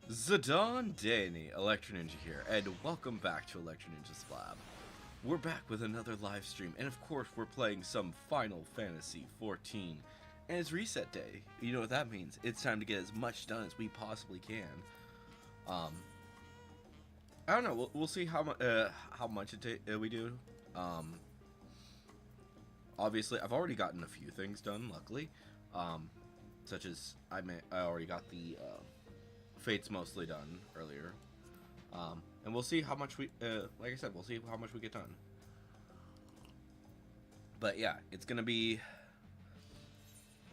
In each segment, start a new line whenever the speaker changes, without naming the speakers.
Zidane Danny, Electro Ninja here, and welcome back to Electro Ninja Slab. We're back with another live stream, and of course we're playing some Final Fantasy XIV, and it's reset day. You know what that means? It's time to get as much done as we possibly can. I don't know. We'll see how much we do. Obviously, I've already gotten a few things done. Luckily, such as I already got the Fates mostly done earlier. And we'll see how much we, like I said, we'll see how much we get done. But yeah, it'll be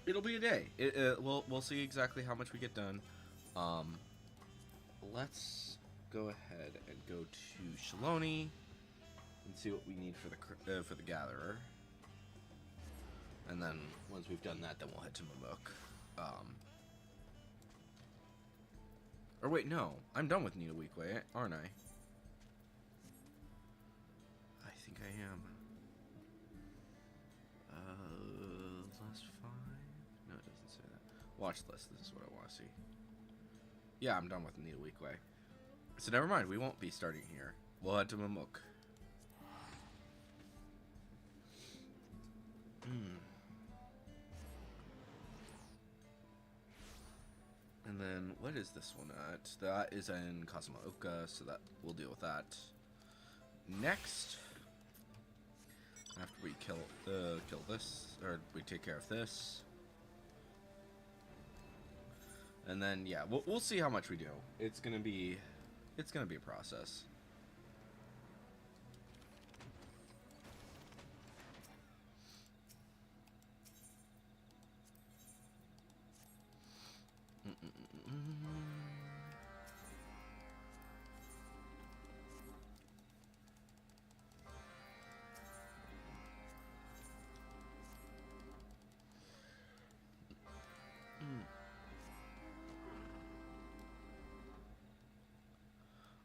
a day. We'll see exactly how much we get done. Let's go ahead and go to Shaloni and see what we need for the Gatherer. And then once we've done that, then we'll head to Mamuk. Or wait, no. I'm done with Nita Weekway, aren't I? I think I am. Last 5? No, it doesn't say that. Watch list. This is what I want to see. Yeah, I'm done with Nita Weekway. So never mind. We won't be starting here. We'll head to Mamuk. And then, what is this one at? That is in Kazumaoka, so that we'll deal with that. Next, after we kill this, or we take care of this, and then yeah, we'll see how much we do. It's gonna be a process.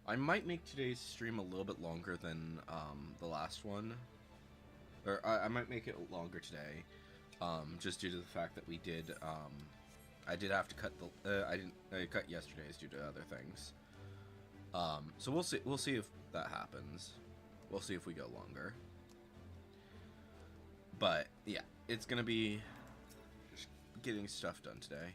I might make today's stream a little bit longer than the last one, or I might make it longer today, just due to the fact that we did. I did have to cut I cut yesterday's due to other things. So we'll see. We'll see if that happens. We'll see if we go longer. But yeah, it's gonna be just getting stuff done today.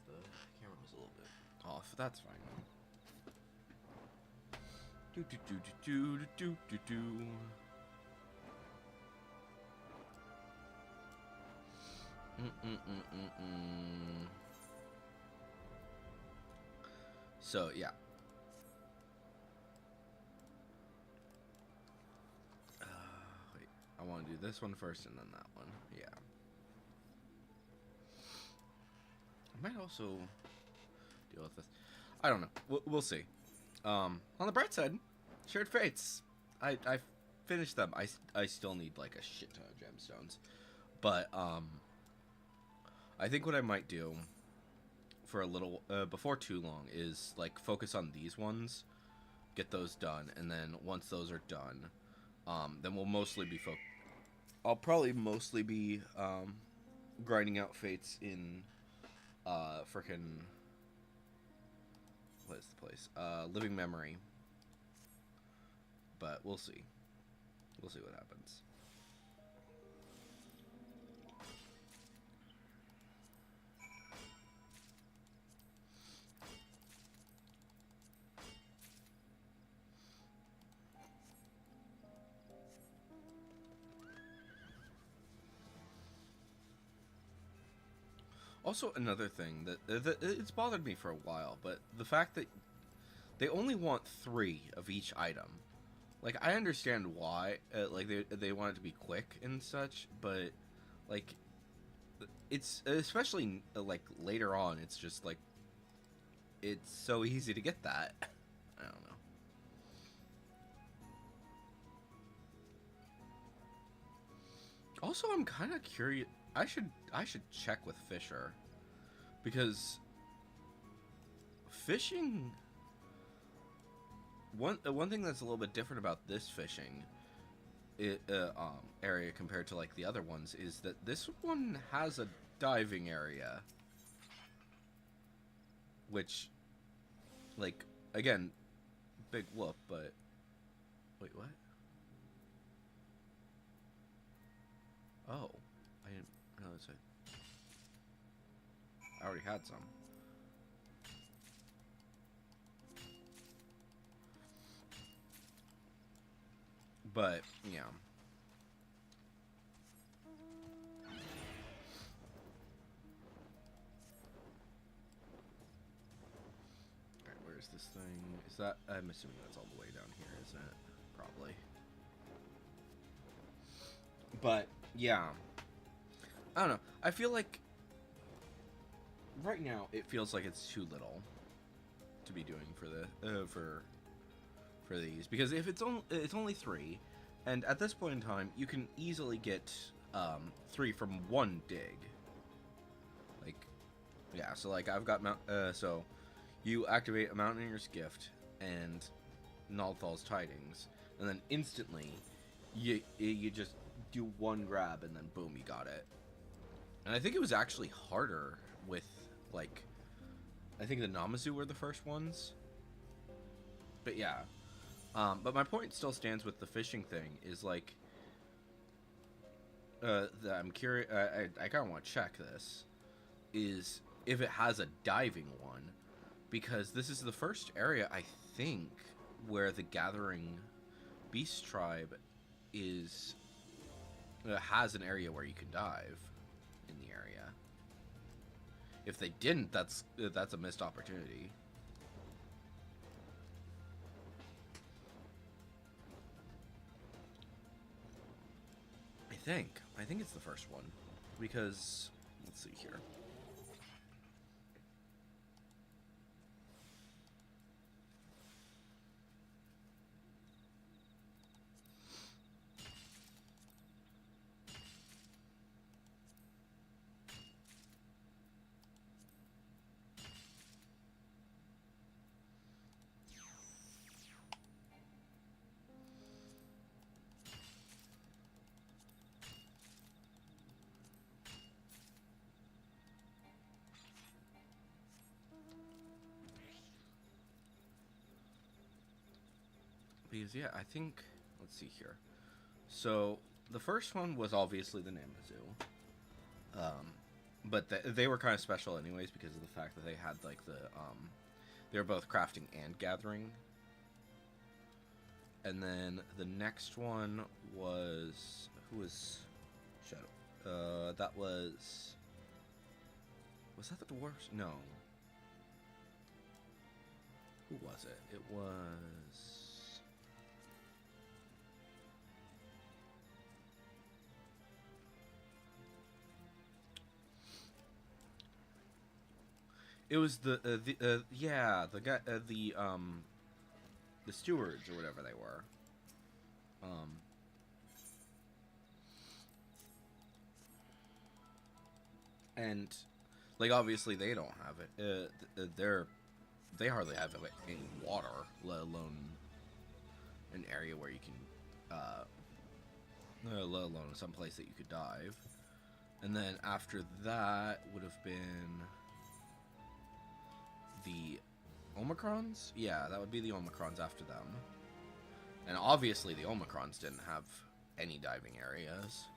The camera was a little bit off. That's fine. Do do do do do do do do. So yeah. Wait, I want to do this one first and then that one. Yeah. I might also deal with this. I don't know. We'll see. On the bright side, Shared Fates. I finished them. I still need like a shit ton of gemstones, but I think what I might do for a little before too long is like focus on these ones, get those done, and then once those are done, then we'll mostly be I'll probably mostly be grinding out fates in frickin' what is the place? Living Memory. But we'll see. We'll see what happens. Also, another thing that it's bothered me for a while, but the fact that they only want 3 of each item. Like, I understand why, like, they want it to be quick and such, but, like, it's, especially, like, later on, it's just, like, it's so easy to get that. I don't know. Also, I'm kind of curious. I should check with Fisher. because fishing. One thing that's a little bit different about this fishing area compared to like the other ones is that this one has a diving area, which, like, again, big whoop, but wait, what? Oh, I didn't realize I already had some. But, yeah. Alright, where's this thing? Is that... I'm assuming that's all the way down here, isn't it? Probably. But, yeah. I don't know. I feel like... Right now, it feels like it's too little to be doing for the... for these, because if it's only 3, and at this point in time you can easily get 3 from 1 dig. Like, yeah, so like I've got so you activate a Mountaineer's Gift and Nalthal's Tidings, and then instantly you just do 1 grab and then boom, you got it. And I think it was actually harder with, like, I think the Namazu were the first ones, but yeah. But my point still stands with the fishing thing, is like, I'm curious, I kind of want to check this, is if it has a diving one, because this is the first area, I think, where the Gathering Beast Tribe is, has an area where you can dive in the area. If they didn't, that's a missed opportunity. I think it's the first one, because let's see here. Because, yeah, I think... Let's see here. So, the first one was obviously the Namazu. But they were kind of special anyways because of the fact that they had, like, the... they were both crafting and gathering. And then the next one was... Who was... Shadow? That was... Was that the dwarves? No. Who was it? It was... It was the guy, the stewards or whatever they were. And like obviously they don't have it. They hardly have any water, let alone an area where you can, let alone some place that you could dive. And then after that would have been the Omicrons? Yeah, that would be the Omicrons after them. And obviously the Omicrons didn't have any diving areas.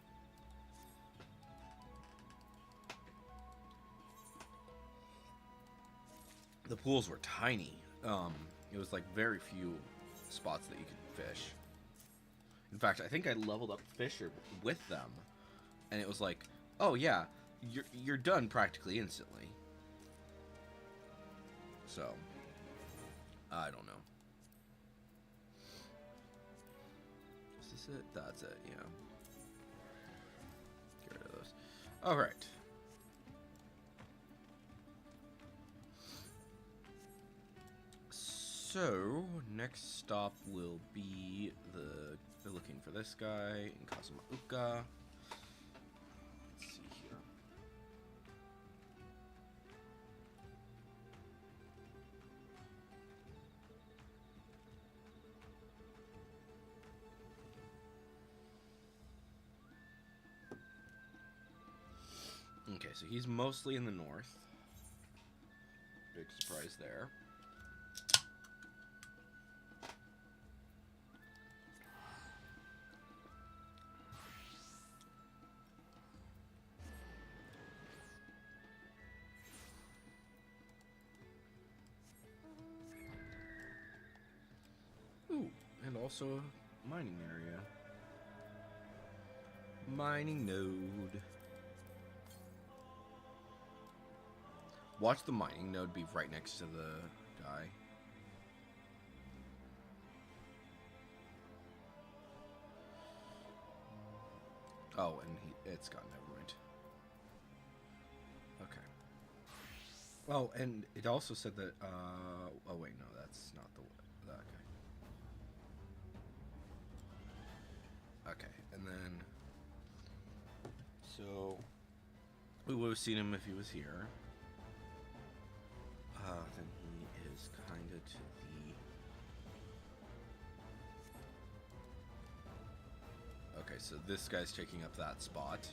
The pools were tiny. It was like very few spots that you could fish. In fact, I think I leveled up Fisher with them. And it was like, oh yeah, you're done practically instantly. So, I don't know. Is this it? That's it, yeah. Get rid of those. Alright. So, next stop will be they're looking for this guy in Kazumauka. Let's see here. Okay, so he's mostly in the north. Big surprise there. Ooh, and also a mining area. Mining node. Watch the mining node be right next to the guy. Oh, and it's gone. Never mind. Okay. Oh, and it also said that. Oh wait, no, that's not the. Okay. Okay, and then. So we would have seen him if he was here. Then he is kind of to the. Okay, so this guy's taking up that spot.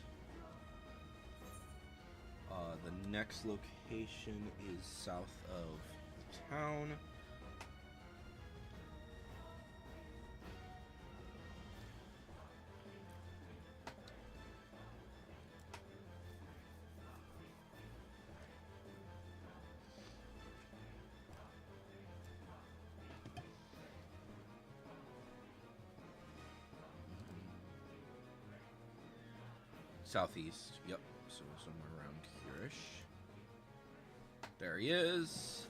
The next location is south of the town. Southeast. Yep. So somewhere around here-ish. There he is.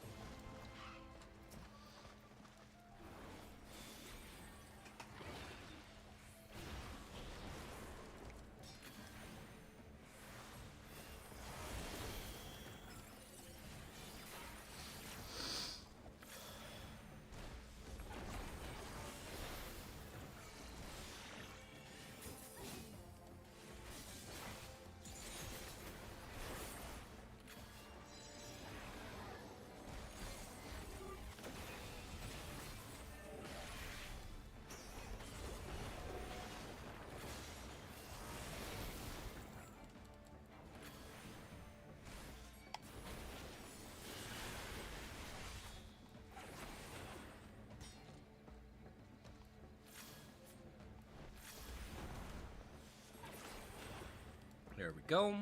There we go.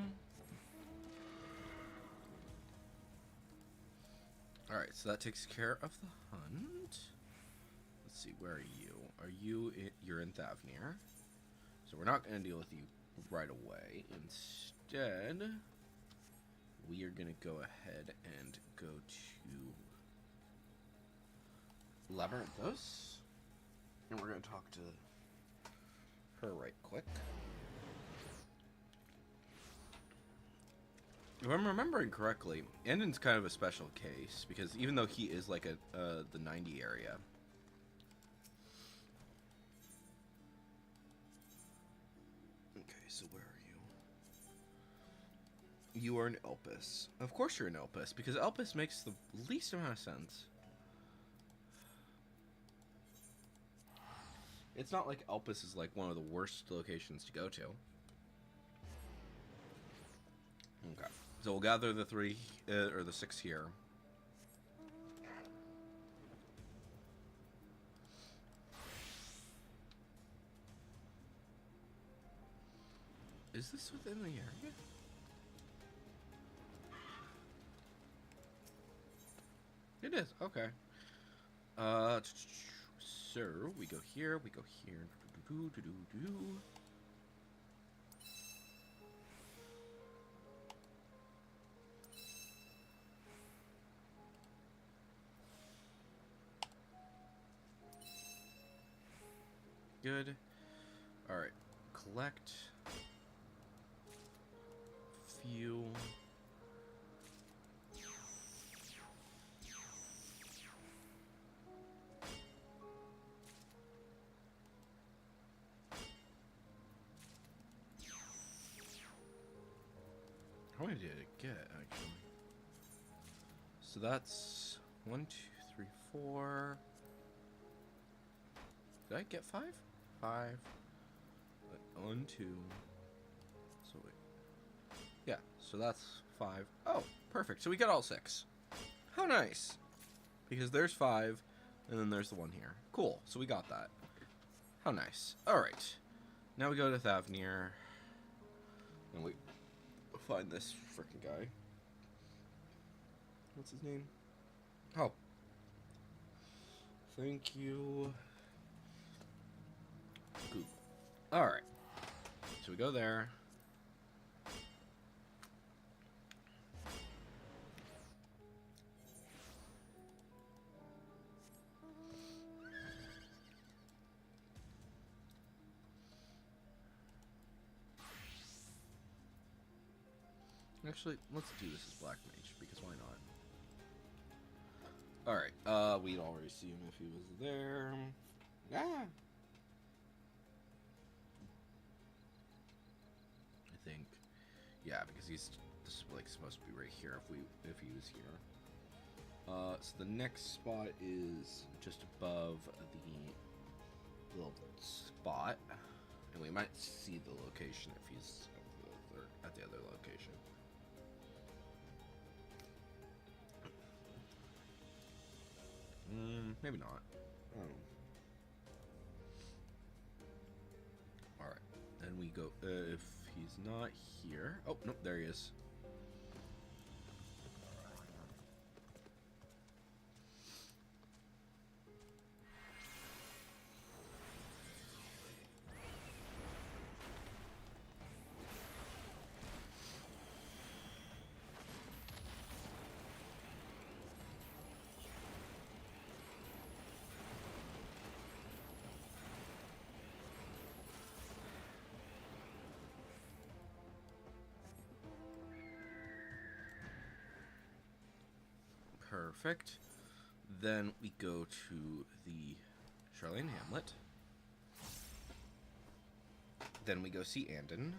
Alright, so that takes care of the hunt. Let's see, where are you? You're in Thavnir. So we're not going to deal with you right away. Instead, we are going to go ahead and go to Labyrinthos. And we're going to talk to her right quick. If I'm remembering correctly, Andon's kind of a special case, because even though he is like the 90 area. Okay, so where are you? You are an Elpis. Of course you're an Elpis, because Elpis makes the least amount of sense. It's not like Elpis is like one of the worst locations to go to. Okay. So we'll gather the 3, or the 6 here. Is this within the area? It is, okay. So we go here, we go here. Good. Alright. Collect. Fuel. How many did it get, actually? So that's 1, 2, 3, 4. Did I get 5? 5. 1, 2. So wait. Yeah, So that's 5. Oh, perfect. So we got all 6. How nice. Because there's 5, and then there's the one here. Cool. So we got that. How nice. Alright. Now we go to Thavnir. And we find this freaking guy. What's his name? Oh. Thank you. Google. Alright. So we go there. Actually, let's do this as Black Mage, because why not? Alright, we'd already see him if he was there. Ah! I think. Yeah, because he's just, like, supposed to be right here if he was here. So the next spot is just above the little spot. And we might see the location if he's at the other location. Maybe not. I don't know. Alright. Then we go, if he's not here. Oh, nope, there he is. Perfect. Then we go to the Charlene Hamlet. Then we go see Andon.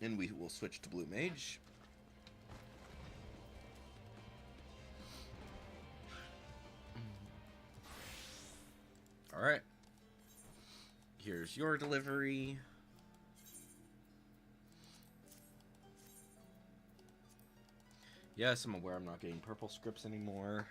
And we will switch to Blue Mage. Alright. Here's your delivery. Yes, I'm aware I'm not getting purple scripts anymore.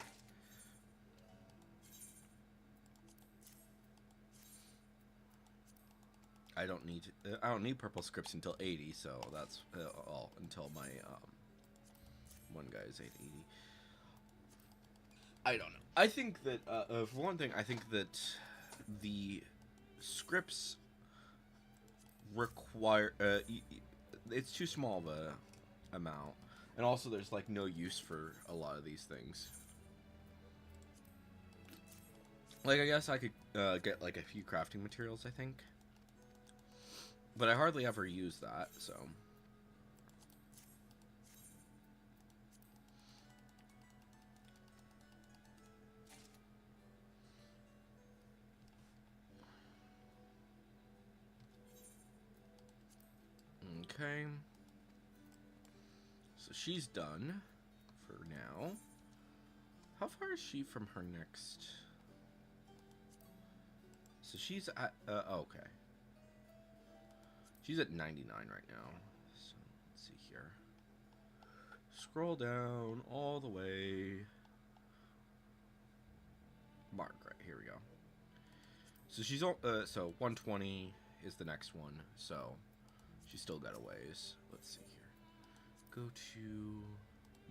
I don't need purple scripts until 80, so that's all until my one guy is 880. I don't know. I think that for one thing, I think that the scripts require it's too small of a amount. And also, there's, like, no use for a lot of these things. Like, I guess I could get, like, a few crafting materials, I think. But I hardly ever use that, so... Okay. So she's done for now. How far is she from her next? So she's at, okay. She's at 99 right now. So let's see here. Scroll down all the way. Margaret, here we go. So she's, so 120 is the next one. So she's still got a ways. Let's see here. Go to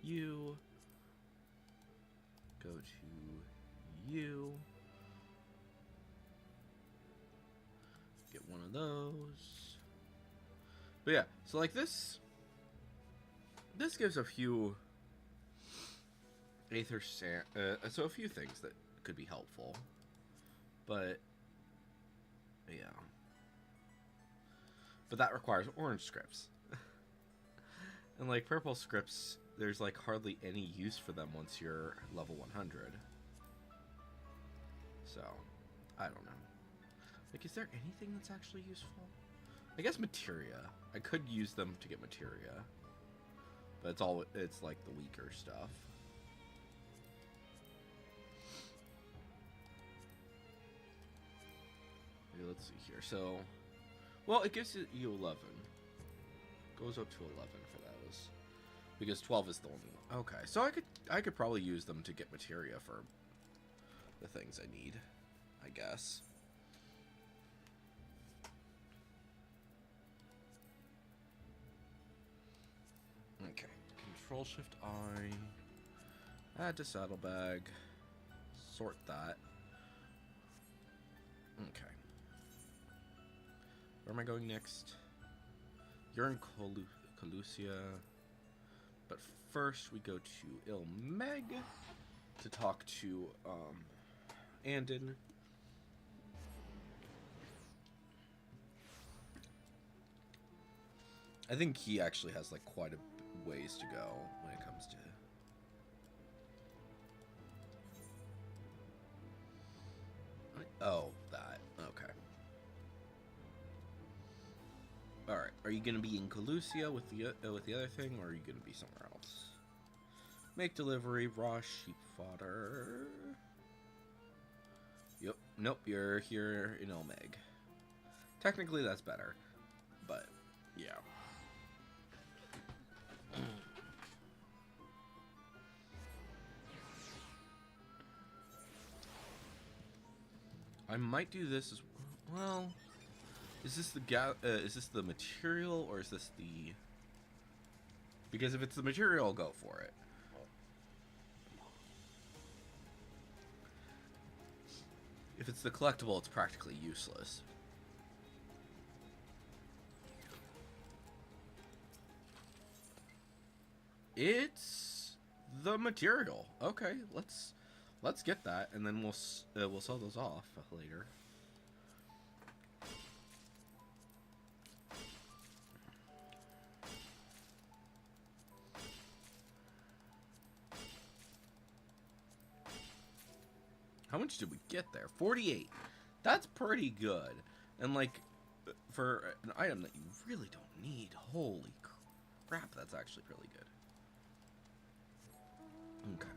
you. Go to you. Get one of those. But yeah, so like this gives a few Aether Sand, so a few things that could be helpful. But yeah. But that requires orange scripts. And like purple scripts, there's like hardly any use for them once you're level 100. So, I don't know. Like, is there anything that's actually useful? I guess materia. I could use them to get materia. But it's like the weaker stuff. Okay, let's see here. So, Well, it gives you 11. Goes up to 11 for those. Because 12 is the only one. Okay, so I could probably use them to get materia for the things I need, I guess. Okay. Control Shift I. Add to saddlebag. Sort that. Okay. Where am I going next? You're in Colusia. But first we go to Ilmeg to talk to Andon. I think he actually has like quite a ways to go when it comes to that. Okay. Alright, are you gonna be in Colusia with the other thing, or are you gonna be somewhere else? Make delivery, raw sheep fodder. Yep, nope, you're here in Ilmeg. Technically that's better, but yeah. I might do this as well. Is this the material, or is this the? Because if it's the material, I'll go for it. If it's the collectible, it's practically useless. It's the material. Okay, let's get that, and then we'll sell those off later. How much did we get there? 48. That's pretty good. And like, for an item that you really don't need, holy crap, that's actually really good. Okay.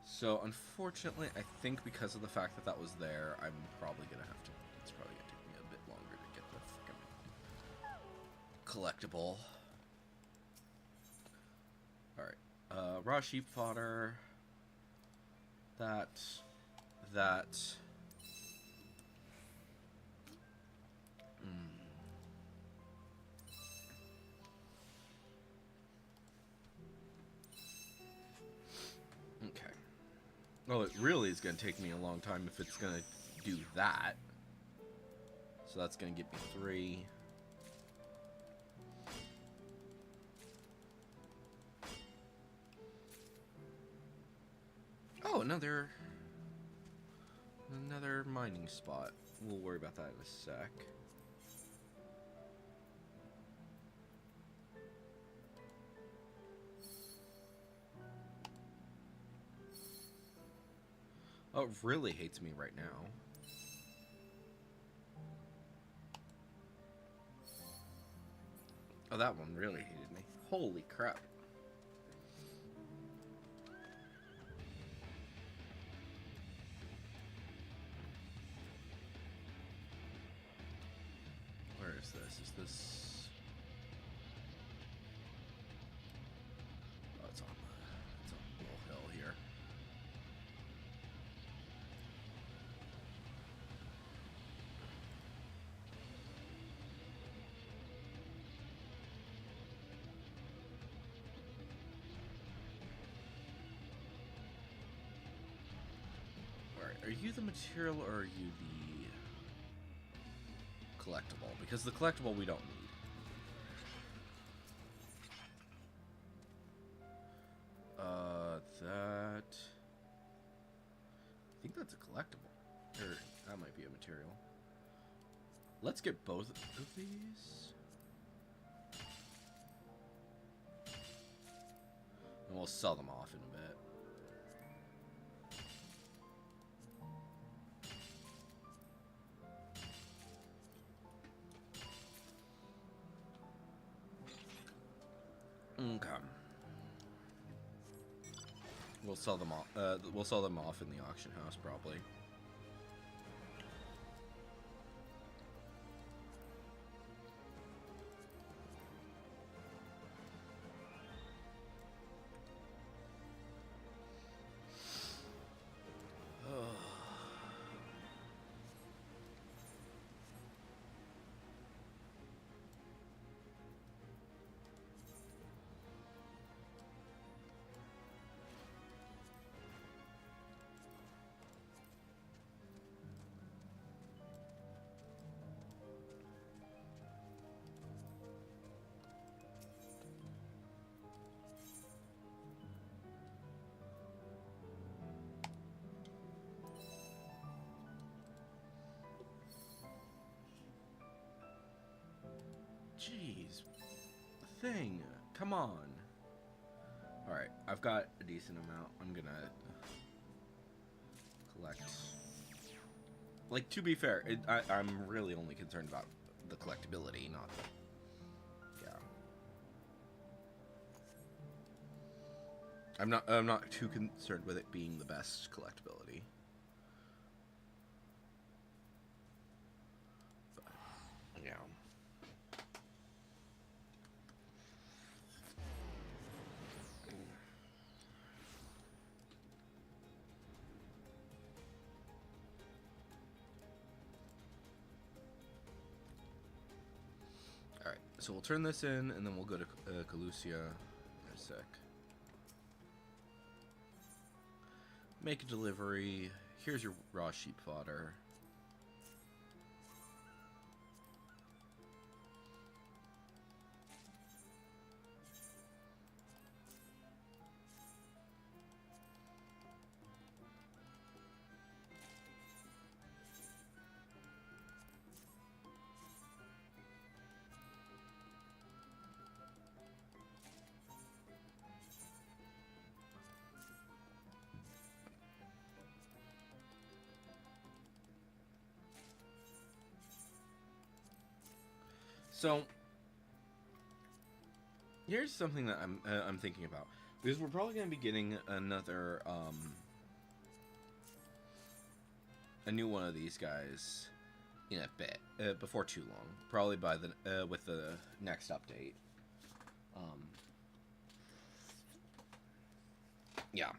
So, unfortunately, I think because of the fact that that was there, I'm probably going to have to... It's probably going to take me a bit longer to get the freaking collectible. Alright. Raw sheep fodder. That. Okay. Well, it really is going to take me a long time if it's going to do that. So that's going to get me 3. Oh, another mining spot. We'll worry about that in a sec. Oh, it really hates me right now. Oh, that one really hated me. Holy crap. Where is this? Is this... Oh, it's on a little hill here. Alright, are you the material or are you the collectible? Because the collectible we don't need. That... I think that's a collectible. Or, that might be a material. Let's get both of these. And we'll sell them off in a bit. Okay. We'll sell them off. We'll sell them off in the auction house probably. Jeez. Thing. Come on. Alright, I've got a decent amount. I'm gonna collect. Like, to be fair, I'm really only concerned about the collectability, not the... Yeah. I'm not too concerned with it being the best collectability. But, yeah. Alright, so we'll turn this in, and then we'll go to Calusia in a sec. Make a delivery. Here's your raw sheep fodder. So, here's something that I'm thinking about, because we're probably going to be getting another a new one of these guys in a bit, before too long, probably by the with the next update. Yeah,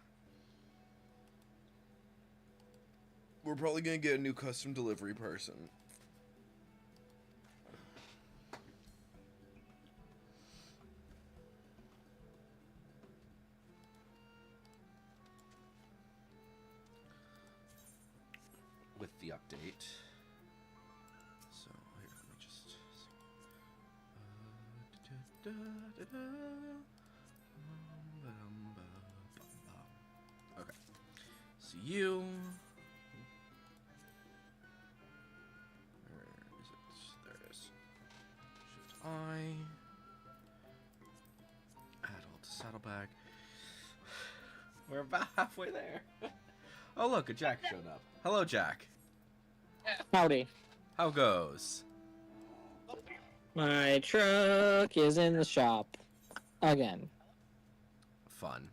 we're probably going to get a new custom delivery person. With the update. So here, let me just okay. So you, where is it? There it is. Shift I. Add all to saddlebag. We're about halfway there. Oh look, a Jack showed up. Hello, Jack.
Howdy.
How goes?
My truck is in the shop. Again.
Fun.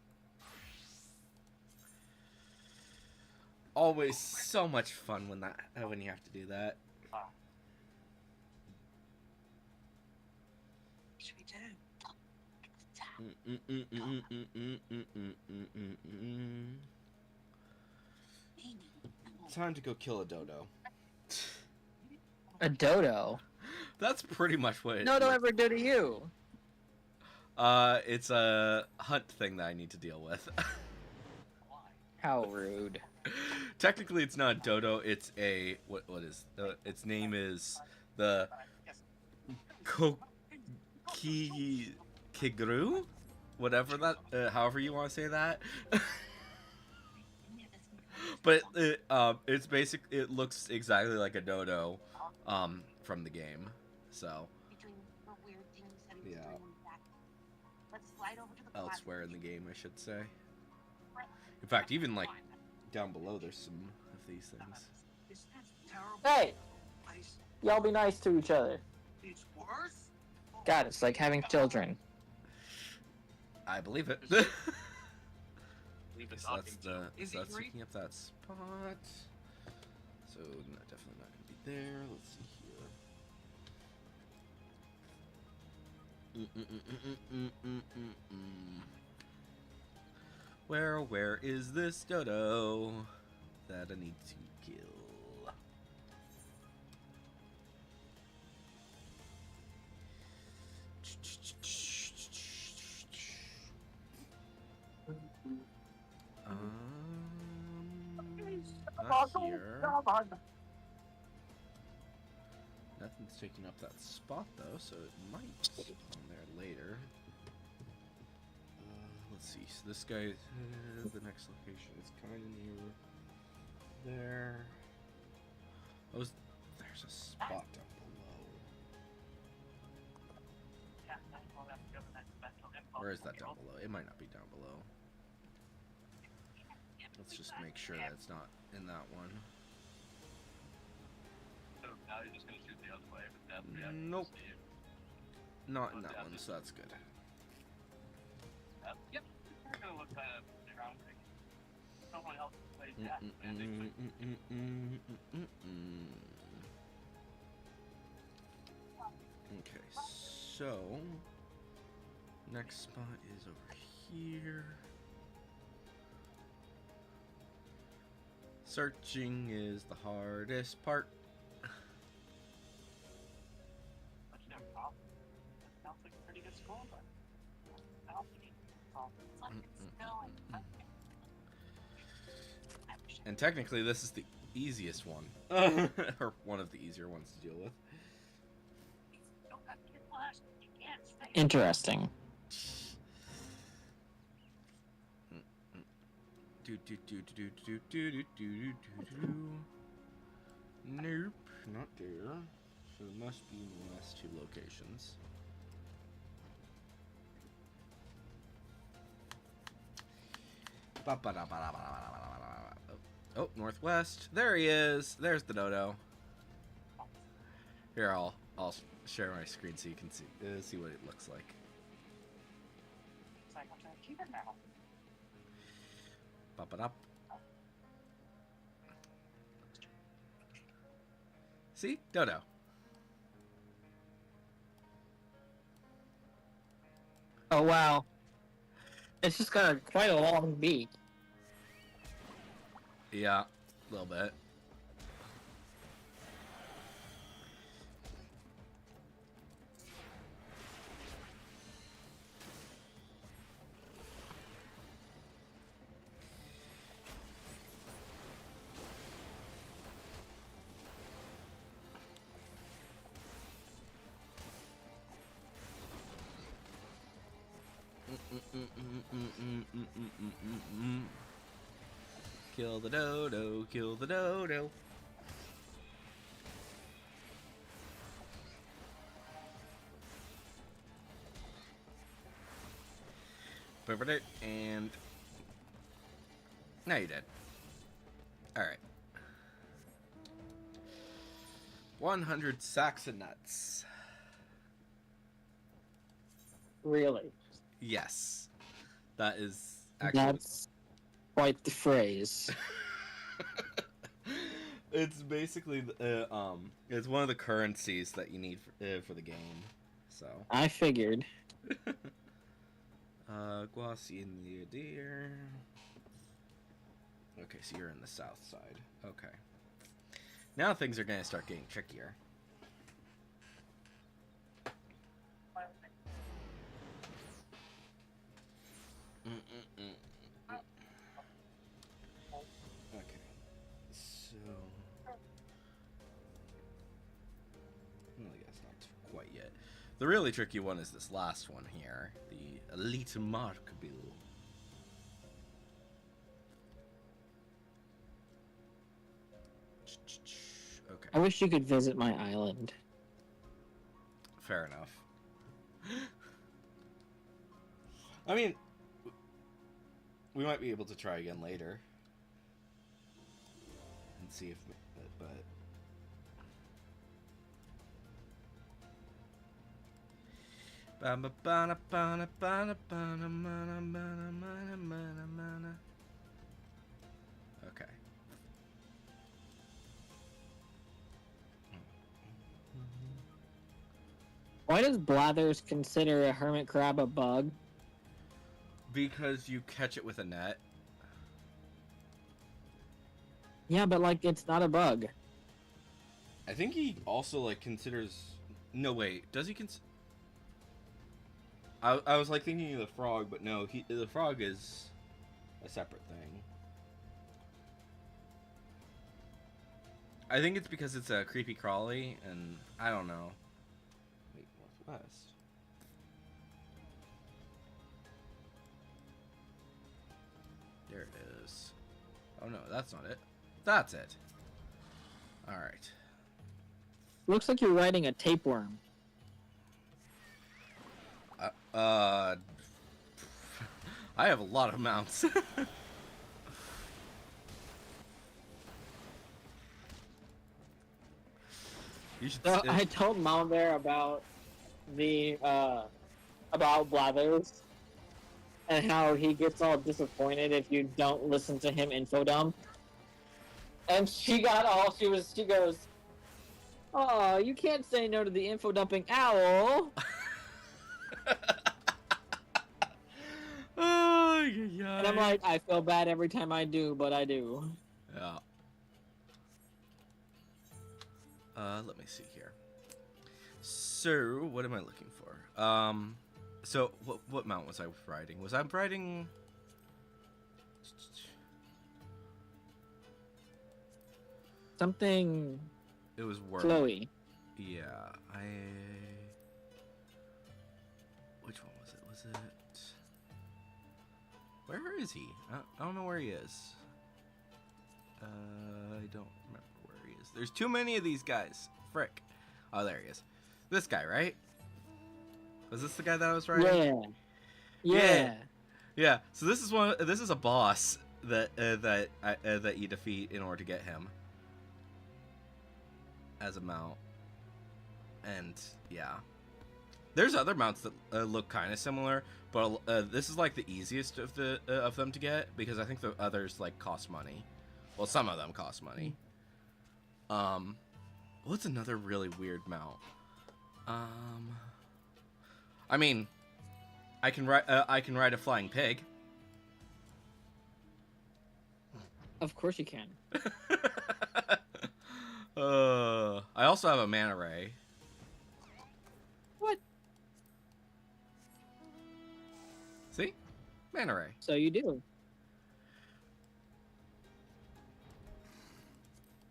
Always so much fun when you have to do that. Time to go kill a dodo.
A dodo?
That's pretty much what it
No, don't
is.
ever do to you.
It's a hunt thing that I need to deal with.
How rude.
Technically, it's not a dodo. It's a what is its name is the Kigru, whatever that. However you want to say that. But it's basic. It looks exactly like a dodo, from the game. So. Yeah. Elsewhere in the game, I should say. In fact, even like down below, there's some of these things.
Hey! Y'all be nice to each other. God, it's like having children.
I believe it. So that's picking up that spot. So definitely not gonna be there. Let's see here. Where is this dodo that I need to kill? Not here. Nothing's taking up that spot though, so it might spawn there later. Let's see. So this guy, the next location is kind of near there. There's a spot down below. Where is that down below? It might not be down below. Let's just make sure that it's not in that one.
So now you're just gonna shoot the other way, but that's
Nope. Not in that one, so that's good.
Yep. We're gonna look kind of around. Someone else plays that.
Okay, so next spot is over here. Searching is the hardest part.
Sounds like a pretty good score, but I don't think
And technically, this is the easiest one, or one of the easier ones to deal with.
Interesting.
Nope, not there. So it must be in the last two locations. Oh, northwest. There he is. There's the dodo. Here, I'll share my screen so you can see what it looks like.
it's like I'm trying to keep it now.
Ba-ba-da. See? Dodo.
Oh wow. It's just got quite a long beak.
Yeah, a little bit. Kill the dodo, kill the dodo. And now you're dead. Alright. 100 sacks of nuts.
Really?
Yes. That is actually...
That's quite the phrase.
It's basically it's one of the currencies that you need for the game. So
I figured.
Guacinia deer. Okay, so you're in the south side. Okay. Now things are gonna start getting trickier. Okay, so well, I guess not quite yet. The really tricky one is this last one here, the Elite Markbill. Okay.
I wish you could visit my island.
Fair enough. I mean, we might be able to try again later and see if, but okay.
Why does Blathers consider a hermit crab a bug?
Because you catch it with a net.
Yeah, but like it's not a bug.
I think he also like considers. No, wait. Does he I was like thinking of the frog, but no. The frog is a separate thing. I think it's because it's a creepy crawly, and I don't know. Wait, northwest. There it is. Oh no, that's not it. That's it. Alright.
Looks like you're riding a tapeworm.
I have a lot of mounts. You should.
So I told Mom Bear about the about Blathers and how he gets all disappointed if you don't listen to him info dump. And she goes, "Oh, you can't say no to the info dumping owl."
Oh, yeah.
And I'm like, I feel bad every time I do, but I do.
Yeah. Let me see here. So, what am I looking for? So what mount was I riding? Was I riding?
Something
It was worm.
flowy.
Yeah, Which one was it? Was it? Where is he? I don't know where he is. I don't remember where he is. There's too many of these guys. Frick. Oh, there he is. This guy, right? Was this the guy that I was riding?
Yeah.
Yeah. So this is one. This is a boss that you defeat in order to get him as a mount. And yeah, there's other mounts that look kind of similar, but this is like the easiest of them to get because I think the others like cost money. Well, some of them cost money. What's another really weird mount? I mean, I can ride a flying pig.
Of course you can.
I also have a manta ray.
What?
See? Manta ray.
So you do.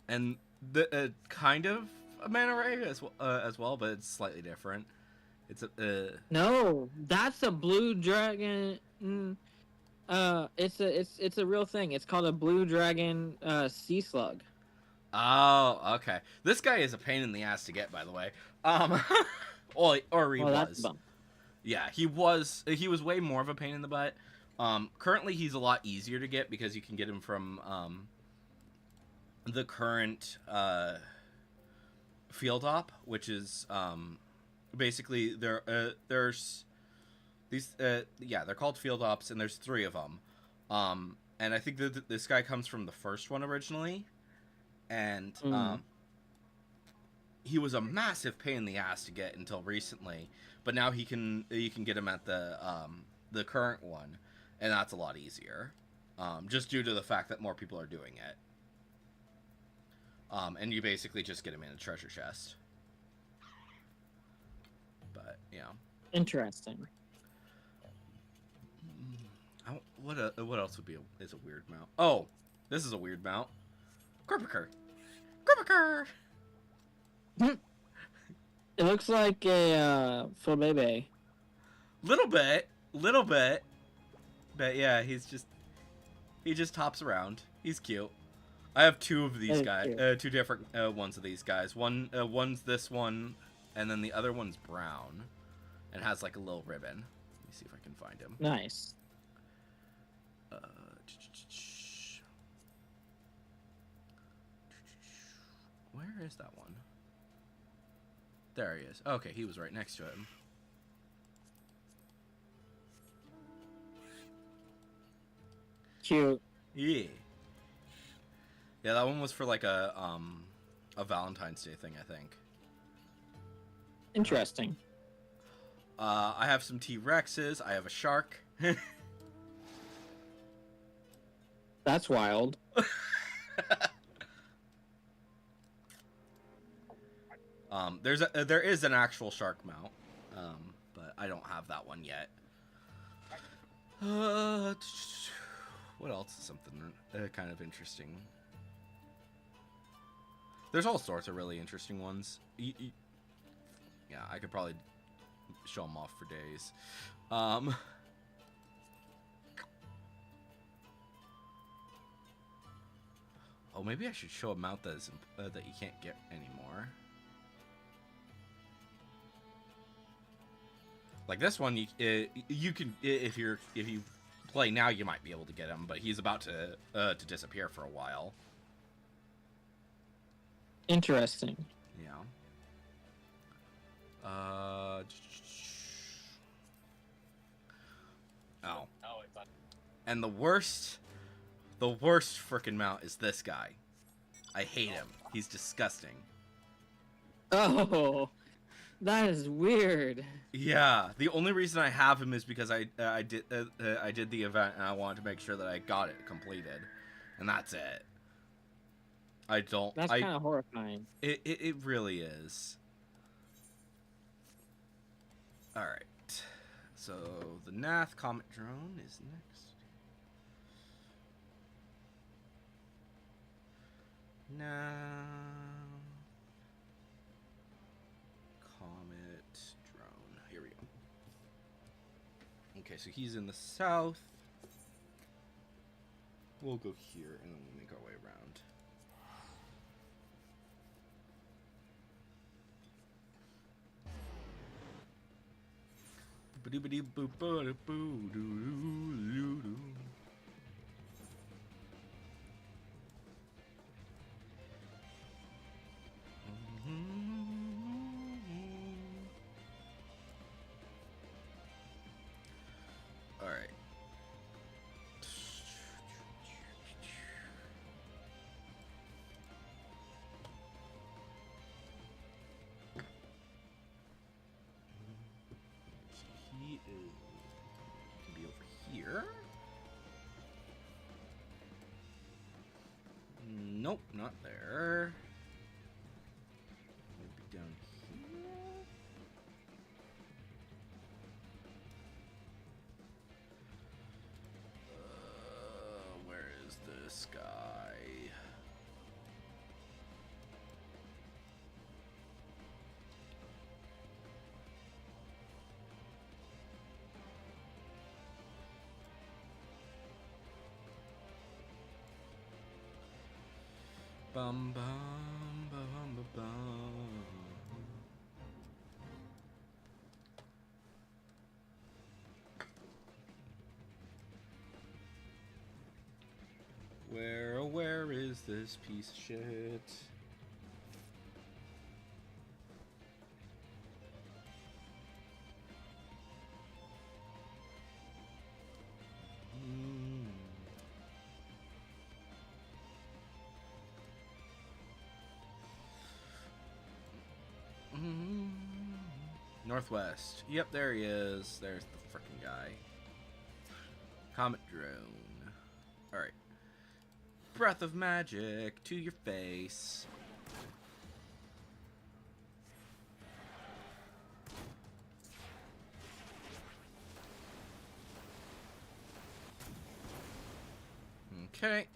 And the kind of a manta ray as well, but it's slightly different. It's a
No, that's a blue dragon. It's a real thing. It's called a blue dragon sea slug.
Oh, okay. This guy is a pain in the ass to get, by the way. Or he was. Yeah, he was way more of a pain in the butt. Currently he's a lot easier to get because you can get him from the current field op, which is basically there's these they're called field ops, and there's 3 of them. And I think that this guy comes from the first one originally, and he was a massive pain in the ass to get until recently, but now you can get him at the current one, and that's a lot easier, just due to the fact that more people are doing it. And you basically just get him in a treasure chest. But yeah.
Interesting.
What else is a weird mount? Oh, this is a weird mount. Corpiker. Corpiker.
It looks like a Flabebe.
Little bit. But yeah, he just hops around. He's cute. I have 2 of these guys, 2 different ones of these guys. One's this one, and then the other one's brown, and has like a little ribbon. Let me see if I can find him.
Nice.
Where is that one? There he is. Okay, he was right next to him.
Cute.
Yeah. Yeah, that one was for like a Valentine's Day thing, I think.
Interesting.
I have some T-Rexes. I have a shark.
That's wild.
There is an actual shark mount, but I don't have that one yet. What else is something kind of interesting? There's all sorts of really interesting ones. Yeah, I could probably show them off for days. Oh, maybe I should show a mount that you can't get anymore. Like this one, you can if you play now, you might be able to get him, but he's about to disappear for a while.
Interesting.
Yeah. Oh.
Oh, it's on.
And the worst frickin' mount is this guy. I hate him. He's disgusting.
Oh, that is weird.
Yeah, the only reason I have him is because I did the event and I wanted to make sure that I got it completed, and that's it. I don't.
That's kind of horrifying.
It really is. All right. So the Nath Comet drone is next. Now, Comet drone. Here we go. Okay, so he's in the south. We'll go here and then we'll make our way around. All right. He is can be over here. Nope, not there. Maybe down here. Where is this guy? Bum bum bum bum bum. Where is this piece of shit? Northwest. Yep, there he is. There's the frickin' guy. Comet drone. Alright. Breath of magic to your face. Okay.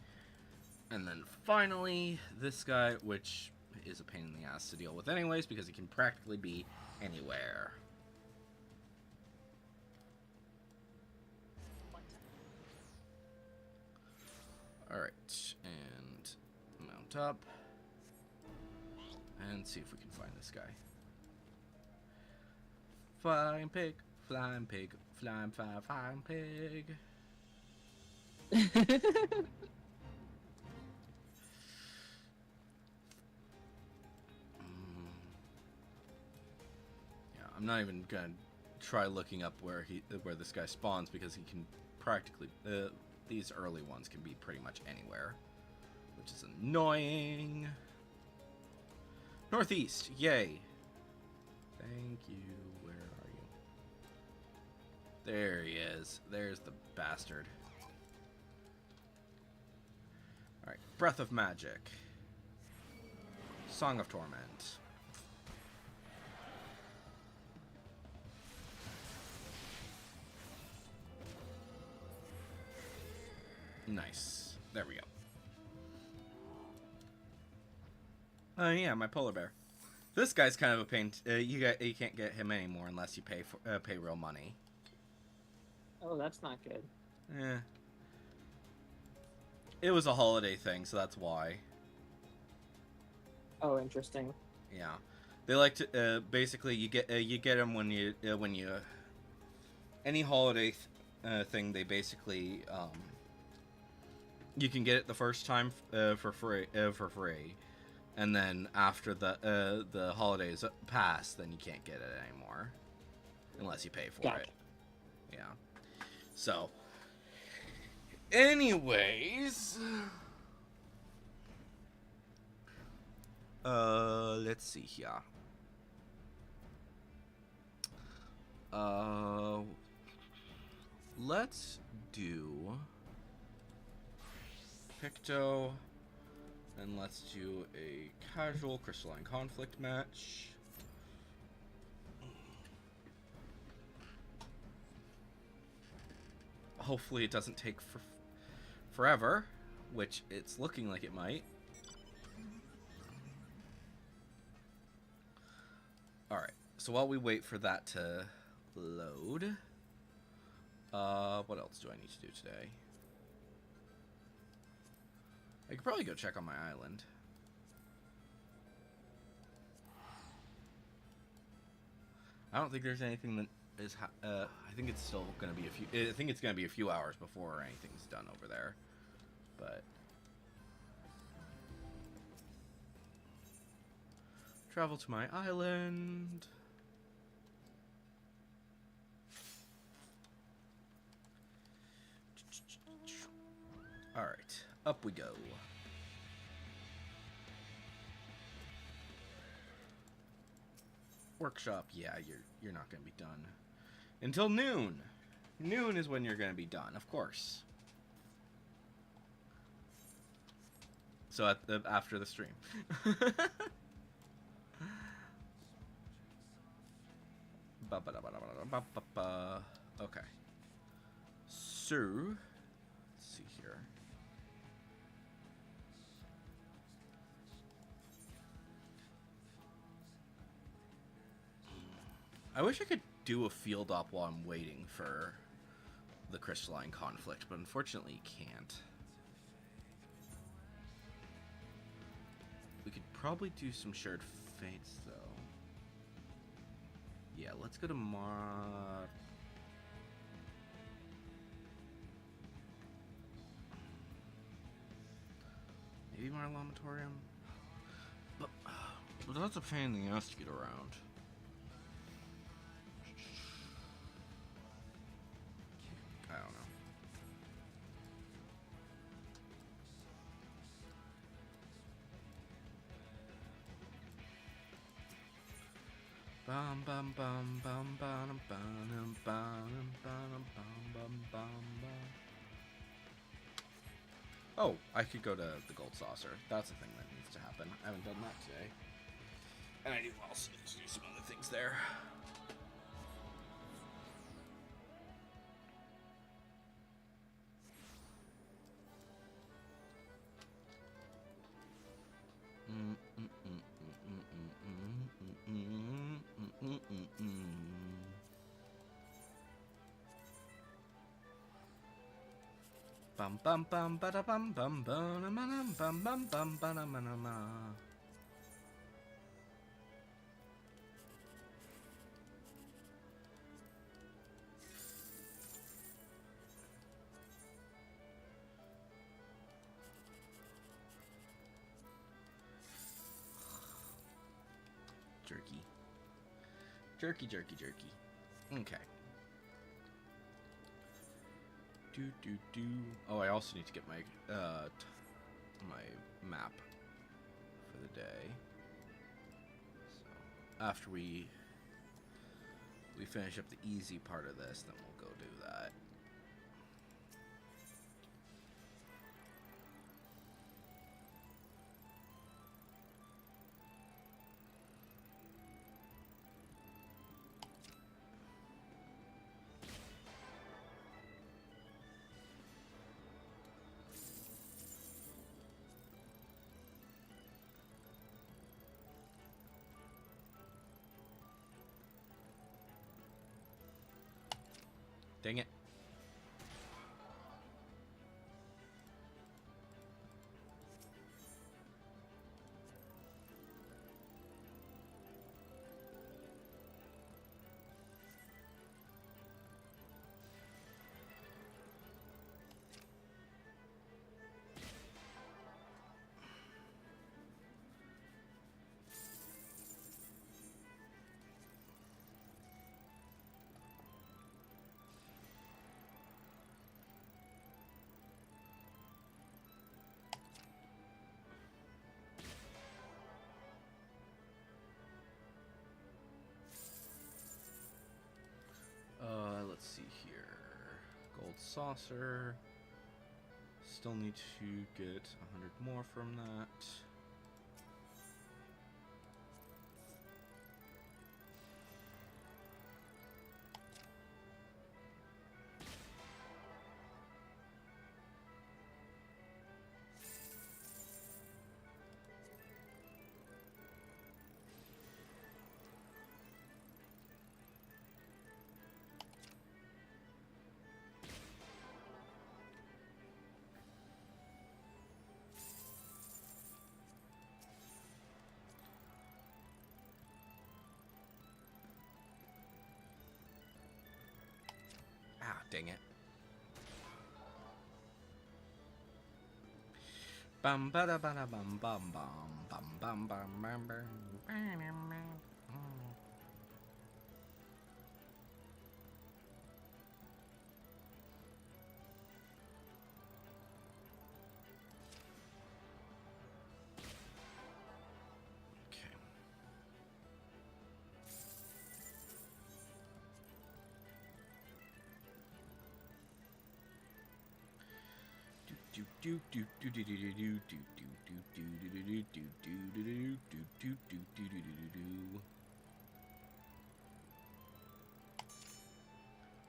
And then finally, this guy, which is a pain in the ass to deal with anyways, because he can practically be anywhere. Alright, and mount up. And see if we can find this guy. Flying pig, flying pig, flying pig. I'm not even gonna try looking up where this guy spawns because he can practically these early ones can be pretty much anywhere, which is annoying. Northeast, yay! Thank you. Where are you? There he is. There's the bastard. All right, Breath of Magic, Song of Torment. Nice. There we go. Oh yeah, my polar bear. This guy's kind of a pain. You can't get him anymore unless you pay real money.
Oh, that's not good.
Eh. It was a holiday thing, so that's why.
Oh, interesting.
Yeah, they like to basically you get him when you any holiday thing, they basically you can get it the first time for free, and then after the holidays pass, then you can't get it anymore unless you pay for
Gotcha.
it. Yeah. So, anyways, let's see here. Let's do Picto, and let's do a casual crystalline conflict match. Hopefully it doesn't take forever, which it's looking like it might. Alright, so while we wait for that to load, what else do I need to do today? I could probably go check on my island. I don't think there's anything that is. I think it's still gonna be a few. I think it's gonna be a few hours before anything's done over there. But travel to my island. All right, up we go. Workshop, yeah, you're not gonna be done until noon. Noon is when you're gonna be done, of course. So after the stream. Okay. So, let's see here. I wish I could do a field op while I'm waiting for the crystalline conflict, but unfortunately you can't. We could probably do some shared fates, though. Yeah, let's go to maybe Mar Lamatorium? But that's a pain in the ass to get around. I don't know. Bum bum bum bum bum bum bum bum bum bum. Oh, I could go to the Gold Saucer. That's a thing that needs to happen. I haven't done that today. And I do also need to do some other things there. Bum bum bum ba da bum bum bum bum bum bum bum bum. Jerky. Jerky, jerky, jerky. Okay. Do. Oh, I also need to get my my map for the day. So after we finish up the easy part of this, then we'll go do that. Dang it. let's see here. Gold saucer. Still need to get 100 more from that. Ah, dang it. Bum ba da ba da bum bum bum bum bum bum bum bum. Okay.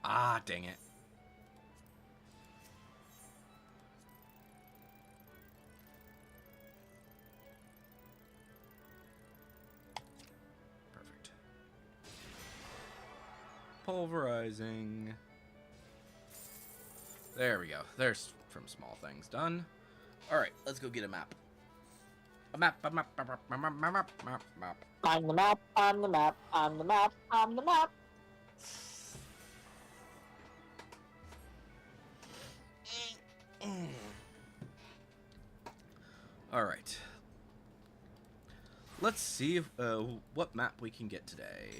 Ah, dang it. Perfect. Pulverizing. There we go. There's from small things done. All right, let's go get a map. A map, a map, a map, a map, a map, map, map.
On the map, on the map, on the map, on the map.
All right. Let's see if, what map we can get today.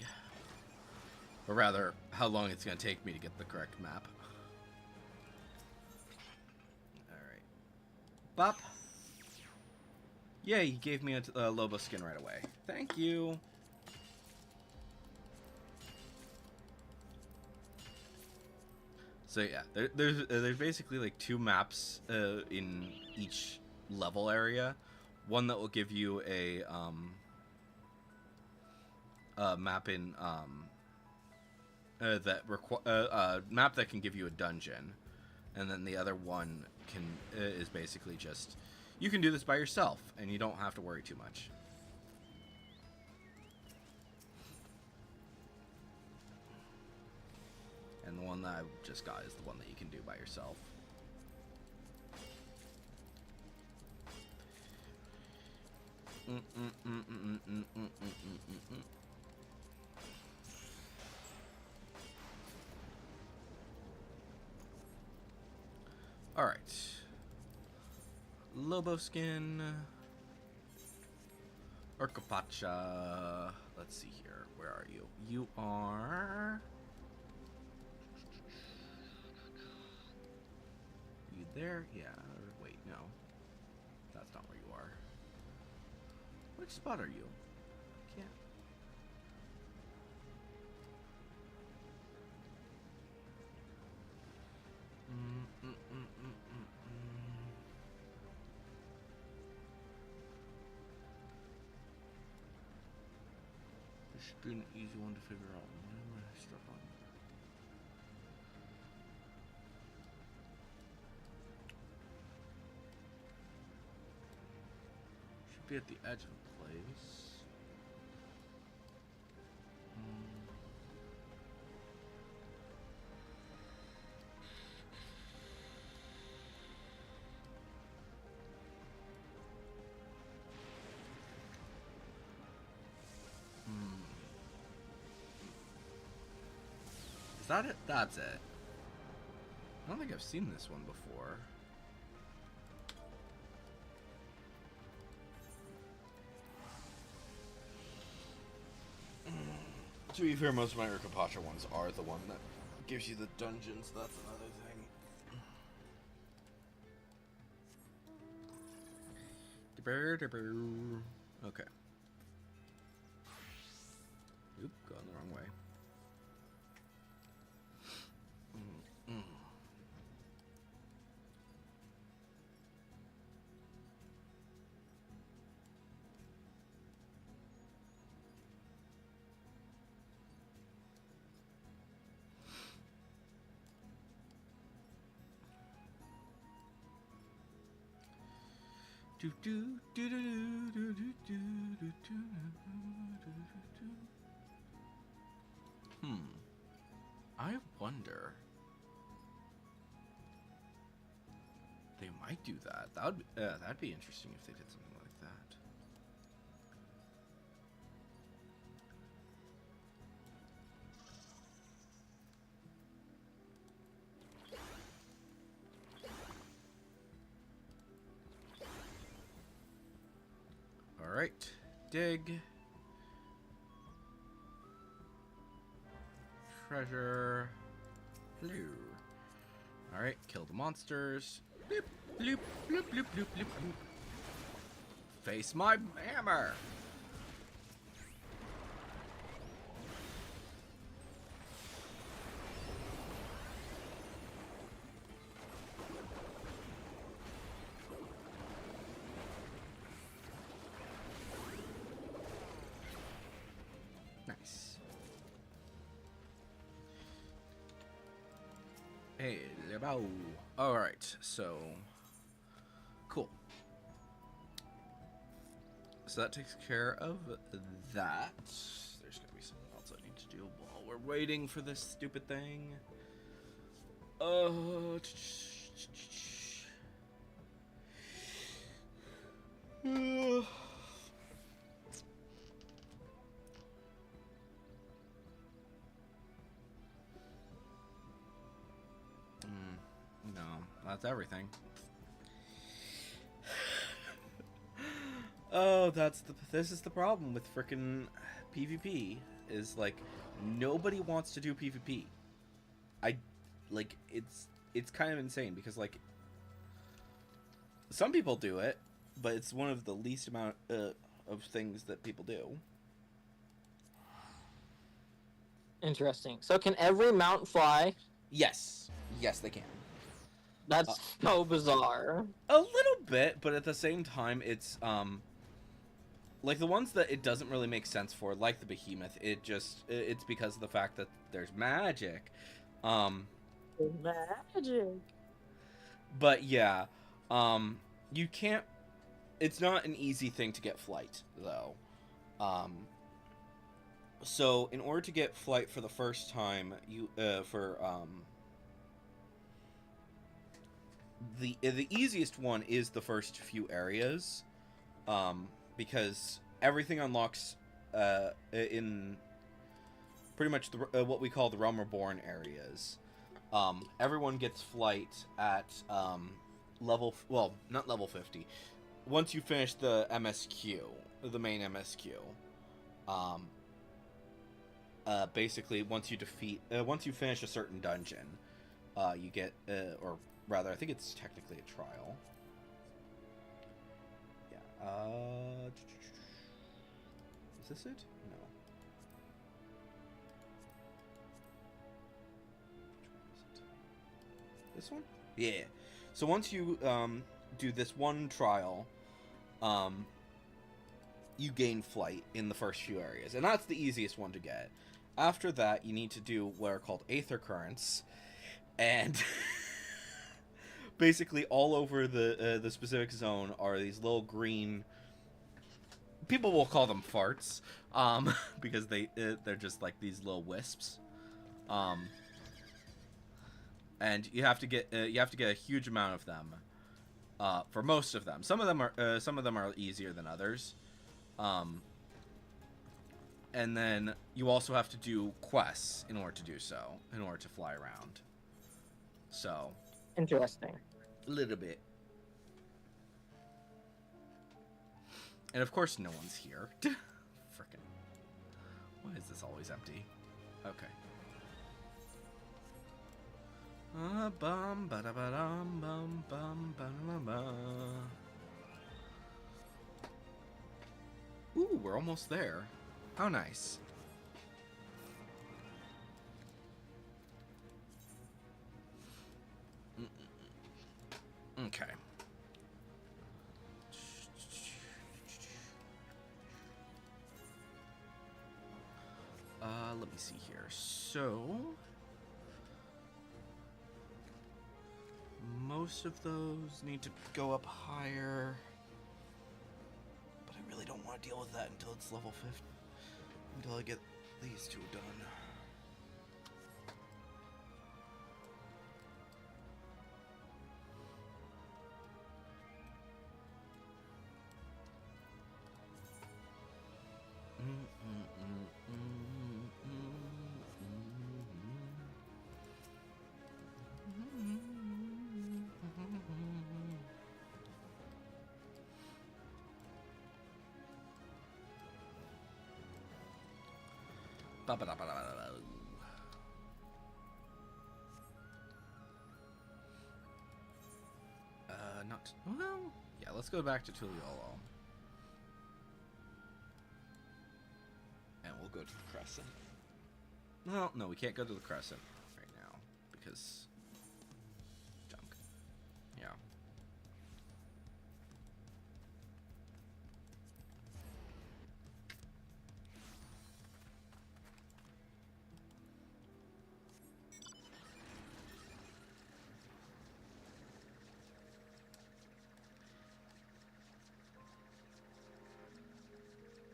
Or rather, how long it's going to take me to get the correct map. Alright. Bop. Yay, he gave me a Lobo skin right away. Thank you. So yeah, there's basically like 2 maps in each level area. One that will give you a map in map that can give you a dungeon, and then the other one is basically just you can do this by yourself and you don't have to worry too much. And the one that I just got is the one that you can do by yourself. All right. Lobo skin. Urkapacha. Let's see here. Where are you? You are... You there? Yeah. Wait, no. That's not where you are. Which spot are you? Can't. This should be an easy one to figure out. Why am I stuck on? Should be at the edge of a place. Is that it? That's it. I don't think I've seen this one before. To be fair, most of my Urkapacha ones are the one that gives you the dungeons. That's another thing. Okay. Oop, going the wrong way. I wonder. They might do that. That'd be interesting if they did something like that. All right, dig. Treasure. Hello. All right, kill the monsters. Bloop, bloop, bloop, bloop, bloop, bloop, bloop. Face my hammer. Nice. Hey, Lebo. All right, so cool. So that takes care of that. There's gonna be something else I need to do while we're waiting for this stupid thing. No, that's everything. Oh, this is the problem with frickin' PvP, is like nobody wants to do PvP. It's kind of insane because like some people do it, but it's one of the least amount of things that people do.
Interesting. So can every mount fly?
Yes, they can.
That's so bizarre.
A little bit, but at the same time, it's like the ones that it doesn't really make sense for, like the behemoth. It's because of the fact that there's magic.
Magic.
But yeah, you can't. It's not an easy thing to get flight though. So in order to get flight for the first time, you the easiest one is the first few areas, because everything unlocks in pretty much what we call the Realm Reborn areas. Everyone gets flight at not level 50. Once you finish the MSQ, the main MSQ, basically once you finish a certain dungeon, you get or rather, I think it's technically a trial. Yeah. Is this it? No. Which one is it? This one? Yeah. So once you do this one trial, you gain flight in the first few areas, and that's the easiest one to get. After that, you need to do what are called Aether Currents, and basically all over the specific zone are these little green. People will call them farts, because they're just like these little wisps, and you have to get a huge amount of them, for most of them. Some of them are easier than others, and then you also have to do quests in order to do so, in order to fly around. So.
Interesting.
A little bit. And of course no one's here. Frickin'. Why is this always empty? Okay. Bum ba da ba dum bum bum ba da ba. Ooh, we're almost there. How nice. Okay. Let me see here. So, most of those need to go up higher. deal with that until it's level 50. Until I get these two done. Not well. Yeah, let's go back to Tuliolo, and we'll go to the Crescent. Well, no, we can't go to the Crescent right now because junk. Yeah.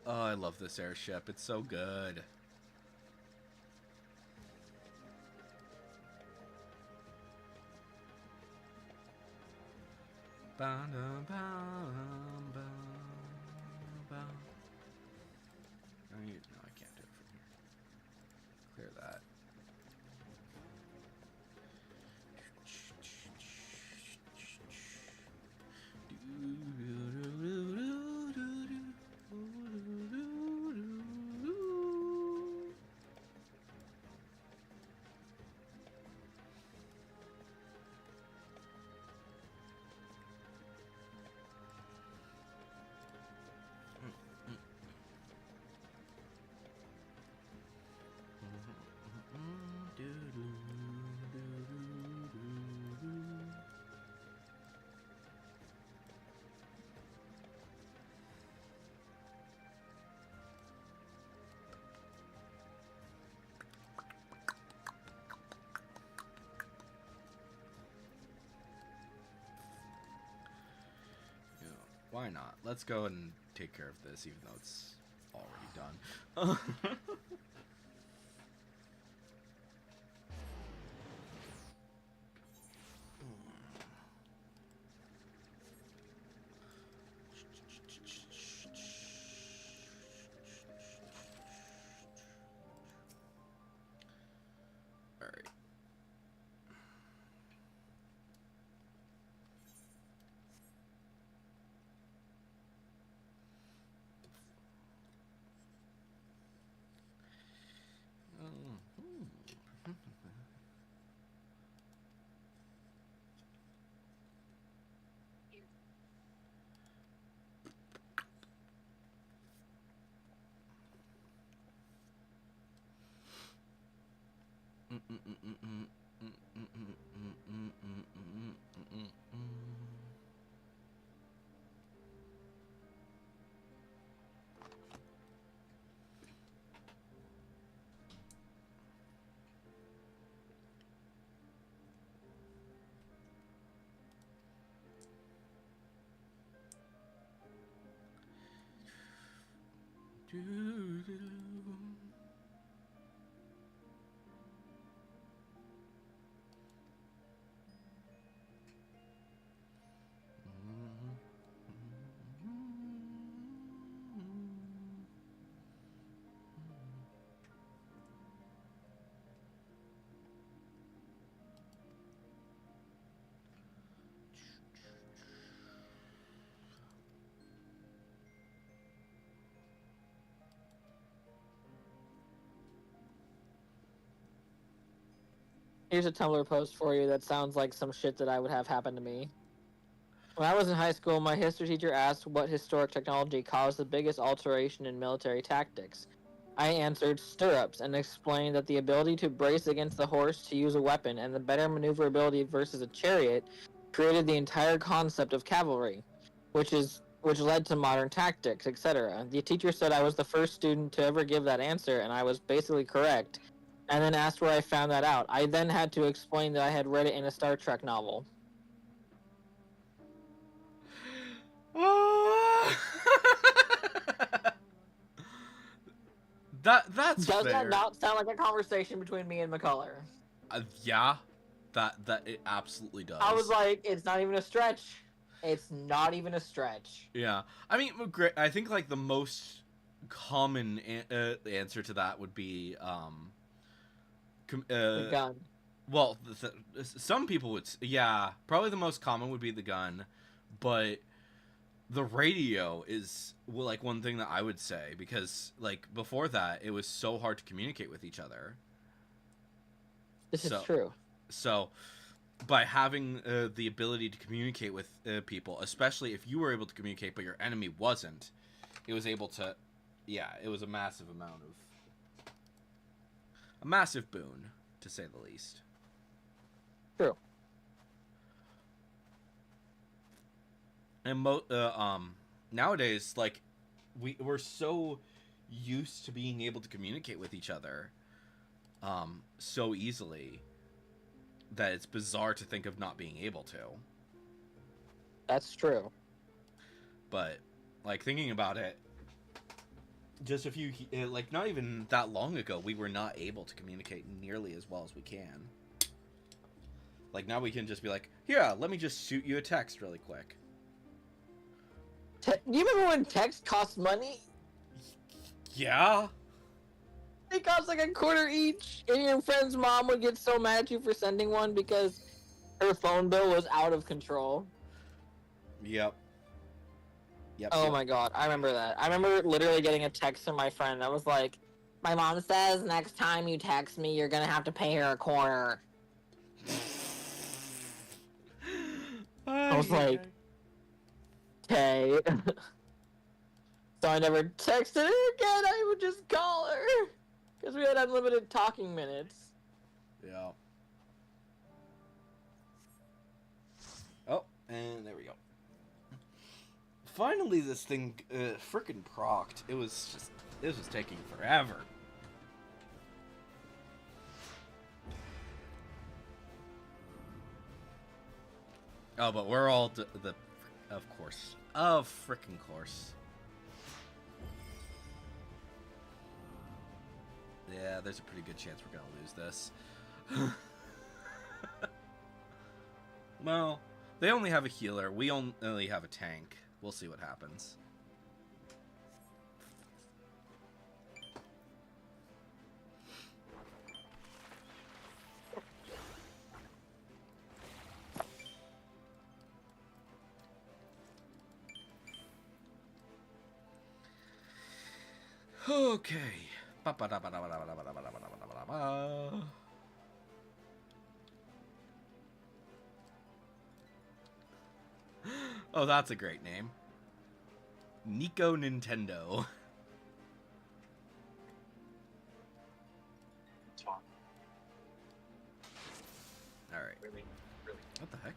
Oh, I love this airship. It's so good. No, I can't do it from here. Clear that. Why not? Let's go and take care of this, even though it's already done. Alright.
Here's a Tumblr post for you that sounds like some shit that I would have happen to me. When I was in high school, my history teacher asked what historic technology caused the biggest alteration in military tactics. I answered stirrups and explained that the ability to brace against the horse to use a weapon and the better maneuverability versus a chariot created the entire concept of cavalry, which led to modern tactics, etc. The teacher said I was the first student to ever give that answer, and I was basically correct, and then asked where I found that out. I then had to explain that I had read it in a Star Trek novel.
That's
Does
fair.
that not sound like a conversation between me and McCullough?
Yeah, that it absolutely does.
I was like, it's not even a stretch. It's not even a stretch.
Yeah, I mean, I think like the most common answer to that would be
The gun.
well, some people would, yeah, probably the most common would be the gun, but the radio is, well, like one thing that I would say, because like before that it was so hard to communicate with each other.
This is
So-
true.
So by having the ability to communicate with people, especially if you were able to communicate but your enemy wasn't, it was able to, yeah, it was a massive boon, to say the least.
True.
And nowadays, like, we're so used to being able to communicate with each other so easily that it's bizarre to think of not being able to.
That's true.
But like, thinking about it, just a few like, not even that long ago, we were not able to communicate nearly as well as we can. Like, now we can just be like, yeah, let me just shoot you a text really quick.
You remember when text cost money?
Yeah.
They cost like a quarter each, and your friend's mom would get so mad at you for sending one because her phone bill was out of control.
Yep.
Oh my god, I remember that. I remember literally getting a text from my friend that was like, my mom says next time you text me, you're gonna have to pay her a quarter. I was like, okay. So I never texted her again, I would just call her. Because we had unlimited talking minutes.
Yeah. Oh, and there we go. Finally, this thing frickin' procced. This was taking forever. Oh, but we're all of course. Of frickin' course. Yeah, there's a pretty good chance we're gonna lose this. Well, they only have a healer. We only have a tank. We'll see what happens. Okay. Oh, that's a great name. Nico Nintendo.
It's fun.
Alright.
Really, really.
What the heck?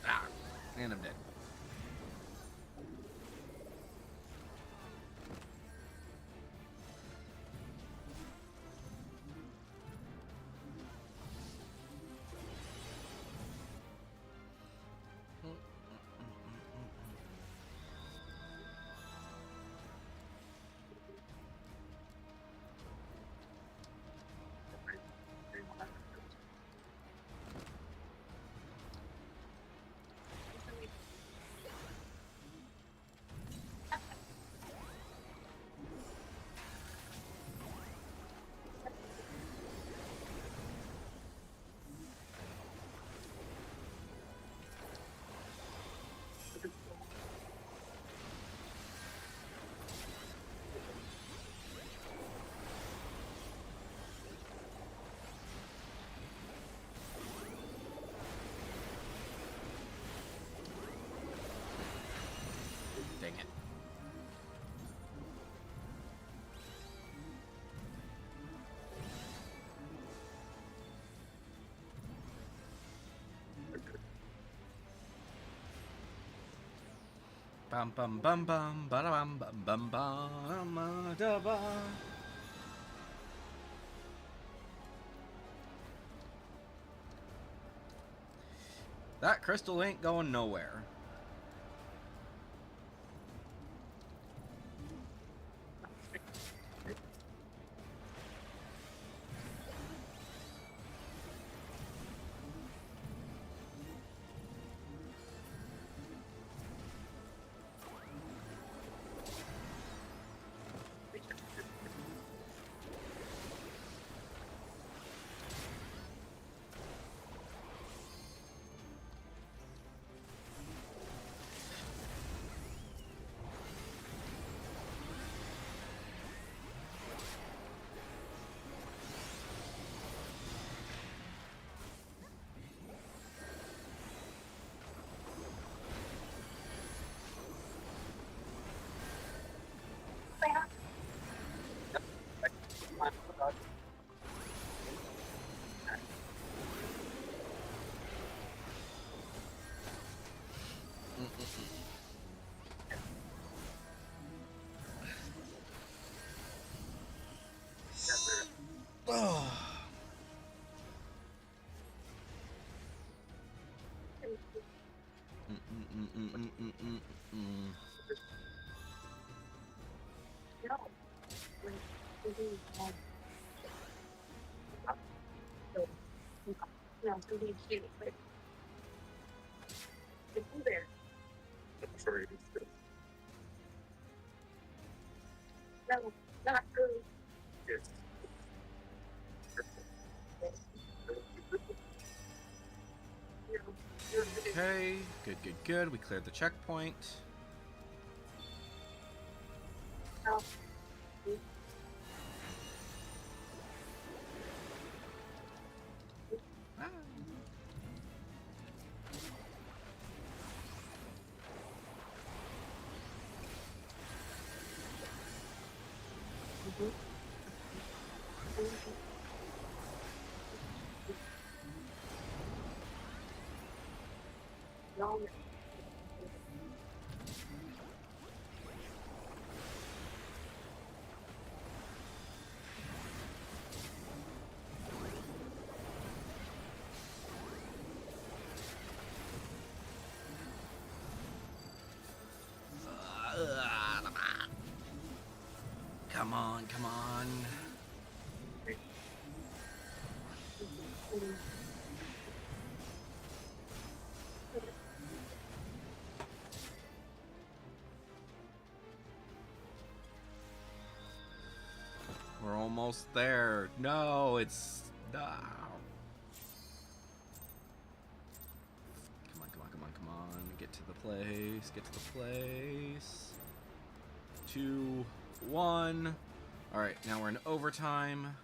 Ah, and I'm dead. Bum bum bum bum ba bum bum bum bum da ba. That crystal ain't going nowhere. Oh. Okay, good, good, good. We cleared the checkpoint. Ah. Come on, come on. We're almost there. No, it's... No. Come on, come on, come on, come on. Get to the place. Get to the place. 2, 1. Alright, now we're in overtime.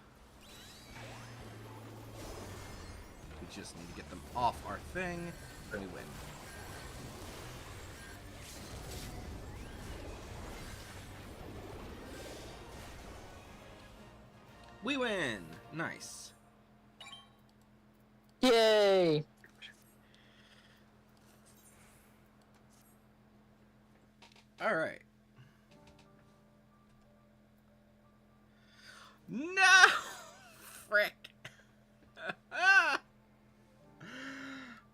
We just need to get them off our thing, and we win. We win! Nice.
Yay!
Alright. No! Frick!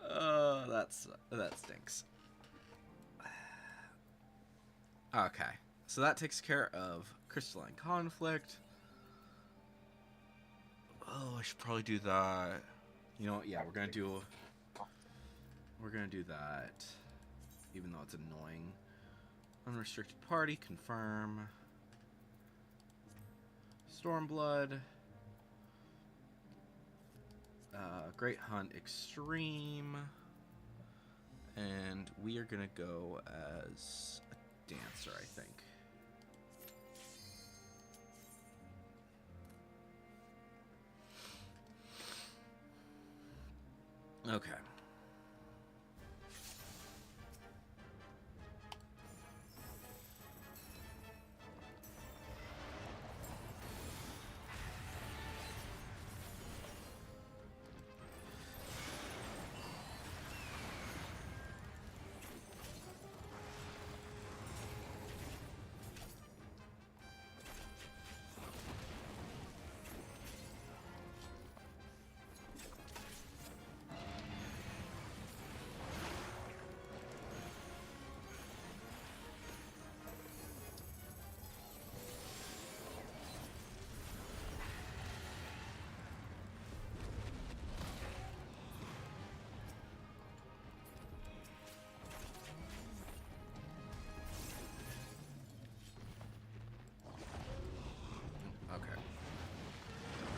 Oh, that stinks. Okay, so that takes care of Crystalline Conflict. Oh, I should probably do that. You know what? Yeah, we're gonna do that, even though it's annoying. Unrestricted Party, confirm. Stormblood. Great Hunt Extreme. And we are gonna go as a dancer, I think. Okay.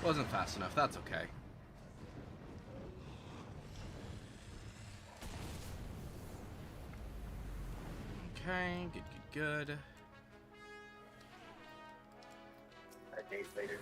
Wasn't fast enough. That's okay. Okay, good.
Days later.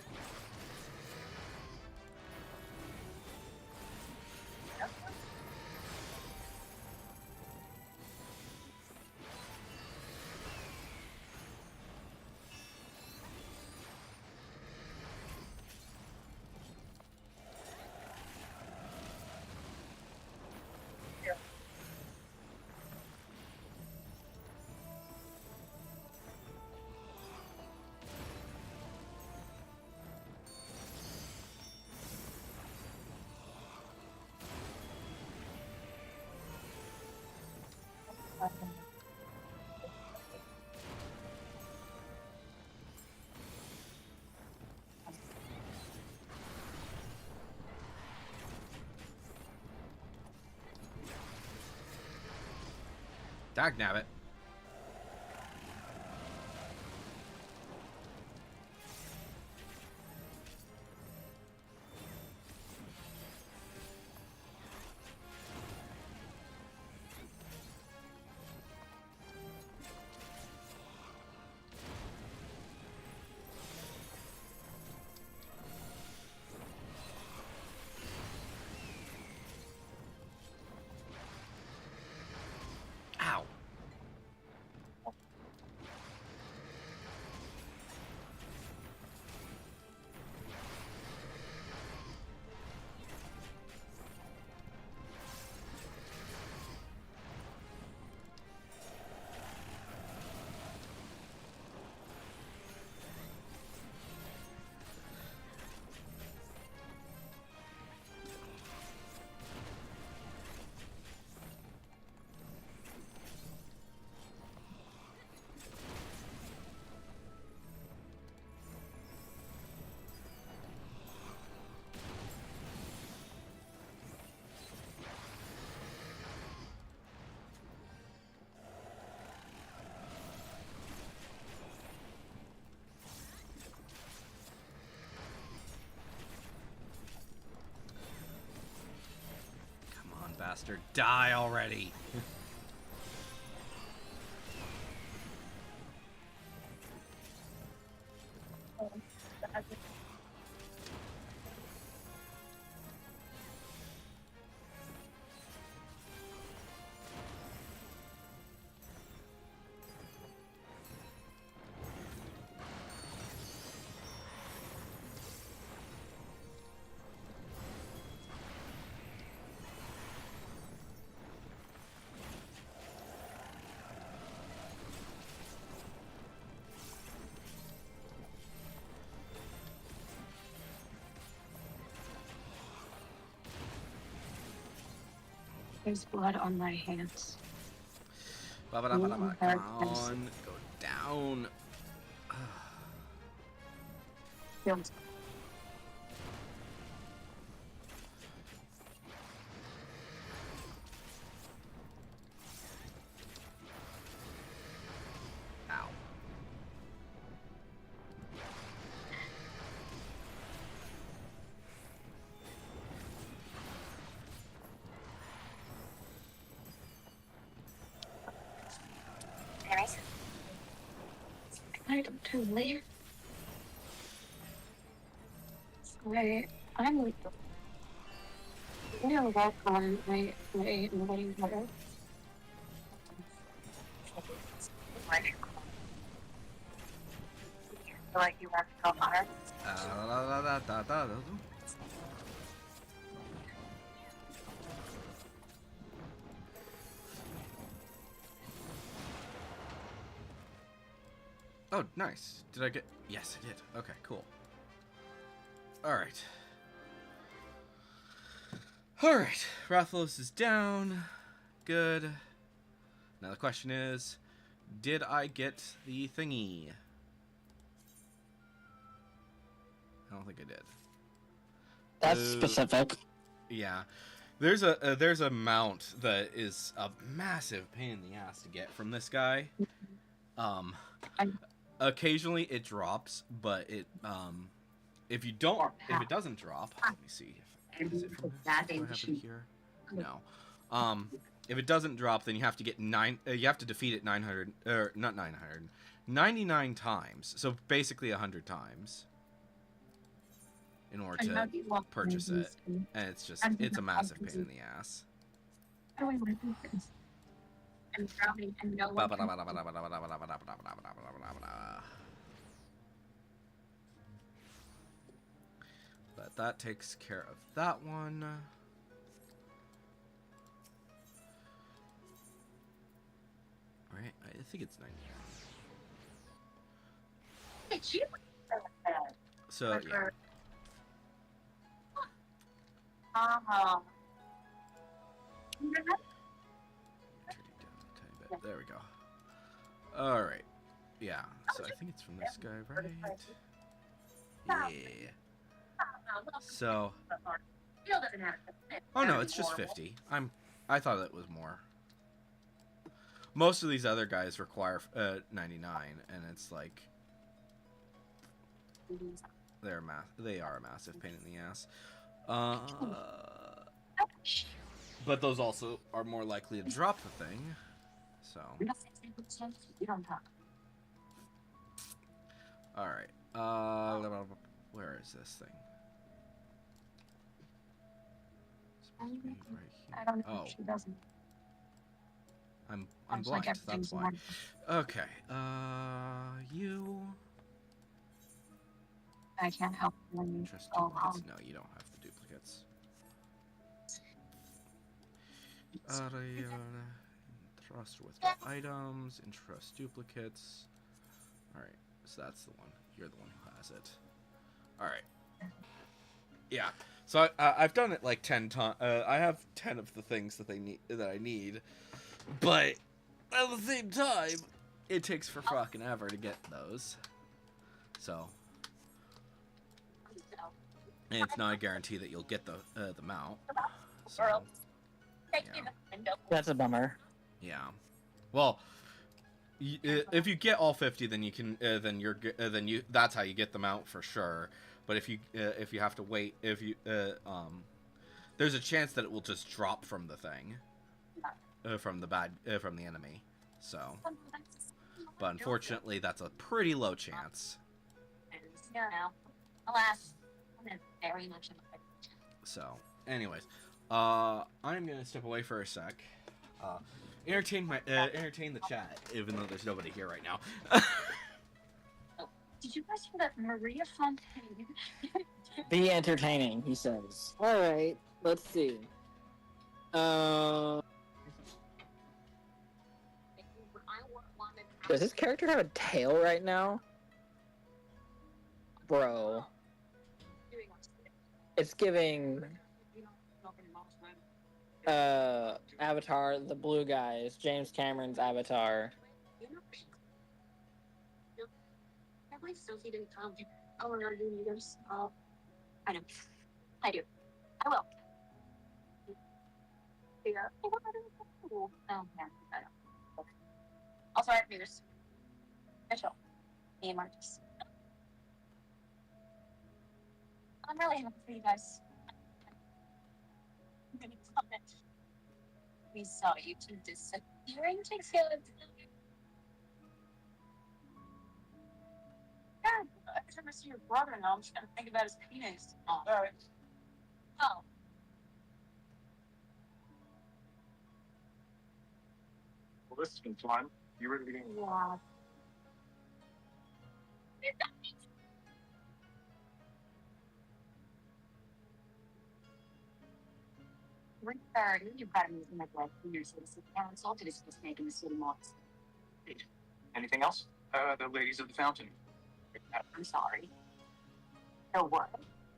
Dagnabbit. Ow. Come on, bastard. Die already.
There's blood on my hands.
Come on. Go down.
Feels
Ow.
I don't too late. I'm like, you know, walk on my morning water. Like you want to go hard.
Oh, nice. Did I get... Yes, I did. Okay, cool. Alright. Alright. Rathalos is down. Good. Now the question is, did I get the thingy? I don't think I did.
That's specific.
Yeah. There's a mount that is a massive pain in the ass to get from this guy. Occasionally it drops, but if you don't, if it doesn't drop, let me see. Is it from this? Do I have it here? No. If it doesn't drop, then you have to get you have to defeat it 900, or not 900, 99 times. So basically 100 times in order to purchase it, and it's a massive pain in the ass.
How do I want to do this? I'm drowning and no one can-
But that takes care of that one. Right, I think it's 99.
Did you?
So yeah.
Oh.
Turn it down a tiny bit. There we go. All right. Yeah. So I think it's from this guy, right? Yeah. So. Oh no, it's just 50. I thought it was more. Most of these other guys require 99, and it's like they are a massive pain in the ass. But those also are more likely to drop the thing. So. All right. Where is this thing?
I don't know
Oh,
if she doesn't.
I'm
Sounds like
blind. That's
everything's
why.
wonderful.
Okay. You.
I can't help when you
Trust
go
duplicates?
home.
No, you don't have the duplicates. Trust with the items. Entrust duplicates. Alright, so that's the one. You're the one who has it. Alright. Yeah. So I've done it like 10 times. I have 10 of the things that I need. But at the same time, it takes for fucking ever to get those. So. And it's not a guarantee that you'll get the mount. So, yeah.
That's a bummer.
Yeah. Well, if you get all 50, then you can that's how you get them out for sure. But if you have to wait, there's a chance that it will just drop from the thing, from the enemy. So, but unfortunately, that's a pretty low chance.
No, alas, I'm very much in the
So, anyways, I'm gonna step away for a sec. Entertain the chat, even though there's nobody here right now.
Did you guys hear that Maria Fontaine?
Be entertaining, he says. Alright, let's see. Does this character have a tail right now? Bro. It's giving Avatar, the blue guys, James Cameron's Avatar.
My Sophie didn't come. Oh, no, you need us. I know. I do. I will. Yeah. Oh, man. I know. Also, I have news. Mitchell. Me and Marcus. I'm really happy for you guys. I'm gonna comment. We saw you two disappearing together. Yeah, every time I see your brother now, I'm just gonna think about his penis. Oh. Alright. Oh.
Well, this has been fun. You were getting
Yeah. Richard, you've got to meet my blood for your citizen council to discuss making the city more.
anything else? The ladies of the fountain.
I'm sorry. No what?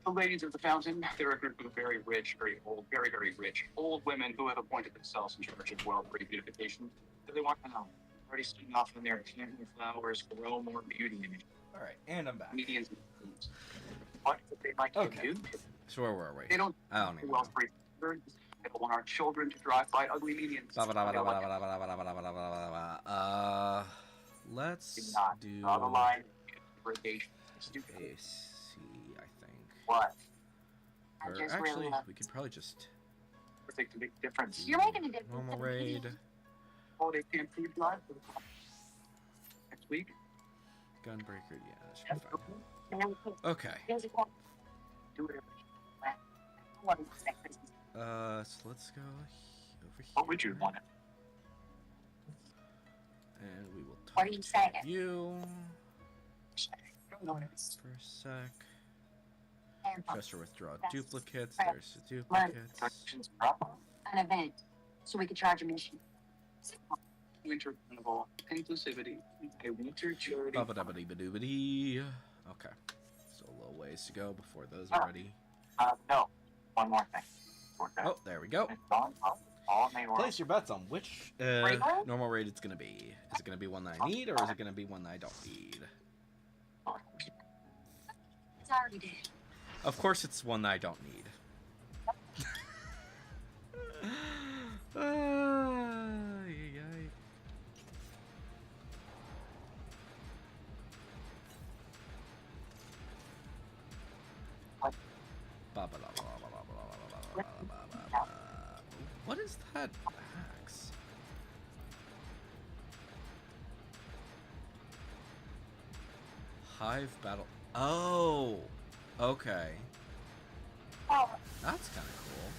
The ladies of the fountain, they're a group of very rich, very old, very, very rich old women who have appointed themselves in charge of world beautification. So they want to know. Already starting off on their planting flowers, grow more beauty in it.
All right, and I'm back.
Medians and foods. What would they like
Okay.
to do?
So where were we?
They don't
I don't even
who else breeds birds. They don't want our children to drive by ugly medians.
Let's
Do not
do
draw the line. Irrigation. Stupid.
AC, I think.
What?
I
Or
just
actually,
really
we could probably just
Perfect, a big difference.
You're making a difference.
normal
in the
raid.
game.
Holiday campaign live next week.
Gunbreaker, yeah, that should be fine.
And then we put
Okay.
music on.
Do it.
What is that Christmas?
So let's go over here.
What would you want?
And we will talk
What are you saying?
to you
No,
for a sec.
And
Just to withdraw
That's
duplicates.
right.
There's the duplicates.
Directions proper.
an event, so we could charge a mission.
Winter carnival, inclusivity, a winter charity.
Ba-ba-da-ba-dee-ba-doo-ba-dee. Okay. So a little ways to go before those
Oh.
are ready.
No. One more thing. We're done.
Oh, there we go.
It's on top. All mayoral.
Place your bets on which
Raid?
normal raid it's gonna be. Is it gonna be one that I need, or is it gonna be one that I don't need?
It's already did.
Of course, it's one that I don't need. Ay, ay. What is that axe? Hive battle. Oh, okay.
Oh,
That's kind of cool.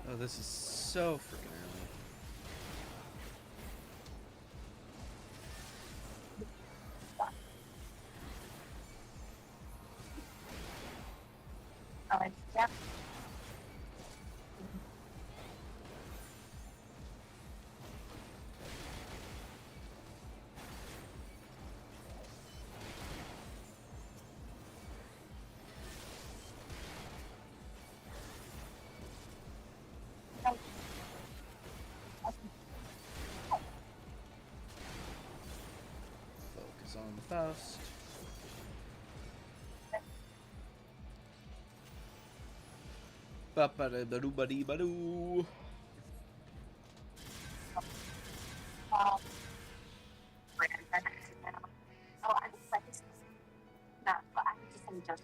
Oh, this is so freaking early.
oh, it's yeah.
Focus on the Faust. Ba-ba-da-ba-doo-ba-dee-ba-doo.
Oh, I just like this. No, but I just enjoy.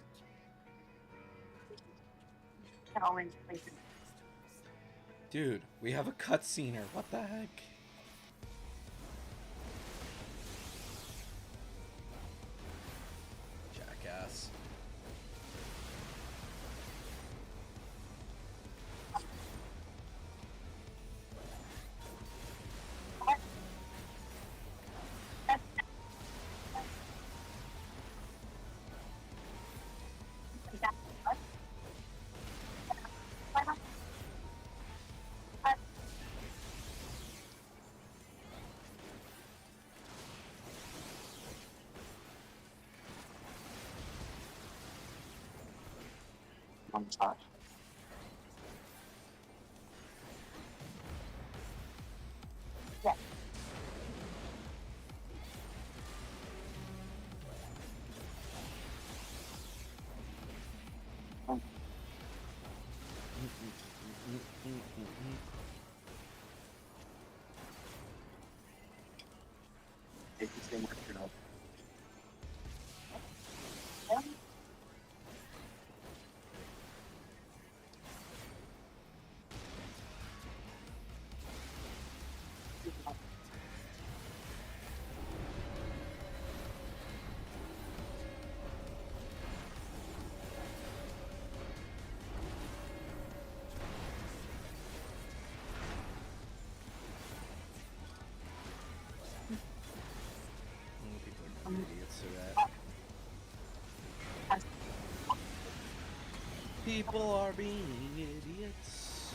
Can always place it.
Dude, we have a cutscene or what the heck? Jackass.
One shot.
Yeah.
Take the same record up.
People are being idiots to that. People are being idiots.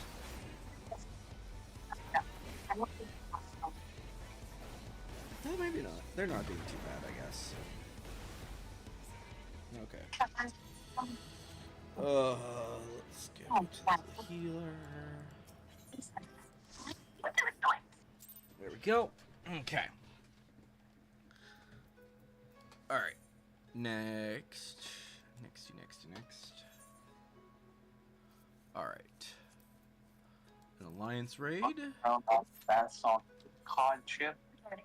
They're not doing too bad, I guess. Okay. Let's get to the healer. There we go. Okay. Alright. Next. Next. Alright. An alliance raid.
That's on COD chip.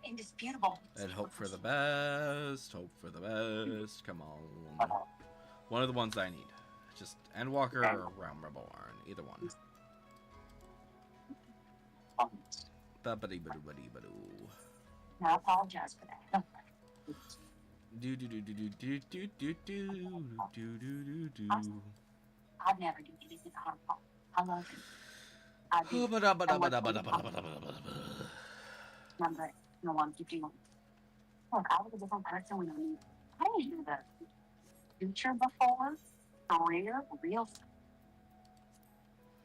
Indisputable.
And hope for the best. Come on. One of the ones I need. Just Endwalker or Realm Reborn. Either one. Ba-ba-dee-ba-doo-ba-dee-ba-doo.
I apologize for that.
Do do do do do do do do do do do.
I'd never do anything harmful. I love him. I do. Remember, no one keep doing. Look, I was a different person when I knew the future before. Career, real.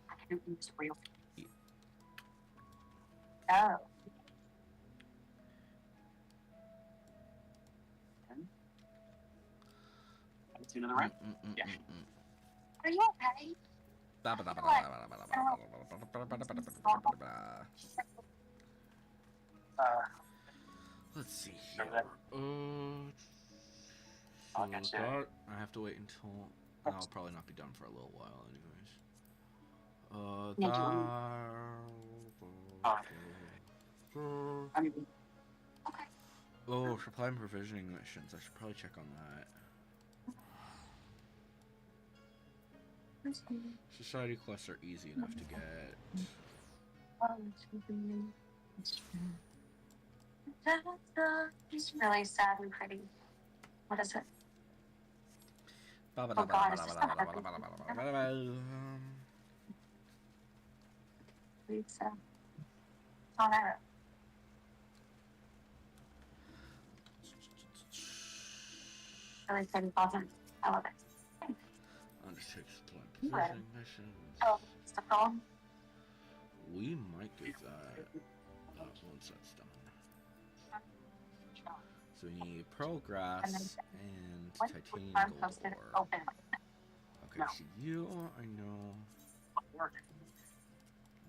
I couldn't use real. Oh.
Tune in the right? Yeah.
Are you okay?
Let's see here. I have to wait until. I'll probably not be done for a little while, anyways. Oh, supply and provisioning missions. I should probably check on that. Society quests are easy enough to get.
It's really sad and pretty. What is it? It's on arrow. Really pretty bottom. I love it.
Undertake supply and provisioning missions.
Oh, it's the phone.
We might get that once that's done. So we need pearl grass and titanium gold ore.
Open.
Okay, so you, I know,
Work.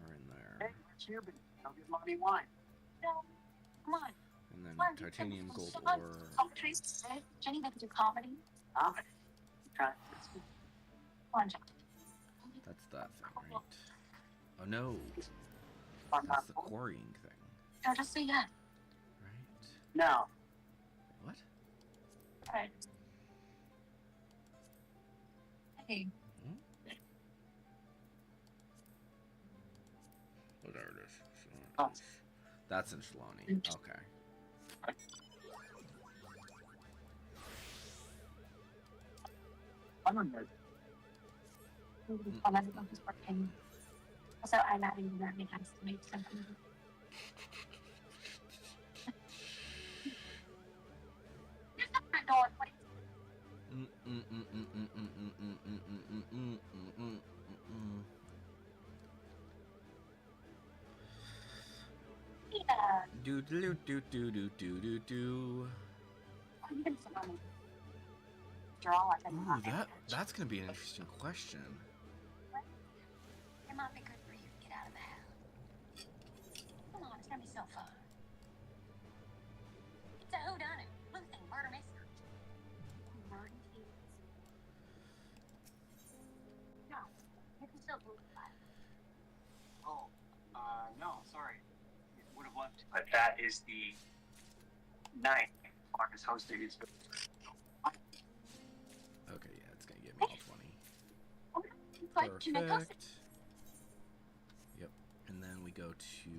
are in there.
Hey, what's here, but I'll get money wine.
No, come on.
And then
Come on,
titanium gold
come on.
ore.
Oh, Tracy, Jenny doesn't do comedy.
Okay.
Come on, Jenny.
That's that thing, right? Oh no,
I'm
that's
not.
the quarrying thing,
No, just say yeah.
right?
No.
What?
Alright. Hey.
Oh, there it is.
Oh.
So that's in Shaloni. Okay.
I'm a nerd.
On everyone who's working. Also, I'm adding the learning has to make something. There's a front door, please. Yeah.
Do do do do do do do do.
I'm gonna sit on it. Draw like a
Ooh, that's gonna be an interesting question.
It might be good for you to get out of the house. Come on, it's gonna be so fun. It's a whodunit, sleuthing, murder mystery. Murder mystery. No, you can still do it.
Oh, no, sorry. It would have left. But that is the night Marcus hosting his.
Okay, yeah, it's gonna give me all 20.
But you make us.
Perfect. Yep. And then we go to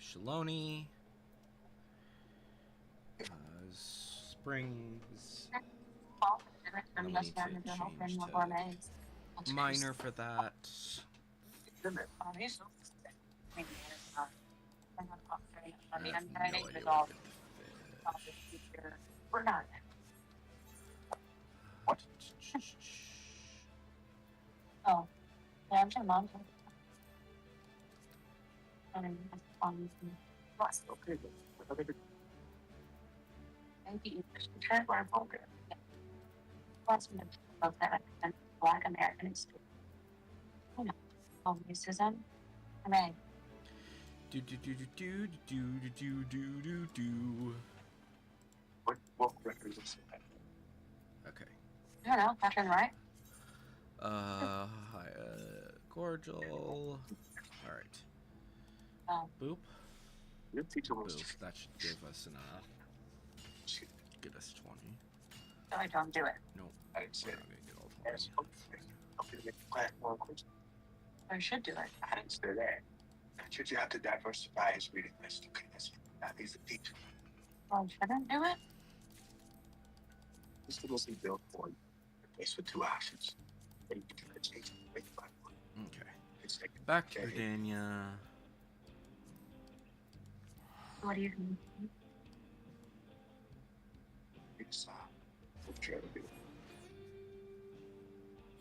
Shaloni. Springs.
I'm
just going to change to minor for that.
I mean, I'm
no
trying
idea
to
where
resolve
to
the future. We're not.
What?
Oh, yeah, I'm trying mom. I mean, okay. maybe you should try our vulgar. Lots of that and Black American experience. You know, all racism. I mean,
Do do do do do do do do do do.
What record is this?
Okay.
I don't know, left and right.
Hi, cordial. All right. Boop.
Your teacher was
Boop. That should give us enough. Get us 20.
So I don't do it.
Nope.
I didn't say
We're
it.
not gonna get all
Yes,
20.
okay, make the class more inclusive.
I should do it.
I didn't say that. Should you have to diversify his reading list? Okay, now he's a teacher.
Well, I shouldn't do it.
This was built for you. Replaced with 2 options. Then you can change it. Make it 5 more.
Okay.
It's like,
Back to
Okay.
Britannia.
What do you think?
it's we'll try to do.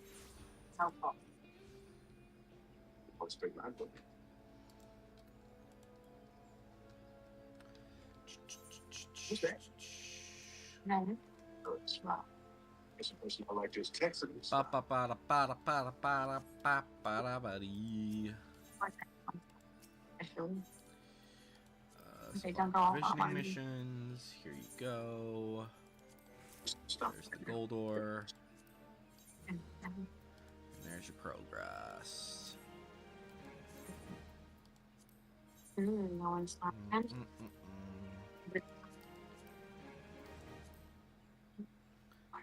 It's helpful.
Let's bring my book. Who's that?
No.
Oh, it's not. It's a person I like just texting me.
Ba ba ba da ba da ba da ba da ba ba da ba dee.
I feel They
Some
don't go all
provisioning
online.
missions. Here you go.
Stop.
There's the gold ore.
and
And there's your progress.
no one's not. And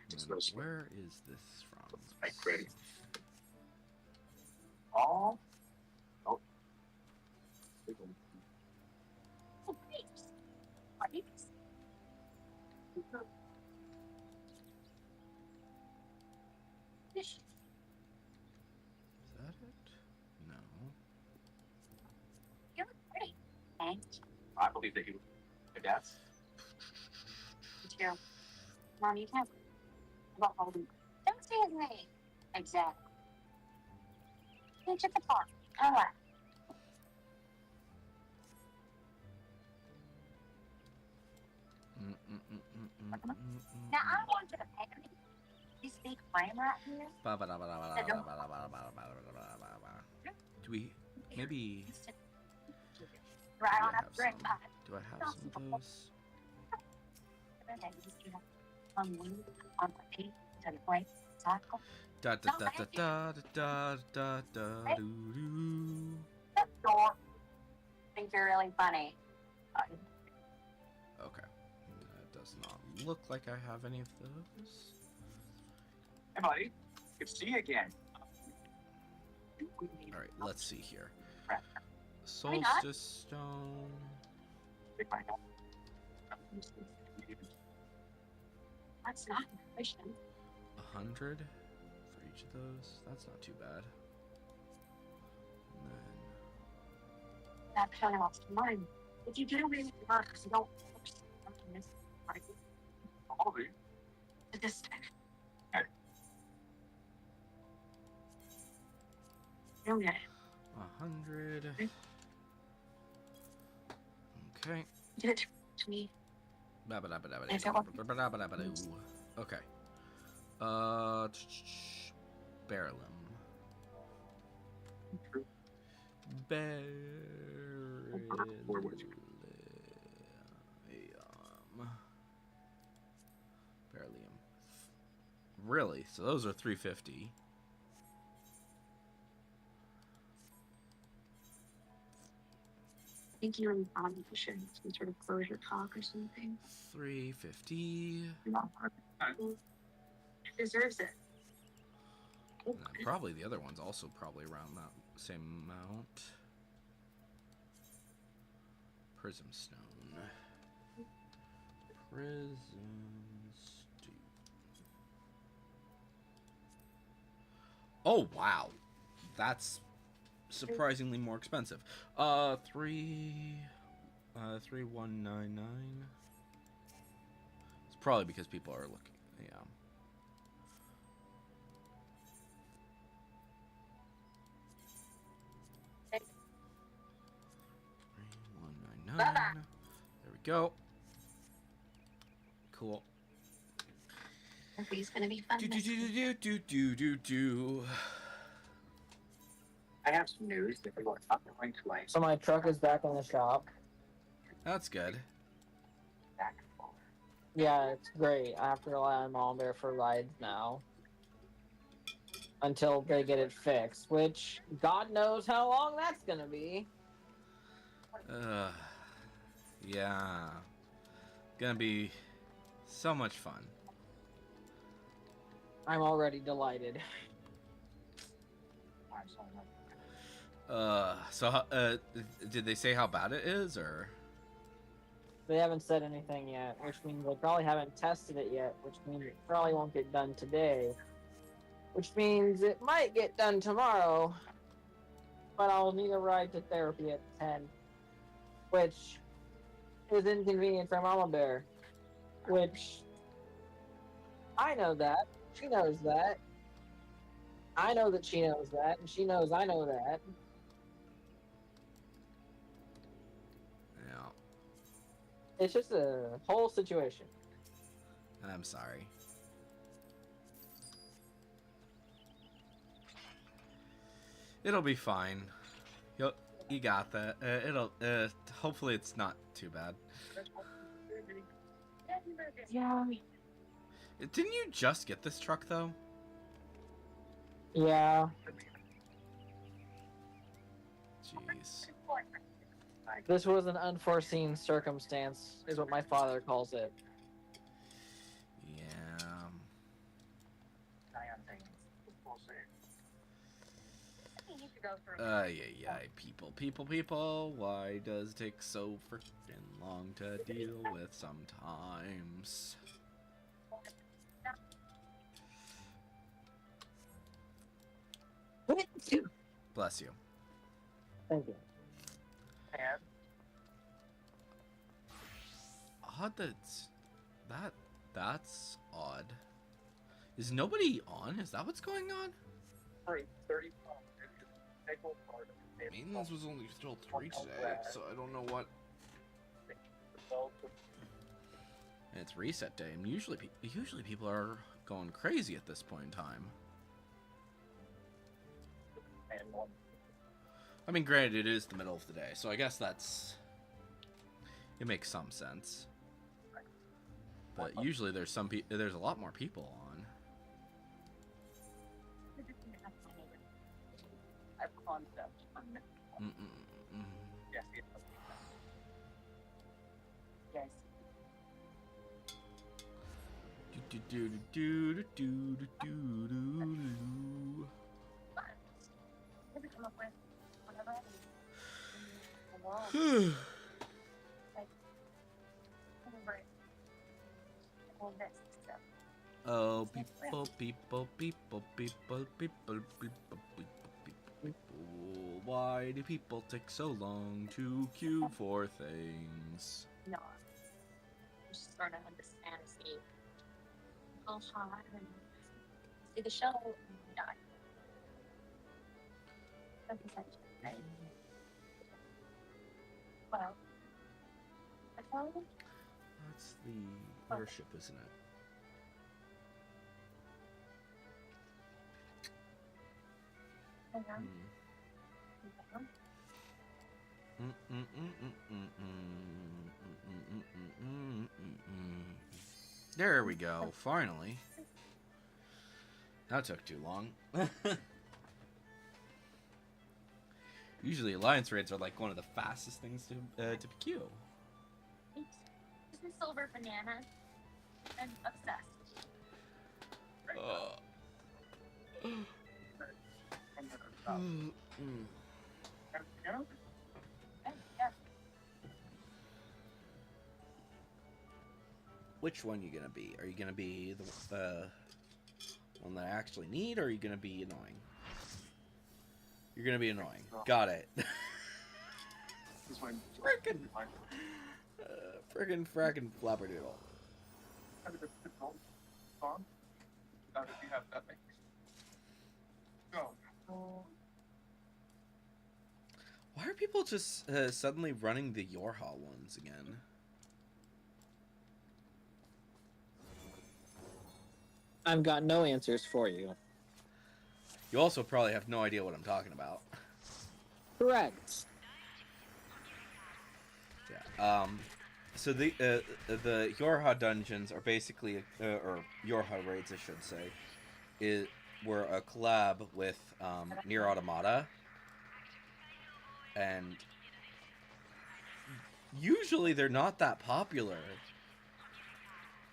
Just
And
no sweat.
where is this from?
Like ready. All. Oh.
oh, grapes. Grapes. Fish.
Is that it? No.
You look pretty. Thanks.
I believe that you. That's.
You too. Mom, you can't. About holding. Don't say his name. Exactly. He took the park. All right. Now I want you to pay me. You speak frame right here.
Do we maybe
Right on
I
up
have
brick
some?
by
do I have some of those?
on the feet to the plate. Tackle.
Da da da da da da da da doo doo.
That door. Think you're really funny.
Okay. That does not look like I have any of those.
Hey, buddy. Good to see you again.
Alright, let's see here.
not?
Solstice stone.
That's not efficient.
100 for each of those. That's not too bad. And then
That kind lost mine. If you get away with the markers, you don't miss right?
All of you.
To this thing. You don't get it.
100. Okay.
Give it to me.
Okay. Barrelim.
Where would you?
Beryllium. Really? So those are 350.
I think you're in body should some sort of closure talk or something.
350.
It deserves it.
And then probably the other one's also probably around that same amount. Prism stone. Prism stone. Oh wow, that's surprisingly more expensive. 3199. It's probably because people are looking. Yeah. $3199. There we go. cool.
Murphy's gonna be fun.
Do do
this
do
week.
do do do do do.
I have some news that we're not going to like
So my truck is back in the shop.
That's good.
back and forth.
Yeah, it's great. I have to rely on Mom Bear for rides now. Until they get it fixed, which God knows how long that's gonna be.
Yeah. Gonna be so much fun.
I'm already delighted.
Did they say how bad it is, or?
They haven't said anything yet, which means they probably haven't tested it yet, which means it probably won't get done today. Which means it might get done tomorrow, but I'll need a ride to therapy at 10, which is inconvenient for Mama Bear. Which, I know that. She knows that. I know that she knows that, and she knows I know that.
Yeah.
It's just a whole situation.
I'm sorry. It'll be fine. You got that. It'll. Hopefully, it's not too bad.
Yeah.
Didn't you just get this truck though?
Yeah.
Jeez.
This was an unforeseen circumstance, is what my father calls it.
Yeah.
You need to go for
Yeah. People. Why does it take so freaking long to deal with sometimes? Bless you.
Thank you.
And
Odd that's odd. Is nobody on? Is that what's going on?
30 part of
Maintenance was only still 3 today, so I don't know what. And it's reset day, and usually people are going crazy at this point in time.
and one.
I mean, granted, it is the middle of the day, so I guess it makes some sense. But usually there's a lot more people on.
I have concept.
Mm-mm-mm.
Yes, yes. Yes.
Do do do do do do do do.
What did we come up with? Whatever. In the world.
do.
Remember it. All this stuff.
Oh, people, people, people, people, people, people, people. Why do people take so long to queue for things?
No. I'm just starting to understand. See. Oh, hot. And see the show. And die. That's essential, right? Well. I found it.
That's the airship, isn't it?
Hang on.
There we go, finally. That took too long. Usually alliance raids are like one of the fastest things to queue.
Thanks. This is silver banana. I'm obsessed.
Yeah.
Yeah.
Which one you gonna be? Are you gonna be the one that I actually need, or are you gonna be annoying? You're gonna be annoying. Got it.
This one.
Frickin' frackin' flapperdoodle.
Have a different song. If you have that mix. Go.
Why are people just suddenly running the Yorha ones again?
I've got no answers for you.
You also probably have no idea what I'm talking about.
Correct.
Yeah. So the Yorha dungeons are basically, or Yorha raids, I should say, were a collab with Nier Automata, and usually they're not that popular.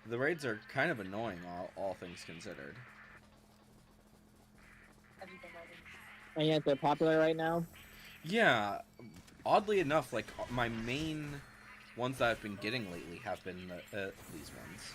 The raids are kind of annoying, all things considered.
And yet they're popular right now.
Yeah, oddly enough, like my main ones that I've been getting lately have been these ones.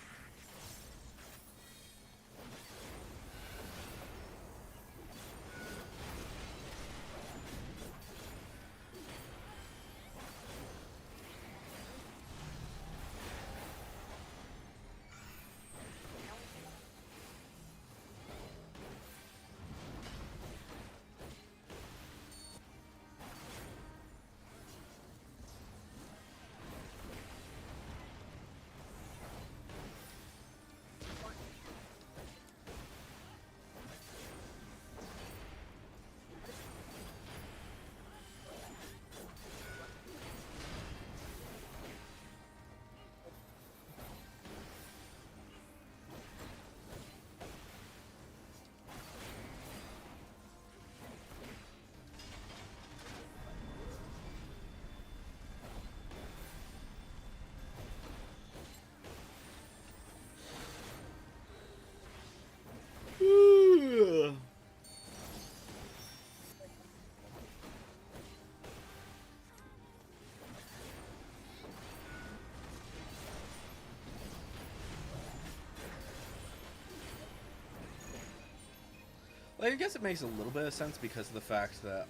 Like, I guess it makes a little bit of sense because of the fact that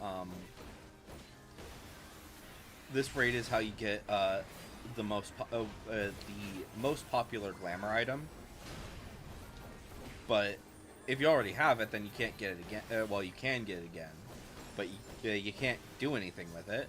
this raid is how you get the most popular glamour item. But if you already have it, then you can't get it again. Well, you can get it again, but you can't do anything with it.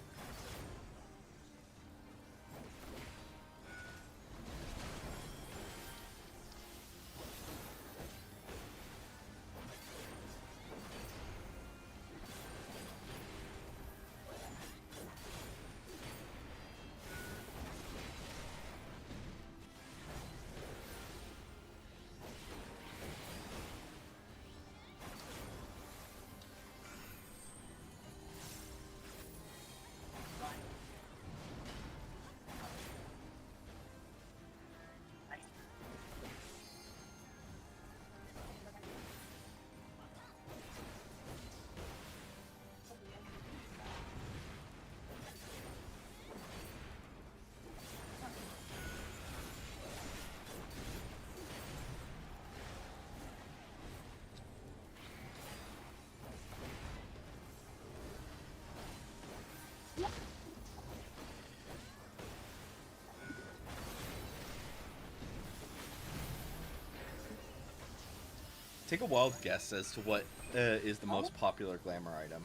Take a wild guess as to what is the most popular glamour item.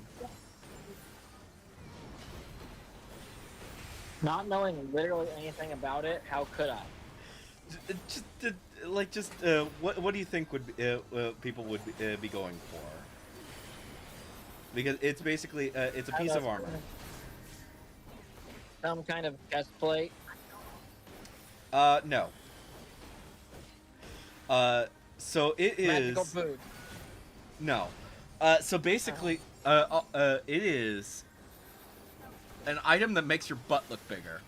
Not knowing literally anything about it, how could I?
What do you think would people would be going for? Because it's basically it's a
I don't
piece
know,
of armor.
Some kind of chest plate.
No. So it
Magical
is
food.
no. So basically, it is an item that makes your butt look bigger.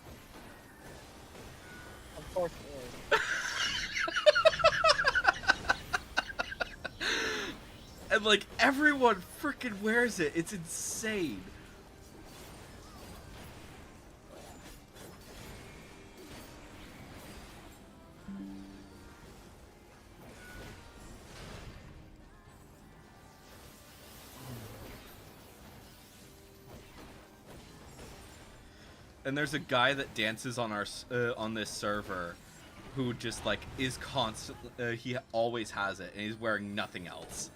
Of course it is.
And like everyone freaking wears it. It's insane. And there's a guy that dances on our on this server, who just like is constant. He always has it, and he's wearing nothing else.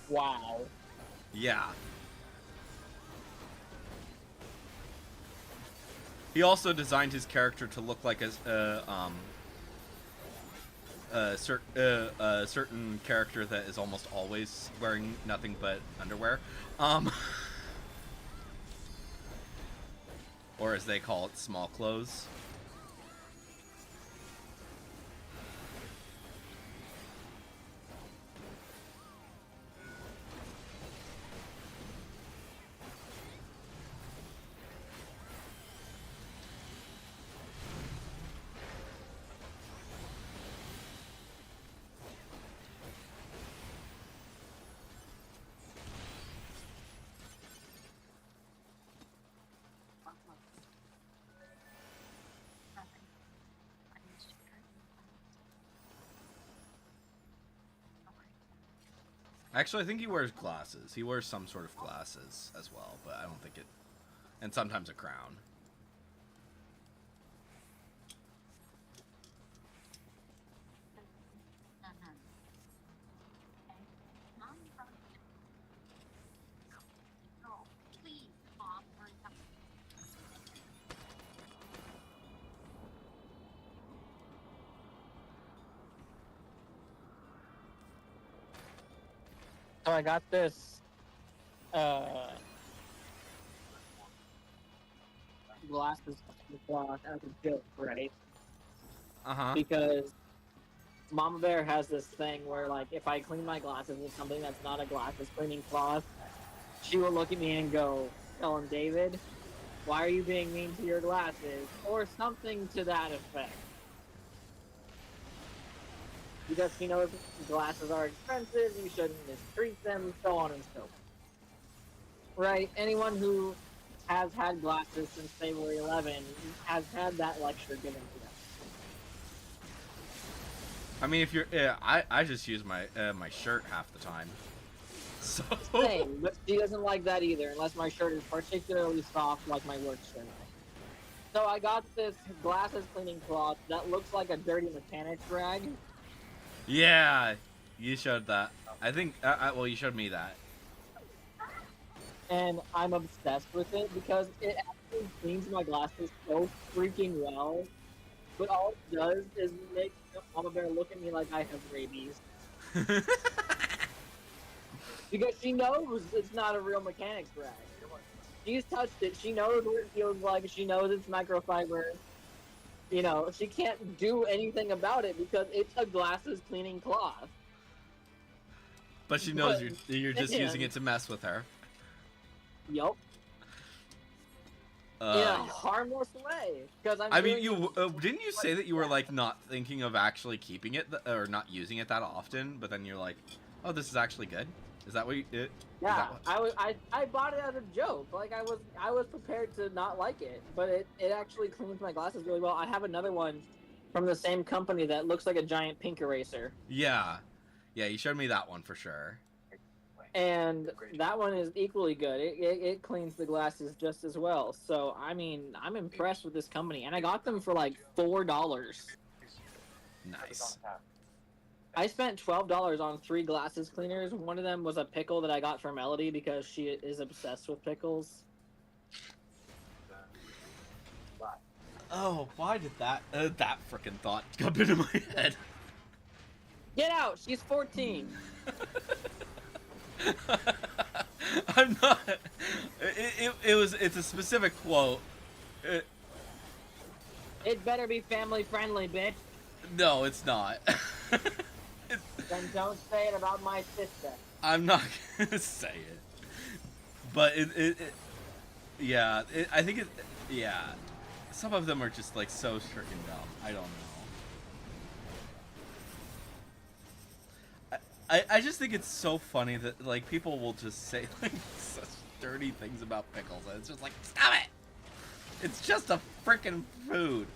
Wow.
Yeah. He also designed his character to look like a certain character that is almost always wearing nothing but underwear, or as they call it, small clothes. Actually, I think he wears glasses. He wears some sort of glasses as well, but I don't think it... And sometimes a crown.
Please, Mom, hurry up.
So I got this glasses cloth as a joke, right?
Uh-huh.
Because Mama Bear has this thing where, like, if I clean my glasses with something that's not a glasses cleaning cloth, she will look at me and go, "Ellen David, why are you being mean to your glasses?" Or something to that effect. Because she knows glasses are expensive, you shouldn't mistreat them, so on and so forth. Right? Anyone who has had glasses since they were 11 has had that lecture given to them.
I mean, if you're... I just use my my shirt half the time. So...
Same, but she doesn't like that either, unless my shirt is particularly soft, like my work shirt. So I got this glasses cleaning cloth that looks like a dirty mechanic's rag.
Yeah, you showed that. I think... well, you showed me that.
And I'm obsessed with it because it actually cleans my glasses so freaking well. But all it does is make Mama Bear look at me like I have rabies. Because she knows it's not a real mechanic's rag. She's touched it. She knows what it feels like. She knows it's microfiber. You know, she can't do anything about it because it's a glasses cleaning cloth.
But she knows
But-
you're just
yeah.
using it to mess with her.
Yup. In a harmless way. Because
I mean, you didn't you say that you were like not thinking of actually keeping it or not using it that often, but then you're like, oh, this is actually good. Is that what you?
Yeah, I bought it as a joke. Like I was prepared to not like it, but it actually cleans my glasses really well. I have another one from the same company that looks like a giant pink eraser,
Yeah, you showed me that one for sure.
and that one is equally good. It cleans the glasses just as well. So I mean, I'm impressed with this company, and I got them for like $4.
Nice.
I spent $12 on 3 glasses cleaners. One of them was a pickle that I got for Melody because she is obsessed with pickles.
Oh, why did that frickin' thought come into my head?
Get out! She's 14.
I'm not. It's a specific quote.
It better be family friendly, bitch.
No, it's not.
Then don't say it about my sister.
I'm not gonna say it. But yeah, I think it, yeah. Some of them are just like so freaking dumb. I don't know. I just think it's so funny that like people will just say like such dirty things about pickles, and it's just like, stop it! It's just a freaking food.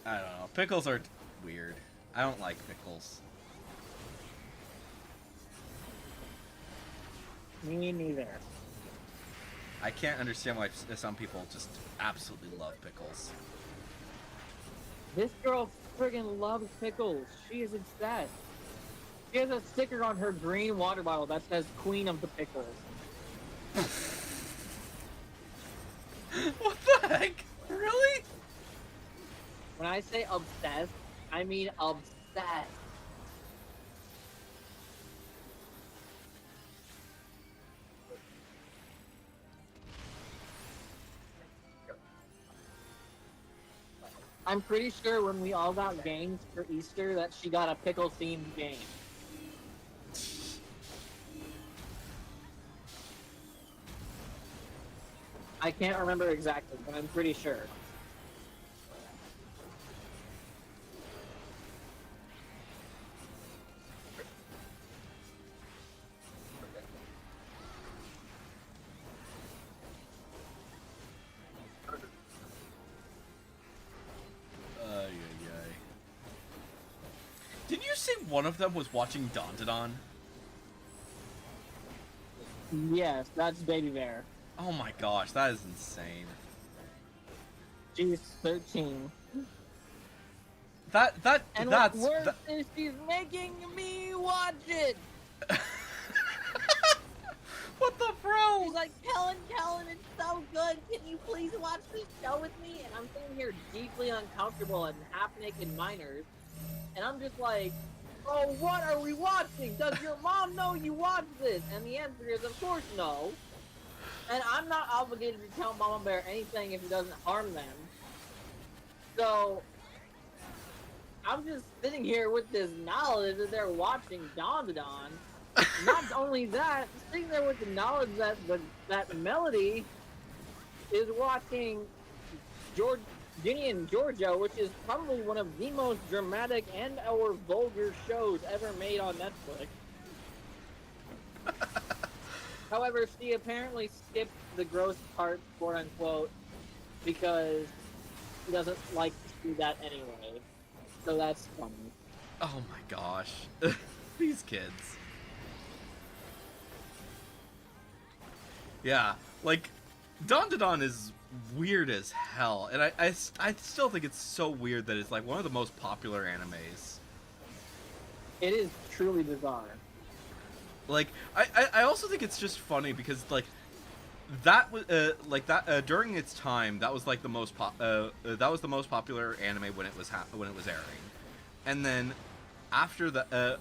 I don't know. Pickles are weird. I don't like pickles.
Me neither.
I can't understand why some people just absolutely love pickles.
This girl friggin' loves pickles. She is obsessed. She has a sticker on her green water bottle that says Queen of the Pickles.
What the heck? Really?
When I say obsessed, I mean obsessed. I'm pretty sure when we all got games for Easter that she got a pickle-themed game. I can't remember exactly, but I'm pretty sure.
Did you say one of them was watching Dandadan?
Yes, that's Baby Bear.
Oh my gosh, that is insane.
She's 13.
That's
What's worse is she's making me watch it!
What the bro?
She's like, Kellen, it's so good. Can you please watch this show with me? And I'm sitting here deeply uncomfortable and half-naked minors. And I'm just like, oh, what are we watching? Does your mom know you watch this? And the answer is, of course, no. And I'm not obligated to tell Mama Bear anything if it doesn't harm them. So, I'm just sitting here with this knowledge that they're watching Dandadan. Not only that, sitting there with the knowledge that that Melody is watching Ginny and Georgia, which is probably one of the most dramatic and or vulgar shows ever made on Netflix. However, she apparently skipped the gross part, quote unquote, because she doesn't like to do that anyway. So that's funny.
Oh my gosh. These kids. Yeah, like, Dandadan is weird as hell, and I still think it's so weird that it's like one of the most popular animes.
It is truly bizarre.
Like, I also think it's just funny because like that was during its time that was like the most popular anime when it was airing, and then after the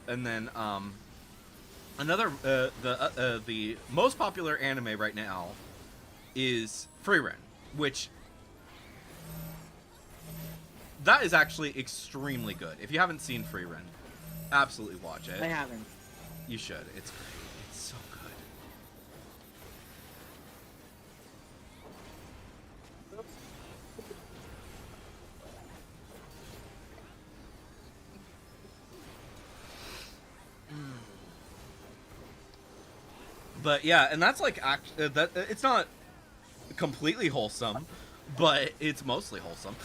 the most popular anime right now is Frieren, which that is actually extremely good. If you haven't seen Frieren, absolutely watch it.
I haven't.
You should. It's great. It's so good. But yeah, and that's like it's not completely wholesome, but it's mostly wholesome.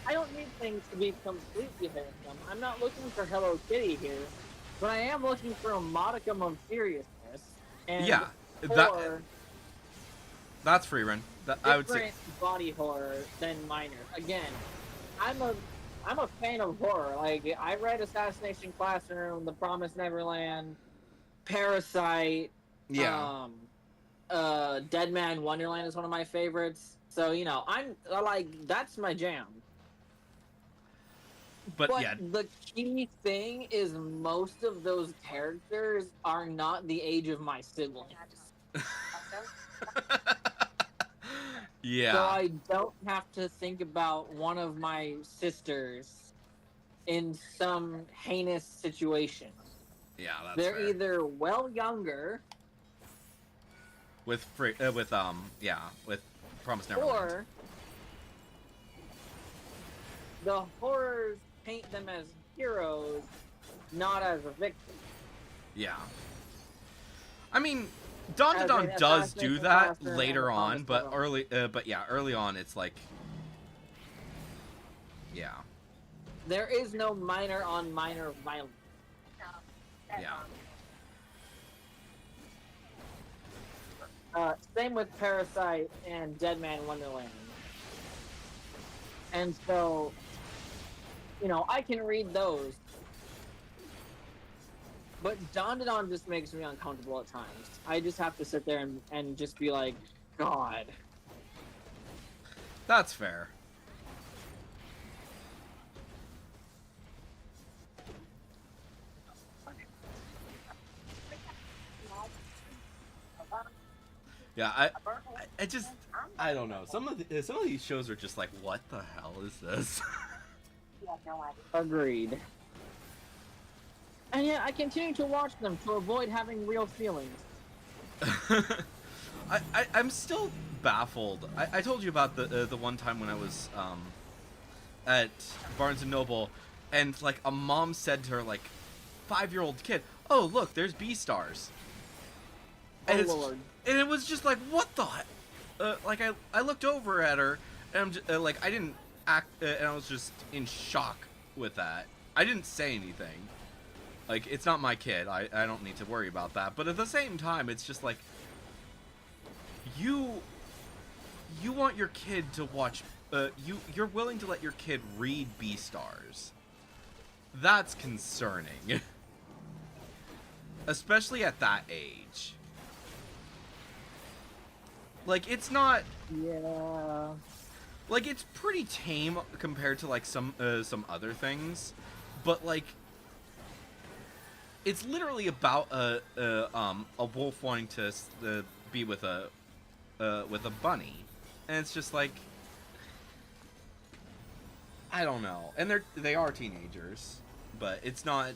I don't need things to be completely wholesome. I'm not looking for Hello Kitty here, but I am looking for a modicum of seriousness. And
Yeah, that's Frieren. I would say
different body horror than Minor. Again, I'm a fan of horror. Like, I read Assassination Classroom, The Promised Neverland, Parasite.
yeah.
Dead Man Wonderland is one of my favorites. So, you know, I'm like, that's my jam.
But yeah,
the key thing is most of those characters are not the age of my siblings.
yeah.
So I don't have to think about one of my sisters in some heinous situation.
Yeah, that's
They're
fair.
either well younger
with Promise Neverland.
or the horrors paint them as heroes, not as a victim.
Yeah. I mean, Dandadan does do that later on, but early on it's like, yeah.
There is no minor on minor violence.
Yeah.
Same with Parasite and Dead Man Wonderland. And so, you know, I can read those. But Don just makes me uncomfortable at times. I just have to sit there and just be like, God.
That's fair. Yeah, I just, I don't know. Some of these shows are just like, what the hell is this?
You have no idea.
Agreed. And yet, I continue to watch them to avoid having real feelings.
I'm still baffled. I told you about the one time when I was at Barnes and Noble, and like a mom said to her like 5-year-old kid, "Oh look, there's Beastars." And
Oh Lord.
and it was just like, what the? Like I looked over at her, and I'm just, like I didn't act, and I was just in shock with that. I didn't say anything. Like, it's not my kid. I don't need to worry about that. But at the same time, it's just like, you want your kid to watch, you're willing to let your kid read Beastars. That's concerning. Especially at that age. Like, it's not...
Yeah.
Like, it's pretty tame compared to, like, some other things. But, like... It's literally about a wolf wanting to be with a bunny, and it's just like, I don't know. And they are teenagers, but it's not.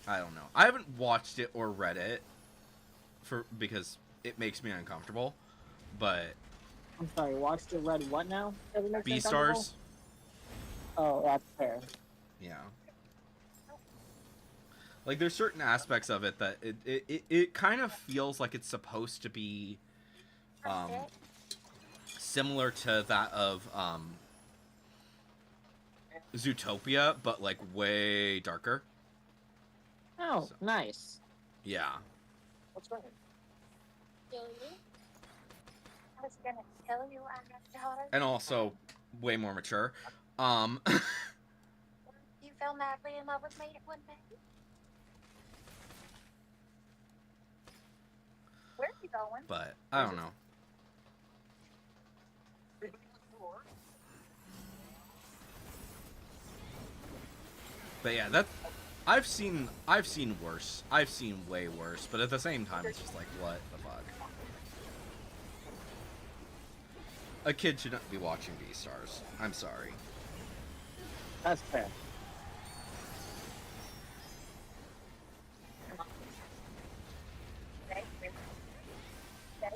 I don't know. I haven't watched it or read it because it makes me uncomfortable. But
I'm sorry, watched or read what now?
Beastars.
Oh, that's fair.
Yeah. Like, there's certain aspects of it that it kind of feels like it's supposed to be similar to that of Zootopia, but like way darker.
Oh,
So.
nice.
Yeah.
What's right?
Do you? I was gonna tell you I have a daughter.
And also way more mature.
You fell madly in love with me at one day. Where are you going?
But I don't know. But yeah, I've seen worse. I've seen way worse, but at the same time it's just like, what the fuck? A kid should not be watching Beastars. I'm sorry.
That's fair.
Ready? Ready?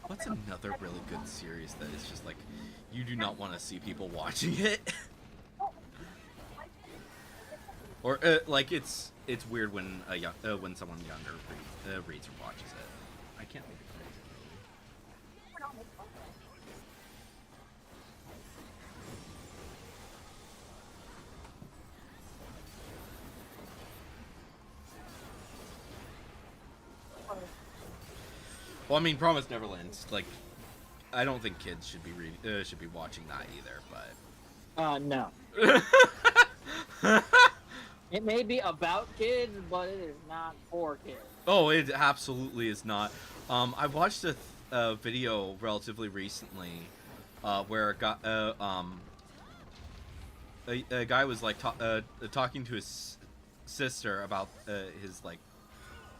What's another really good series that is just like, you do not want to see people watching it? Or like it's weird when when someone younger reads or watches it. I can't think of it. Well, I mean, Promised Neverland. Like, I don't think kids should be watching that either.
No.
But
It may be about kids, but it is not for kids.
oh, it absolutely is not. I watched a video relatively recently where a guy was like talking to his sister about his like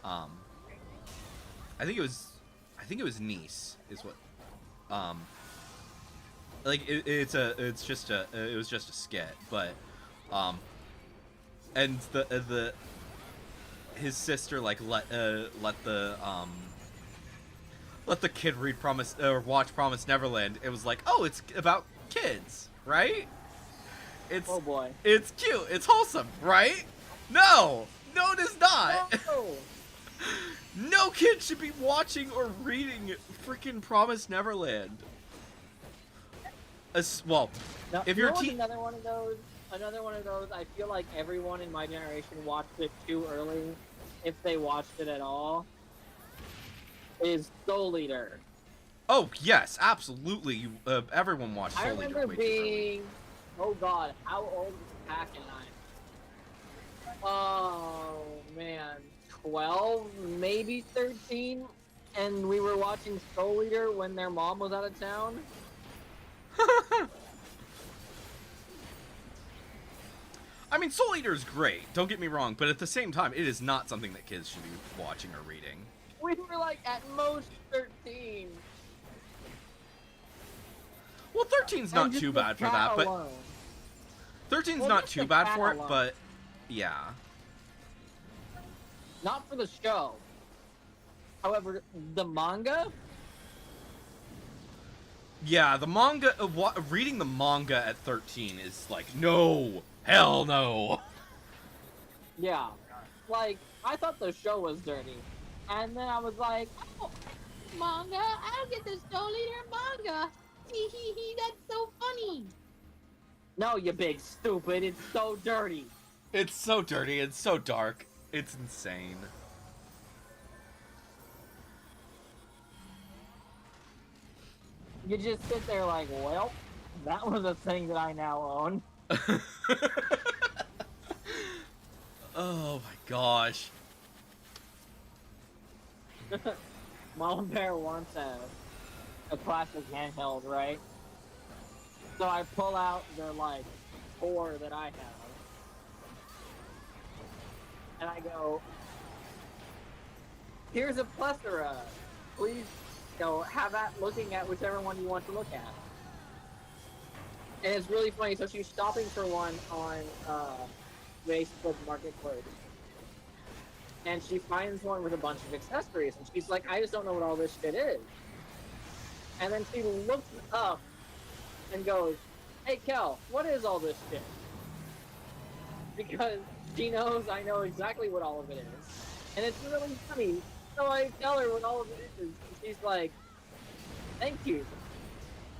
I think it was niece is what like it was just a skit, but and his sister like let the kid read watch Promise Neverland. It was like, oh, it's about kids, right? It's
Oh boy.
it's cute. It's wholesome, right? No, no, it is not.
No.
No kid should be watching or reading freaking Promised Neverland. Well,
No,
if
you
you're
know
a
what's
teen,
another one of those, I feel like everyone in my generation watched it too early, if they watched it at all, is Soul Eater.
oh yes, absolutely. Everyone watched
I
Soul Eater
remember
way too early.
being, oh god, how old was Pack and I? Oh man, 12, maybe 13, and we were watching Soul Eater when their mom was out of town.
I mean, Soul Eater is great. Don't get me wrong, but at the same time, it is not something that kids should be watching or reading.
We were like at most 13.
Well, 13's not
And just
too
the
bad for
cat
that, but
alone.
13's
Well,
not
just
too
the
bad
cat
for it,
alone.
but yeah.
Not for the show. However, the manga,
Yeah, the manga, reading the manga at 13 is like, no, hell no.
yeah. Like, I thought the show was dirty. And then I was like, oh,
Manga? I'll get the Soul Eater manga. Hee hee hee, that's so funny.
no, you big stupid, it's so dirty.
It's so dirty, it's so dark, it's insane.
You just sit there like, well, that was a thing that I now own.
Oh my gosh.
Mom and Bear wants a classic handheld, right? So I pull out the, like, 4 that I have. And I go, here's a plethora. Please, have at looking at whichever one you want to look at. And it's really funny. So she's shopping for one on Facebook Marketplace. And she finds one with a bunch of accessories. And she's like, I just don't know what all this shit is. And then she looks up and goes, hey, Kel, what is all this shit? Because she knows I know exactly what all of it is. And it's really funny. So I tell her what all of it is. And she's like, thank you.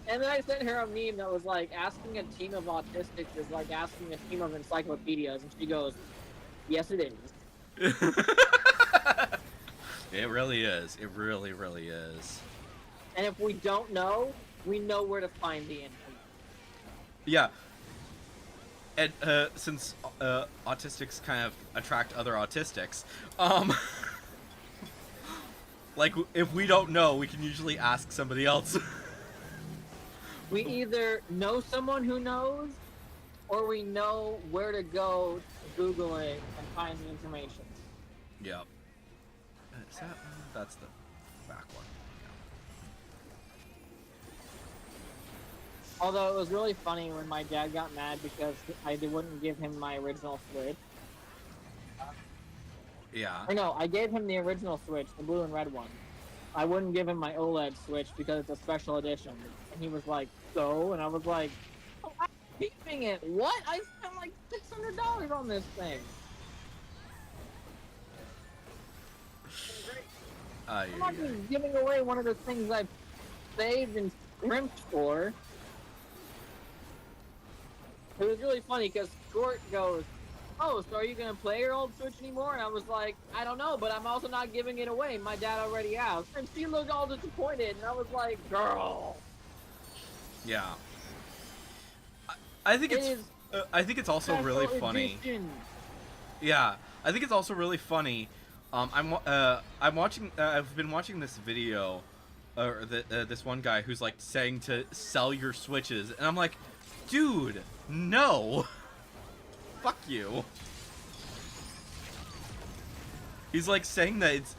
And then I sent her a meme that was like, asking a team of autistics is like asking a team of encyclopedias. And she goes, yes, it is.
It really is. It really, really is.
And if we don't know, we know where to find the info.
Yeah. And since autistics kind of attract other autistics, like if we don't know, we can usually ask somebody else.
We either know someone who knows, or we know where to go to Google it and find the information.
Yep. Is that? That's the back one.
Although it was really funny when my dad got mad because I wouldn't give him my original Switch.
Yeah.
Or no, I gave him the original Switch, the blue and red one. I wouldn't give him my OLED Switch because it's a special edition. And he was like, so? And I was like, oh, I'm keeping it. What? I spent like $600 on this thing. I'm not just giving away one of the things I've saved and scrimped for. It was really funny because Gort goes, oh, so are you going to play your old Switch anymore? And I was like, I don't know, but I'm also not giving it away. My dad already has. And she looked all disappointed, and I was like, girl.
Yeah. I think
It
it's.
is
I think it's also really
special
funny.
edition.
Yeah, I think it's also really funny. I'm watching. I've been watching this video, or this one guy who's like saying to sell your Switches, and I'm like, dude, no. Fuck you. He's like saying that it's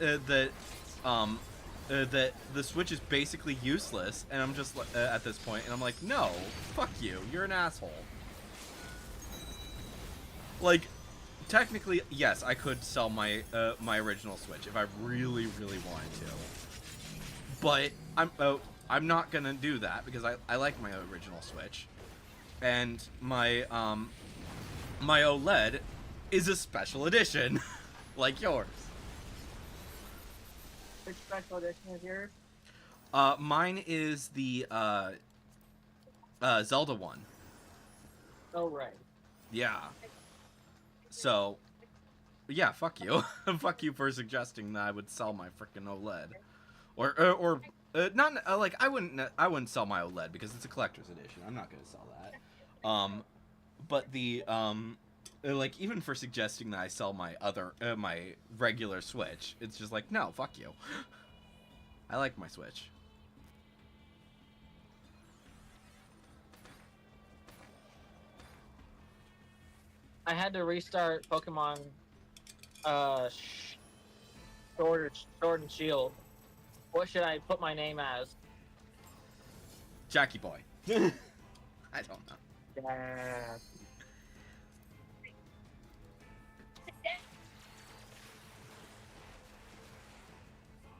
that the Switch is basically useless, and I'm just at this point, and I'm like, no, fuck you, you're an asshole. Like, technically, yes, I could sell my my original Switch if I really, really wanted to, but I'm not gonna do that because I like my original Switch. and my my OLED is a special edition, like yours.
Which special edition is yours?
Mine is the Zelda one.
Oh, right.
Yeah. So, yeah, fuck you. Fuck you for suggesting that I would sell my frickin' OLED. Or not like I wouldn't sell my OLED because it's a collector's edition. I'm not gonna sell that. But the like even for suggesting that I sell my other my regular Switch, it's just like no, fuck you. I like my Switch.
I had to restart Pokemon Sword and Shield. What should I put my name as?
Jackie Boy. I don't know.
Yeah.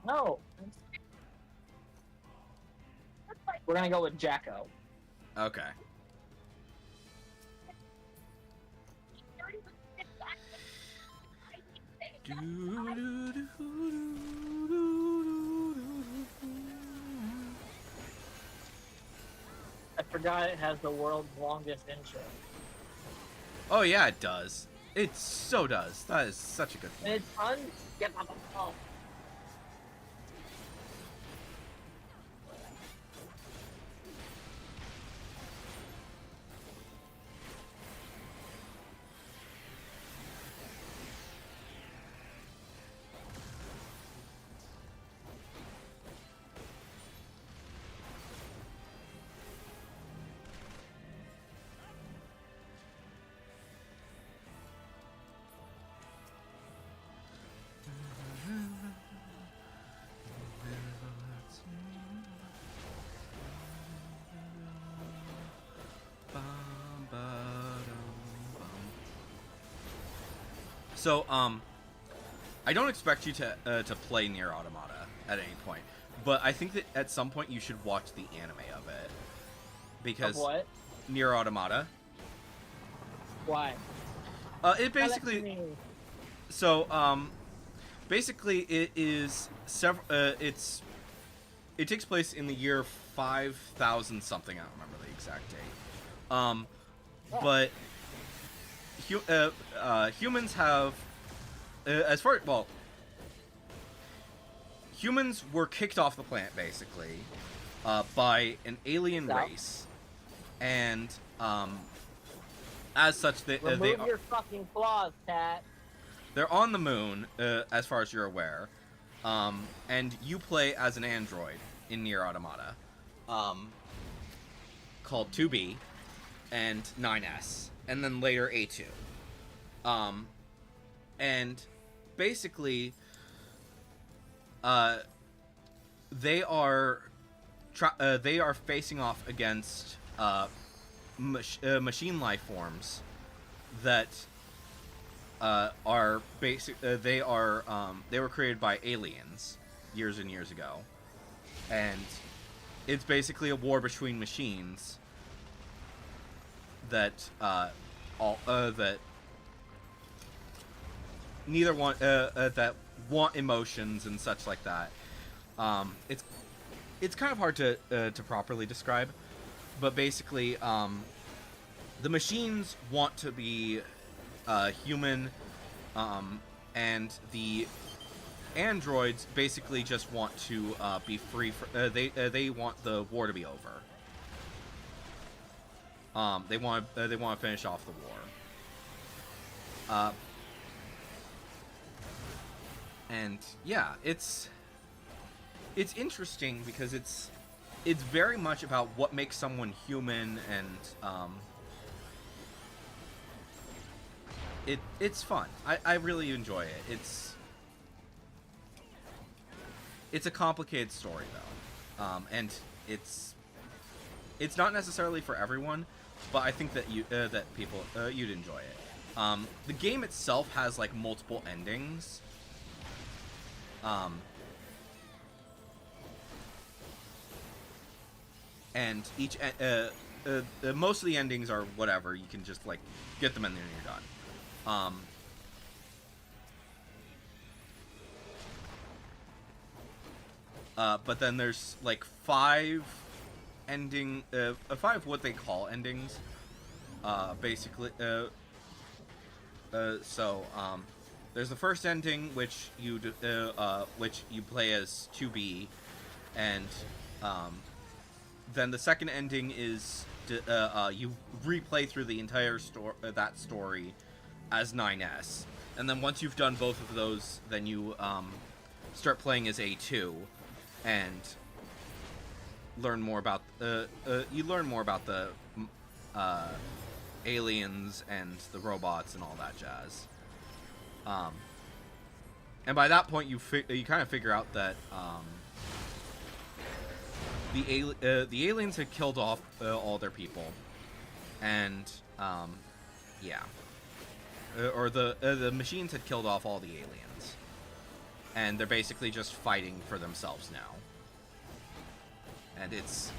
No. We're gonna go with Jacko.
Okay.
I forgot it has the world's longest intro.
Oh yeah, it does. It so does. That is such a good
And
point.
it's unskippable.
So, I don't expect you to play Nier Automata at any point, but I think that at some point you should watch the anime of it because
Of what?
Nier Automata.
Why?
It basically basically it is several. It takes place in the year 5000 something. I don't remember the exact date. But humans have, humans were kicked off the planet basically by an alien race, and as such
Remove your fucking claws, Tat.
they're on the moon as far as you're aware, and you play as an android in Nier Automata called 2B and 9S, and then later A2. And basically, they are facing off against machine life forms that are basic. They were created by aliens years and years ago, and it's basically a war between machines that that neither want that want emotions and such like that. It's kind of hard to properly describe, but basically the machines want to be human, and the androids basically just want to be free. They want the war to be over. They want to finish off the war. And yeah, it's interesting because it's very much about what makes someone human, and it's fun. I really enjoy it. It's a complicated story though, and it's not necessarily for everyone, but I think that people you'd enjoy it. The game itself has like multiple endings. And most of the endings are whatever. You can just like get them and then you're done. But then there's like 5 what they call endings. Basically, there's the first ending which you play as 2B, and then the second ending is you replay through the entire that story as 9S, and then once you've done both of those, then you start playing as A2, and learn more about the aliens and the robots and all that jazz. And by that point, you kind of figure out that the aliens had killed off all their people, and or the machines had killed off all the aliens, and they're basically just fighting for themselves now. And it's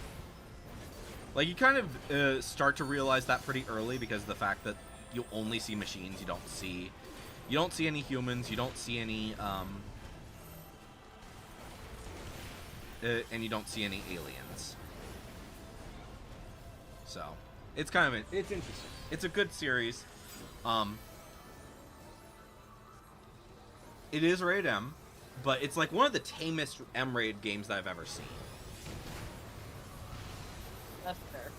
like you kind of start to realize that pretty early, because of the fact that you only see machines. You don't see any humans. You don't see any and you don't see any aliens. So it's it's interesting. It's a good series. It is rated M, but it's like one of the tamest M-rated games that I've ever seen.
That's fair.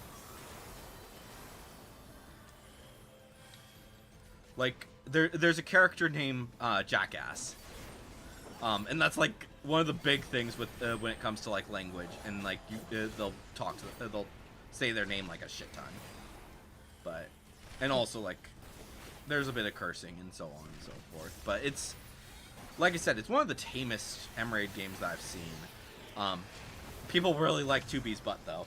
Like there's a character named Jackass, and that's like one of the big things with when it comes to like language, and like they'll say their name like a shit ton, and also like there's a bit of cursing and so on and so forth. But it's like I said, it's one of the tamest M-rated games that I've seen. People really like 2B's butt though.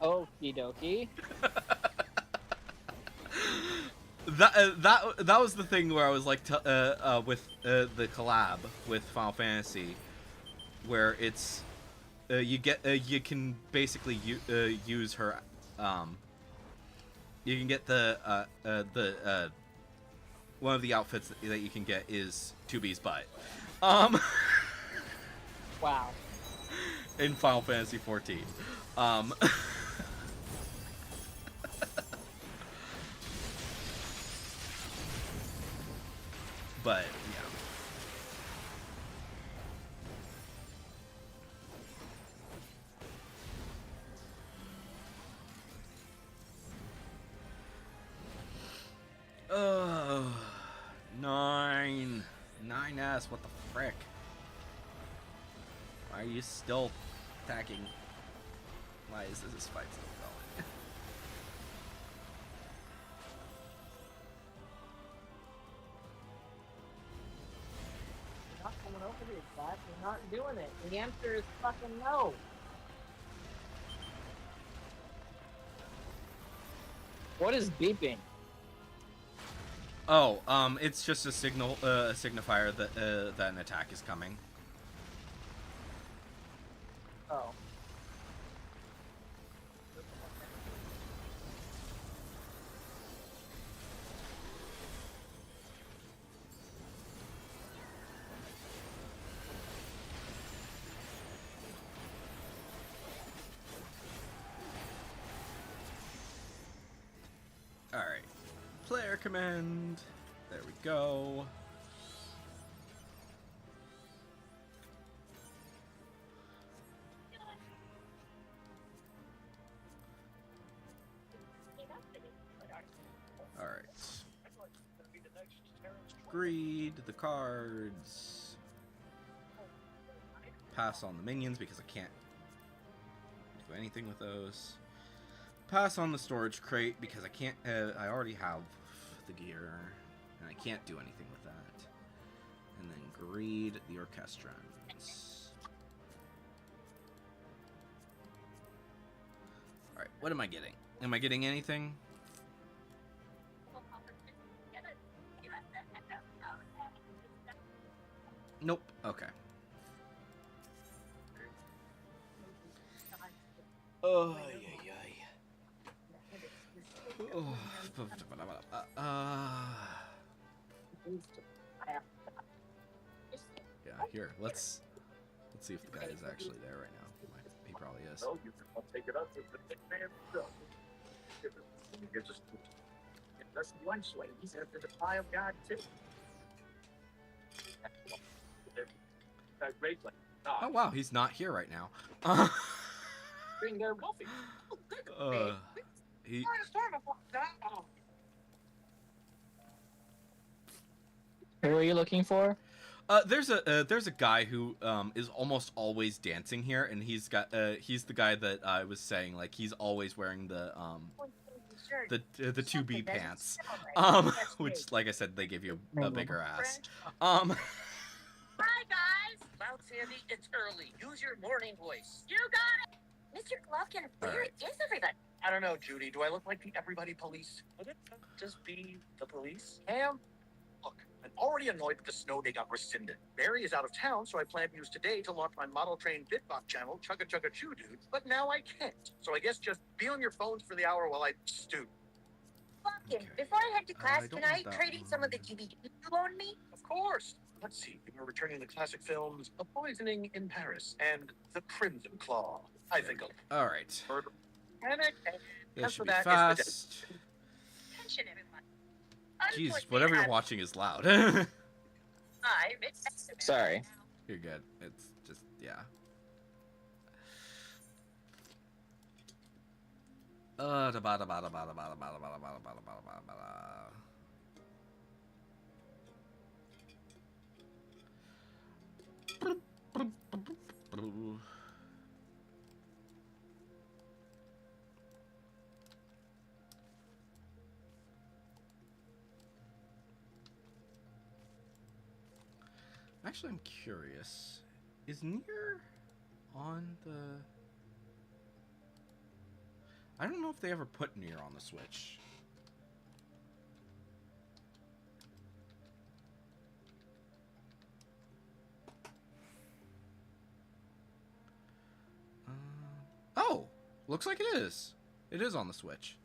Okie dokie.
That was the thing where I was like with the collab with Final Fantasy, where it's you can basically use her you can get the one of the outfits that you can get is 2B's butt.
Wow.
In Final Fantasy 14. But yeah. 9S, what the frick? Why are you still attacking? Why is this fight still going?
You're not coming over here, Scott. You're not doing it. The answer is fucking no. What is beeping?
Oh, it's just a signifier that that an attack is coming.
Oh.
Alright. Player command. There we go. Alright. Greed the cards. Pass on the minions because I can't do anything with those. Pass on the storage crate because I can't. I already have the gear, and I can't do anything with that. And then greed the orchestrons. All right, what am I getting? Am I getting anything? Nope. Okay. Oh, yeah, yeah. Yeah, here, let's see if the guy is actually there right now. He probably is.
So you can take it up with the big man himself. Gives us that's one way. He's after the fire of God too. Great place.
Oh wow, he's not here right now.
Bring their Wolfie.
He
Who are you looking for?
there's a guy who is almost always dancing here, and he's the guy that I was saying, like, he's always wearing the 2B pants, which, like I said, they give you a bigger ass.
Hi guys! Well, Sandy, it's early. Use your morning voice. You got it!
Mr. Glovkin, where
Alright.
is everybody?
I don't know, Judy. Do I look like the everybody police? Would it just be the police? Cam? Look, I'm already annoyed with the snow day got rescinded. Barry is out of town, so I plan to use today to launch my model train Bitbox channel, Chugga Chugga Choo Dude, but now I can't. So I guess just be on your phones for the hour while I stew.
Glovkin,
Okay.
before I head to class,
I don't
can I
want that
trade in some of the
one.
DVDs you loaned me?
Of course. Let's see. We're returning the classic films A Poisoning in Paris and The Crimson Claw. I think I'll
All right,
murder. Panic and
this
After
should be
that is the
fast.
Attention, everyone.
Jeez,
Unfortunately,
whatever you're
I'm-
watching is loud.
Sorry.
You're good. It's just, yeah. Da ba da ba da ba da ba da ba da ba da ba da ba da ba da ba da. Actually, I'm curious. Is Nier on the... I don't know if they ever put Nier on the Switch. Oh! Looks like it is. It is on the Switch.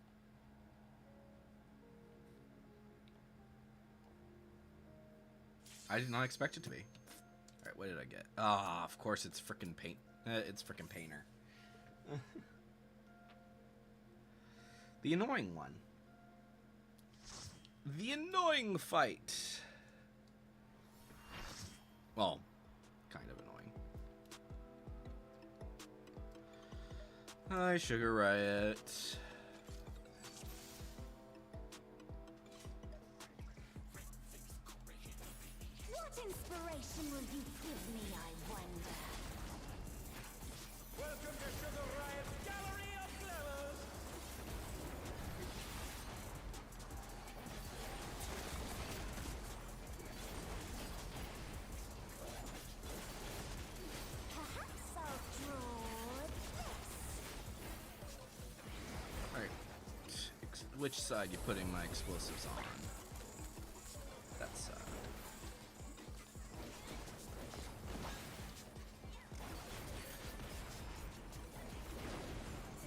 I did not expect it to be. Alright, what did I get? Ah, of course it's frickin' paint. It's frickin' Painter. The annoying one. The annoying fight. Well, kind of annoying. Hi, Sugar Riot.
What inspiration will you give me, I wonder?
Welcome to Sugar Riot's Gallery of Glamours!
Perhaps I'll draw this.
Alright. Which side you putting my explosives on? That side.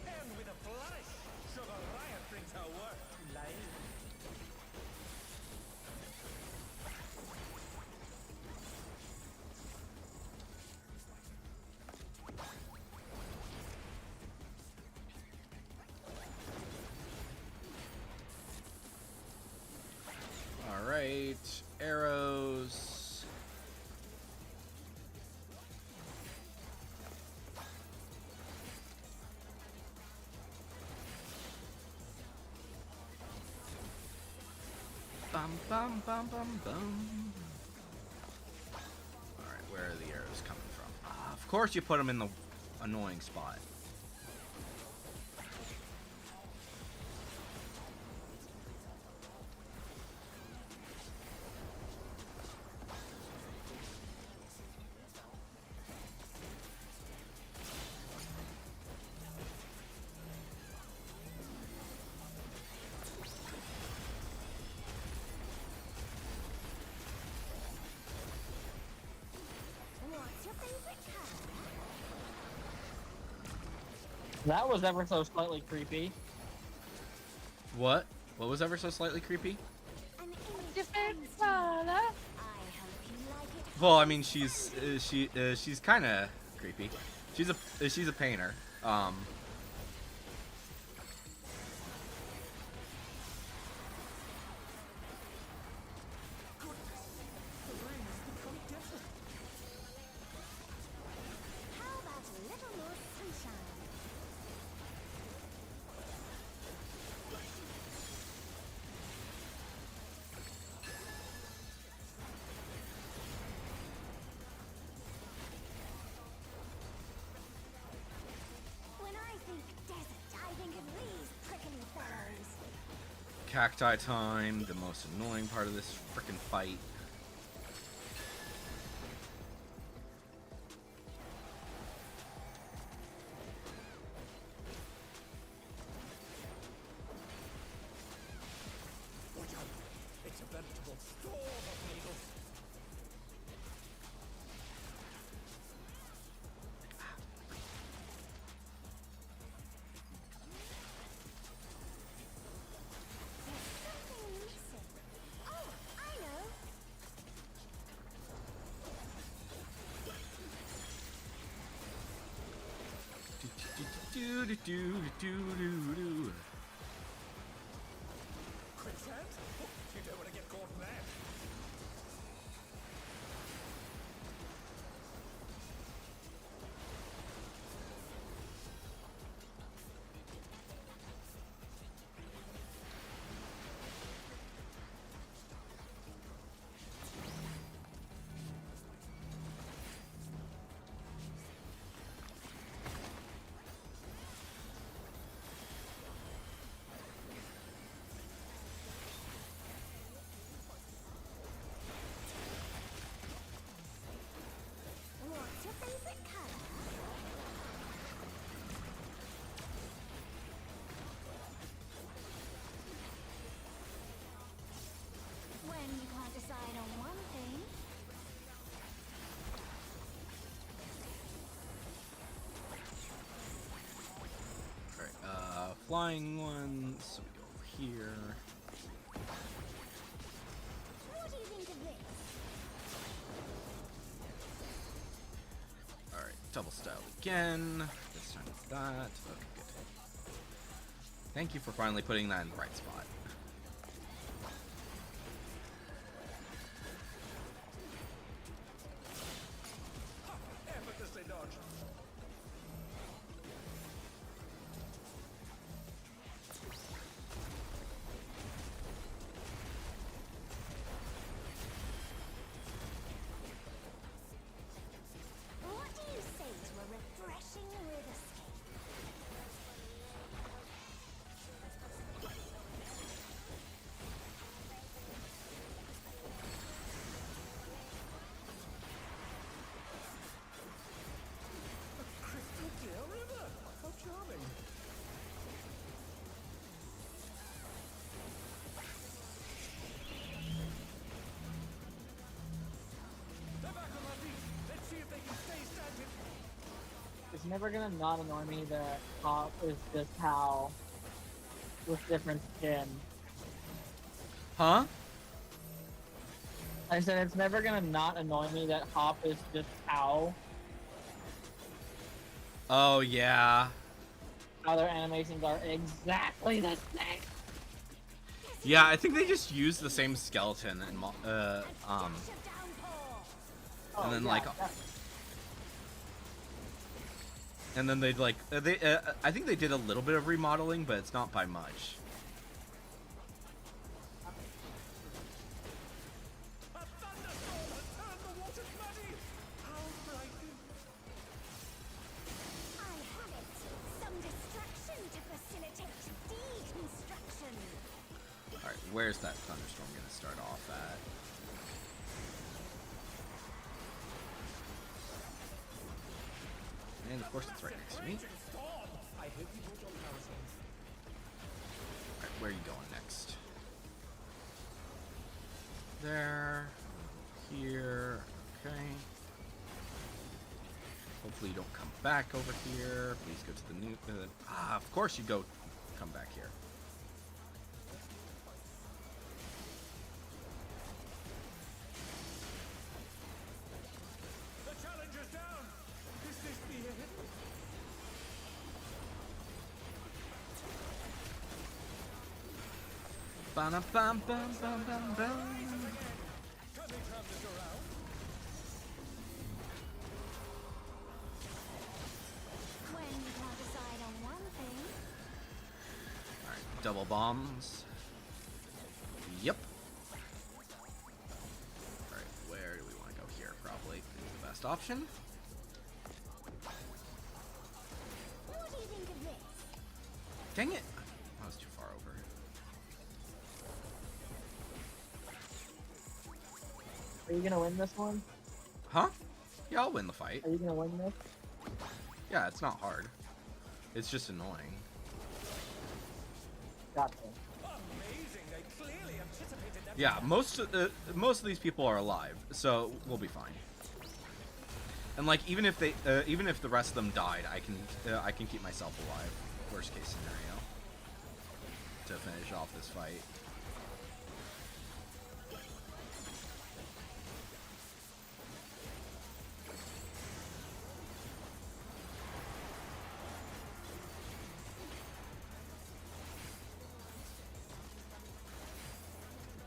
And with a flourish, Sugar Riot brings her work to life.
Alright. Arrows. Bum bum bum bum bum. Alright, where are the arrows coming from? Ah, of course you put them in the annoying spot.
What's your favorite color?
That was ever so slightly creepy.
What? What was ever so slightly creepy?
An image
Your favorite
comes to
father?
me. I hope you like it.
Well, I mean, she's kind of creepy. She's a painter.
How about a little more sunshine? When I think desert, I think of these prickly fellows.
Cacti time, the most annoying part of this frickin' fight.
Watch out. It's a veritable storm of needles.
There's something missing. Oh, I know.
Do do do do do do.
Quicksand? Oh, you don't want to get caught in that.
What's your favorite color? When you can't decide on one thing.
Alright, flying one. So we go over here.
What do you think of this?
Alright, double style again. This time it's that. Okay, good. Thank you for finally putting that in the right spot.
Effortlessly dodged.
What do you say to a refreshing riverscape?
Crystal clear river. How charming. They're back on their feet. Let's see if they can stay standing.
It's never gonna not annoy me that Hop is just how with different skin.
Huh?
I said it's never gonna not annoy me that Hop is just how
Oh, yeah.
their animations are exactly the same.
Yeah, I think they just use the same skeleton and
Dash of downpour.
Oh,
then,
yeah,
like,
that-
and then they'd like I think they did a little bit of remodeling, but it's not by much.
A thunderstorm has turned the water bloody. How frightening.
I have it. Some destruction to facilitate deconstruction.
Alright, where's that thunderstorm gonna start off at? And of course it's right next to me.
Storm. I hope you brought your parasols.
Alright, where are you going next? There. Here. Okay. Hopefully you don't come back over here. Please go to the new... of course you come back here.
The challenger's down. Is this the end?
Ba-na-bam-bam-bam-bam-bam.
Can they turn this around?
When you can't decide on one thing,
Alright, double bombs. Yep. Alright, where do we want to go here? Probably the best option.
what do you think of this?
Dang it! I was too far over.
Are you gonna win this one?
Huh? Yeah, I'll win the fight.
Are you gonna win this?
Yeah, it's not hard. It's just annoying.
Gotcha.
Amazing. They clearly anticipated that.
Yeah, most of these people are alive, so we'll be fine. And like, even if the rest of them died, I can keep myself alive. Worst case scenario. To finish off this fight.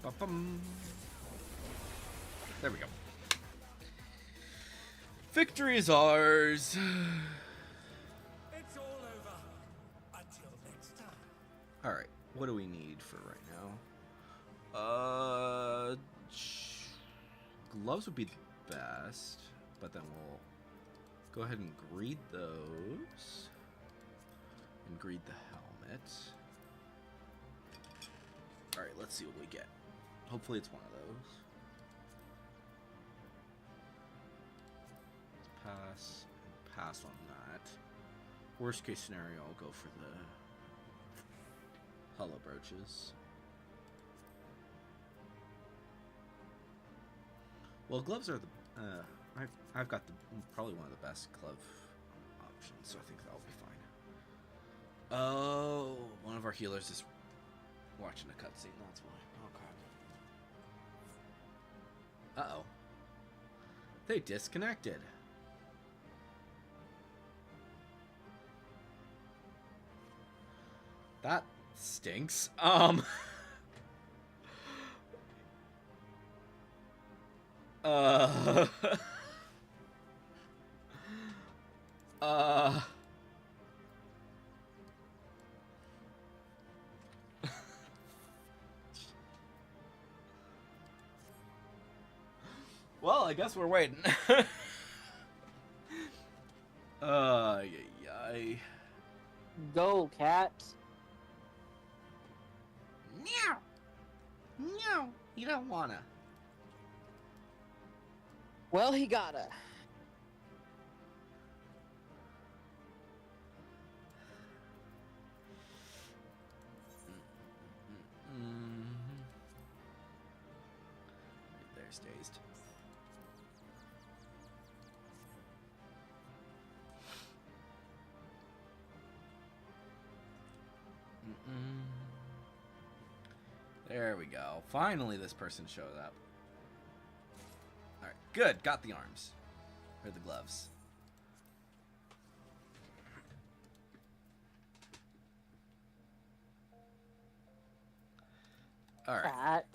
Ba-bum. There we go. Victory is ours.
It's all over. Until next time.
Alright, what do we need for right now? Gloves would be the best, but then we'll go ahead and greed those. And greed the helmet. Alright, let's see what we get. Hopefully it's one of those. Let's pass on that. Worst case scenario, I'll go for the hollow brooches. Well, gloves are the. I've got probably one of the best glove options, so I think that'll be fine. Oh, one of our healers is watching a cutscene. That's why. Oh crap. Uh-oh. They disconnected. That stinks. Uh Well, I guess we're waiting. Yay.
Go, cat.
Meow. Meow. You don't wanna.
Well, he gotta.
There's Dazed. There we go. Finally, this person showed up. Alright, good. Got the arms. Or the gloves. Alright.
Cat.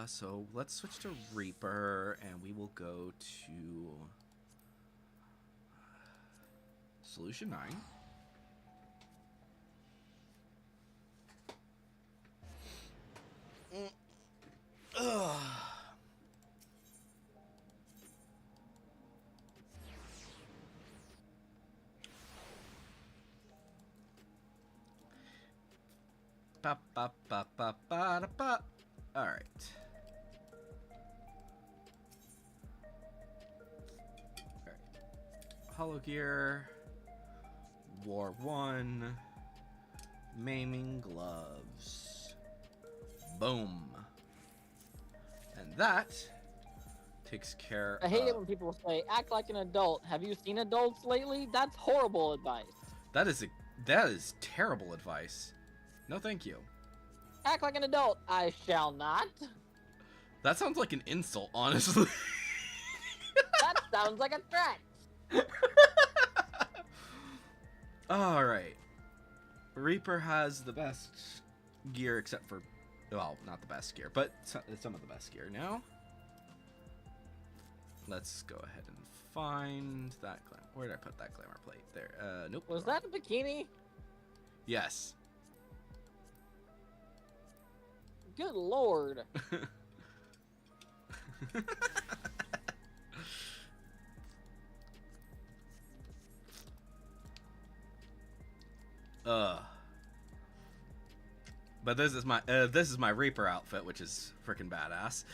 So let's switch to Reaper, and we will go to Solution 9. Ugh. Ba ba ba ba ba da ba. All right. All right. Hollow Gear. War 1. Maiming Gloves. Boom. And that takes care.
I hate it when people say, "Act like an adult." Have you seen adults lately? That's horrible advice.
That is terrible advice. No, thank you.
Act like an adult. I shall not.
That sounds like an insult, honestly.
That sounds like a threat.
All right. Reaper has the best gear, except for, well, not the best gear, but some of the best gear. Now, let's go ahead and find that glamour. Where did I put that glamour plate? There. Nope.
Was that a bikini?
Yes.
Good lord.
But this is my Reaper outfit, which is freaking badass.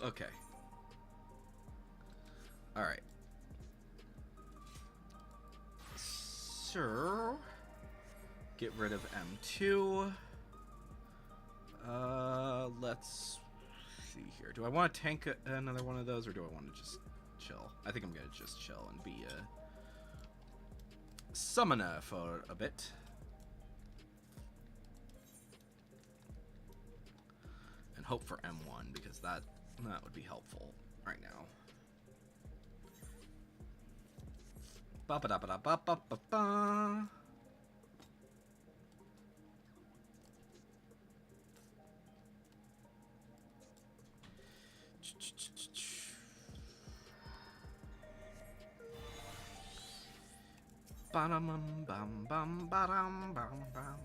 Okay. All right. So, get rid of M2. Let's see here. Do I want to tank another one of those, or do I want to just chill? I think I'm gonna just chill and be a summoner for a bit. And hope for M1, because that would be helpful right now. Ba ba da ba da ba ba ba ba. Bam bam bam bam bam bam.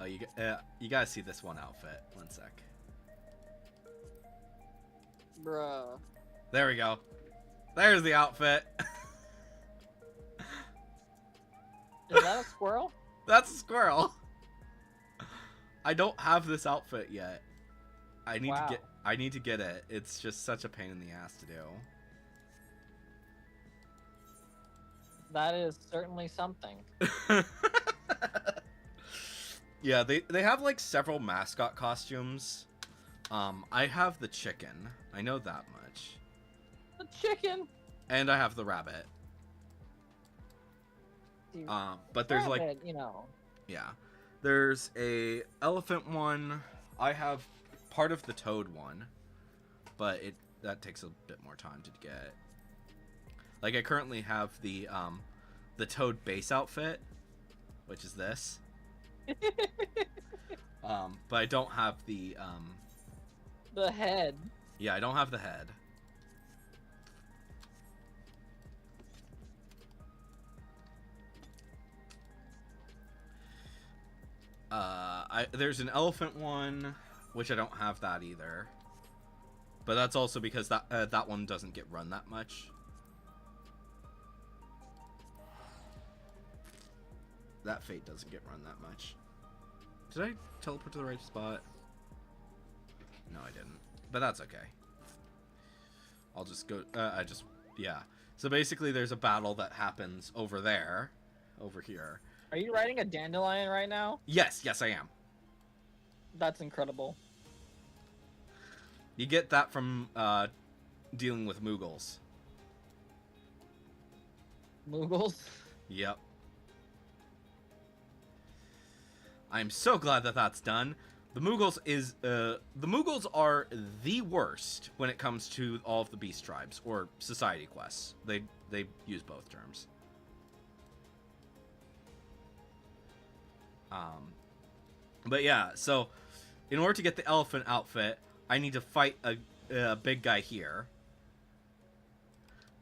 Oh, you guys see this one outfit? One sec.
Bruh.
There we go. There's the outfit.
Is that a squirrel?
That's a squirrel. I don't have this outfit yet. I need to get it. It's just such a pain in the ass to do.
That is certainly something.
Yeah, they have like several mascot costumes. I have the chicken. I know that much.
The chicken.
And I have the rabbit.
Dude,
But there's
rabbit,
like,
you know.
yeah, there's a elephant one. I have part of the toad one, but that takes a bit more time to get. Like, I currently have the toad base outfit, which is this. But I don't have the
head.
Yeah, I don't have the head. There's an elephant one, which I don't have that either. But that's also because that one doesn't get run that much. That fate doesn't get run that much. Did I teleport to the right spot? No, I didn't. But that's okay. I'll just go... yeah. So basically there's a battle that happens over there. Over here.
Are you riding a dandelion right now?
Yes, I am.
That's incredible.
You get that from dealing with Moogles.
Moogles?
Yep. I'm so glad that that's done. The Moogles are the worst when it comes to all of the beast tribes or society quests. They use both terms. But yeah, so in order to get the elephant outfit, I need to fight a big guy here.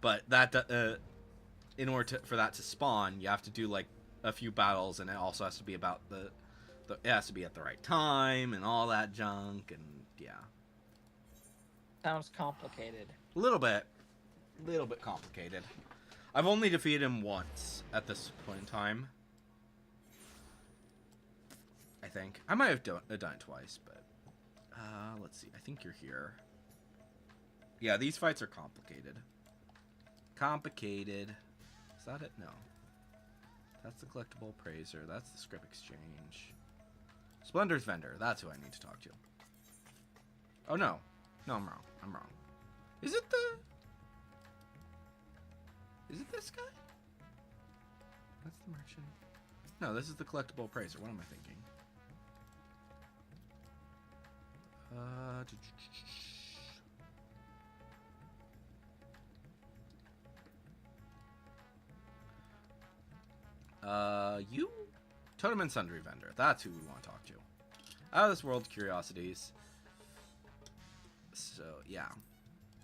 But that in order for that to spawn, you have to do like a few battles, and it also has to be about it has to be at the right time and all that junk, and yeah.
Sounds complicated.
A little bit complicated. I've only defeated him once at this point in time. I think I might have done it twice, but let's see. I think you're here. Yeah, these fights are complicated. complicated. Is that it? No. That's the collectible appraiser. That's the script exchange. Splendor's vendor. That's who I need to talk to. Oh, no. No, I'm wrong. I'm wrong. Is it the... Is it this guy? That's the merchant. No, this is the collectible appraiser. What am I thinking? You? Totem and Sundry vendor. That's who we want to talk to. Out of this world curiosities. So, yeah.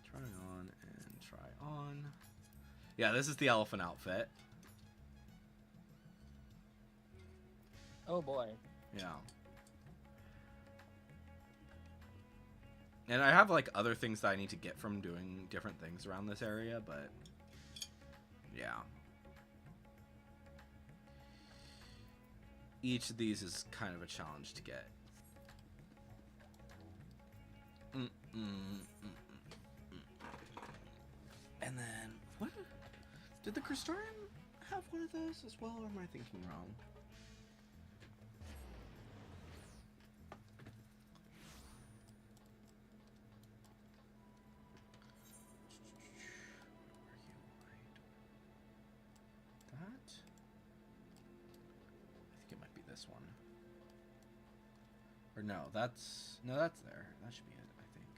Try on and try on. Yeah, this is the elephant outfit.
Oh boy.
Yeah. And I have, like, other things that I need to get from doing different things around this area, but... Yeah. Each of these is kind of a challenge to get. And then, what? Did the Crystarium have one of those as well, or am I thinking wrong? One. Or no, that's there. That should be it, I think.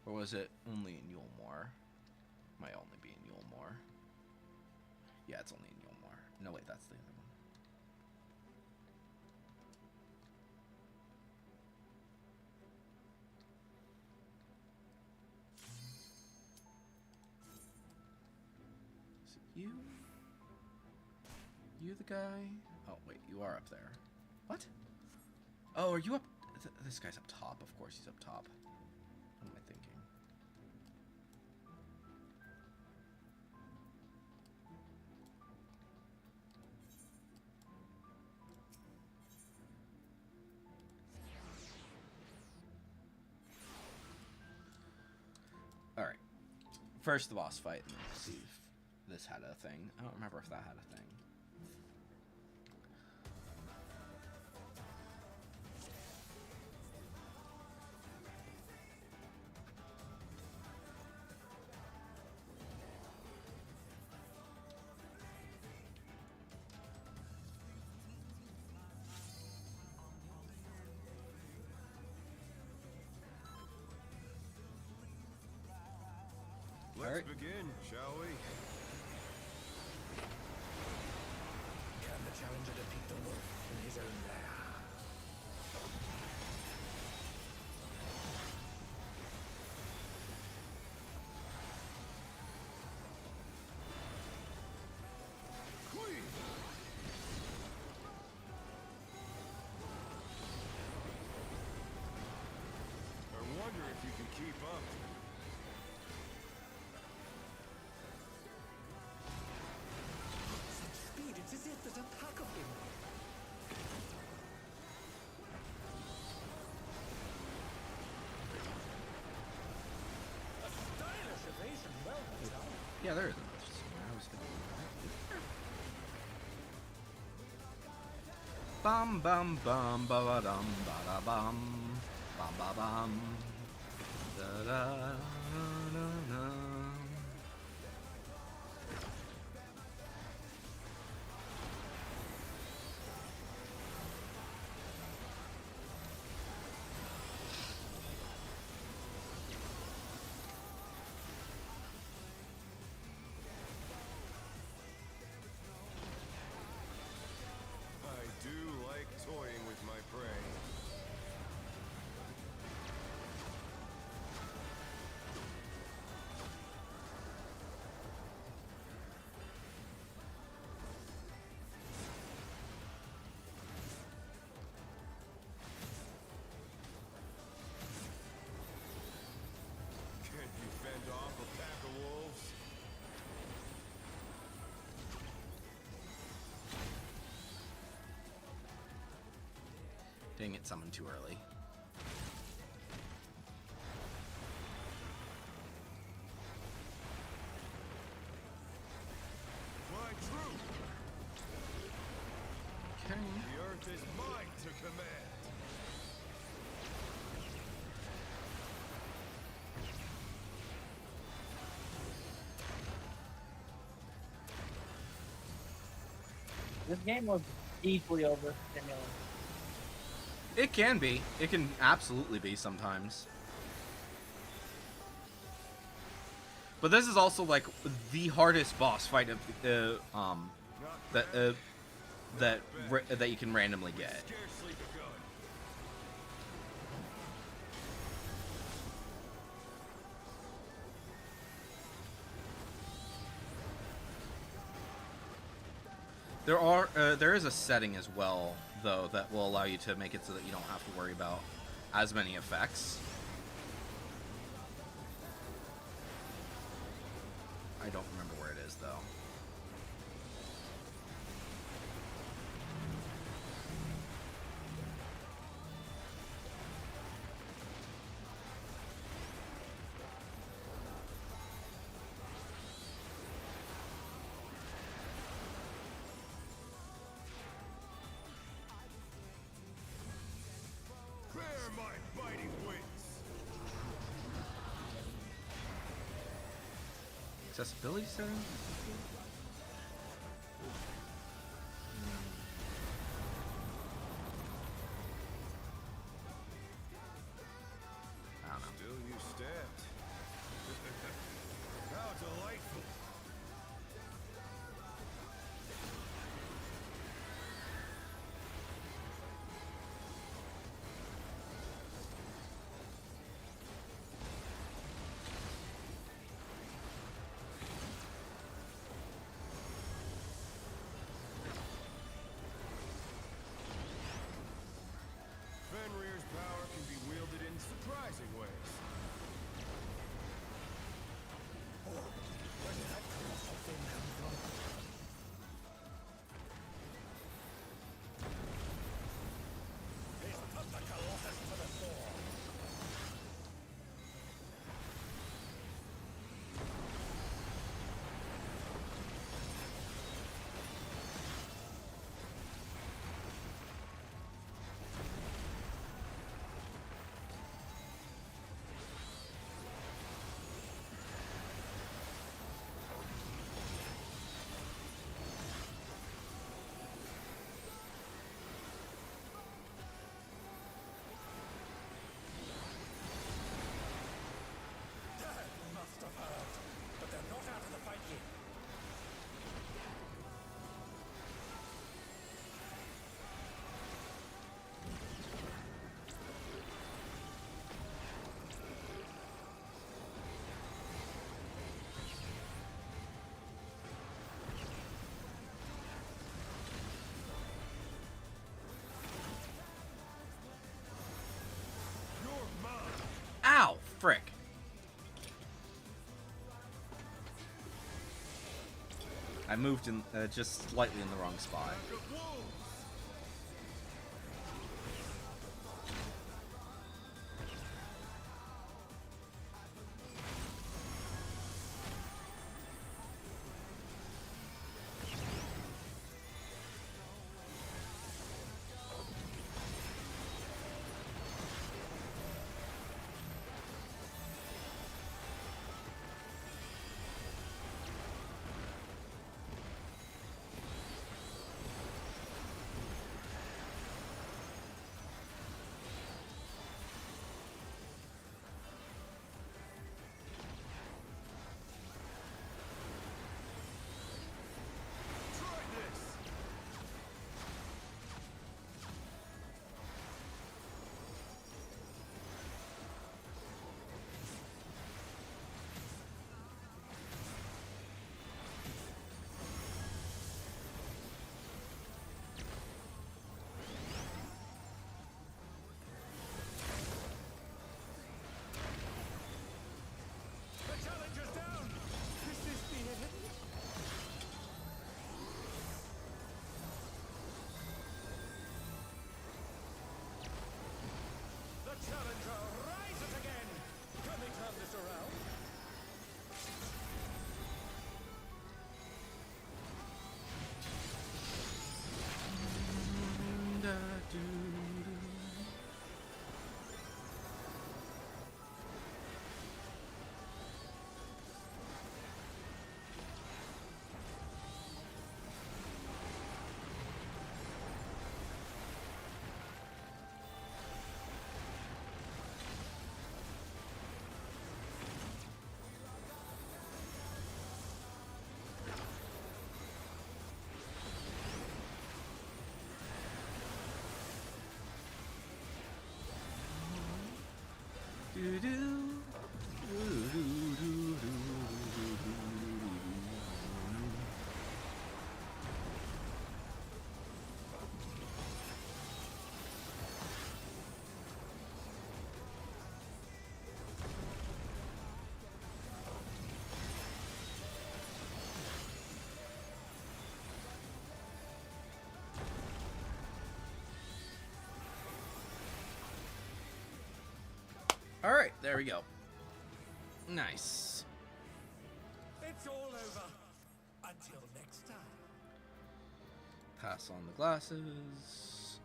Or was it only in Yulmore? Might only be in Yulmore. Yeah, it's only in Yulmore. No, wait, that's the other one. Is it you? You the guy? Oh, wait, you are up there. What? Oh, are you up? This guy's up top. Of course he's up top. What am I thinking? Alright. First the boss fight, and then we'll see if this had a thing. I don't remember if that had a thing.
Let's begin, shall we?
Can the challenger defeat the wolf in his own lair?
Queen! I wonder if you can keep up.
It's as if there's a pack of him. A stylish evasion, well done.
Yeah, there is a I was thinking. Bum bum bum ba ba dum ba da bum ba bum da da da da.
Toying with my prey. Can't you fend off a pack of wolves?
Dang it, summoned too early.
This game was deeply overstimulating.
It can be. It can absolutely be sometimes. But this is also like the hardest boss fight of that you can randomly get.
Scarcely begun.
There is a setting as well though that will allow you to make it so that you don't have to worry about as many effects. I don't remember where it is though.
Bear my biting wings.
Accessibility setting? I don't know.
Still you stabbed. How delightful. Fenrir's power can be wielded in surprising ways.
Where did that colossal thing come from? He's put the Colossus to the floor. That must have hurt. But they're not out of the fight yet.
You're mine.
Ow! Frick. I moved in just slightly in the wrong spot.
Pack of wolves. Try this. The challenger's down. Is this the end? The challenger rises again. Can they turn this around?
Doo-doo. Doo-doo-doo-doo-doo-doo-doo-doo. All right, there we go. Nice.
It's all over. Until next time.
Pass on the glasses.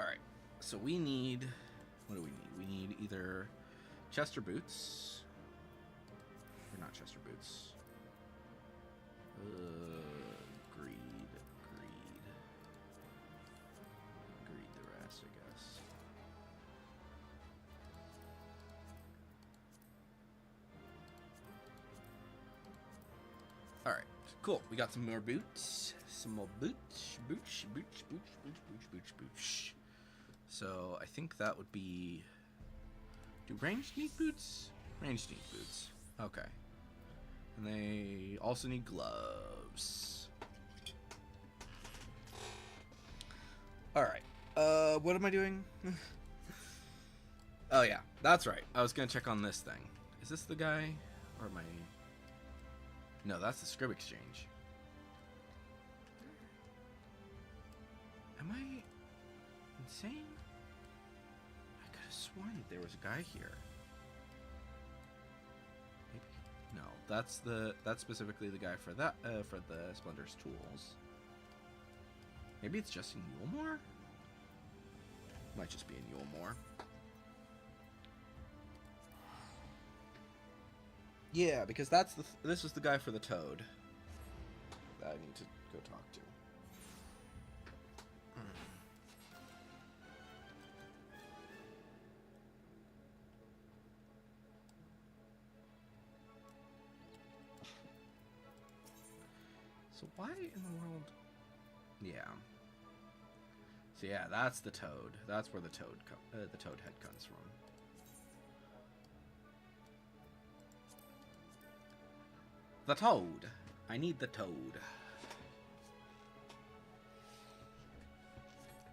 All right, so we need. What do we need? We need either Chester boots. Or not Chester boots. Greed the rest, I guess. All right, cool. We got some more boots. Some more boots. Boots. So I think that would be. Do ranged need boots? Ranged need boots. Okay. And they also need gloves. All right. What am I doing? Oh yeah, that's right. I was gonna check on this thing. Is this the guy, or am I? No, that's the Scrib Exchange. Am I insane? I could have sworn that there was a guy here. Maybe. No, that's specifically the guy for that for the Splendor's tools. Maybe it's just in Yulmore? Might just be in Yulmore. Yeah, because this was the guy for the toad that I need to go talk to. So why in the world? Yeah. So yeah, that's the toad. That's where the toad head comes from. The toad. I need the toad.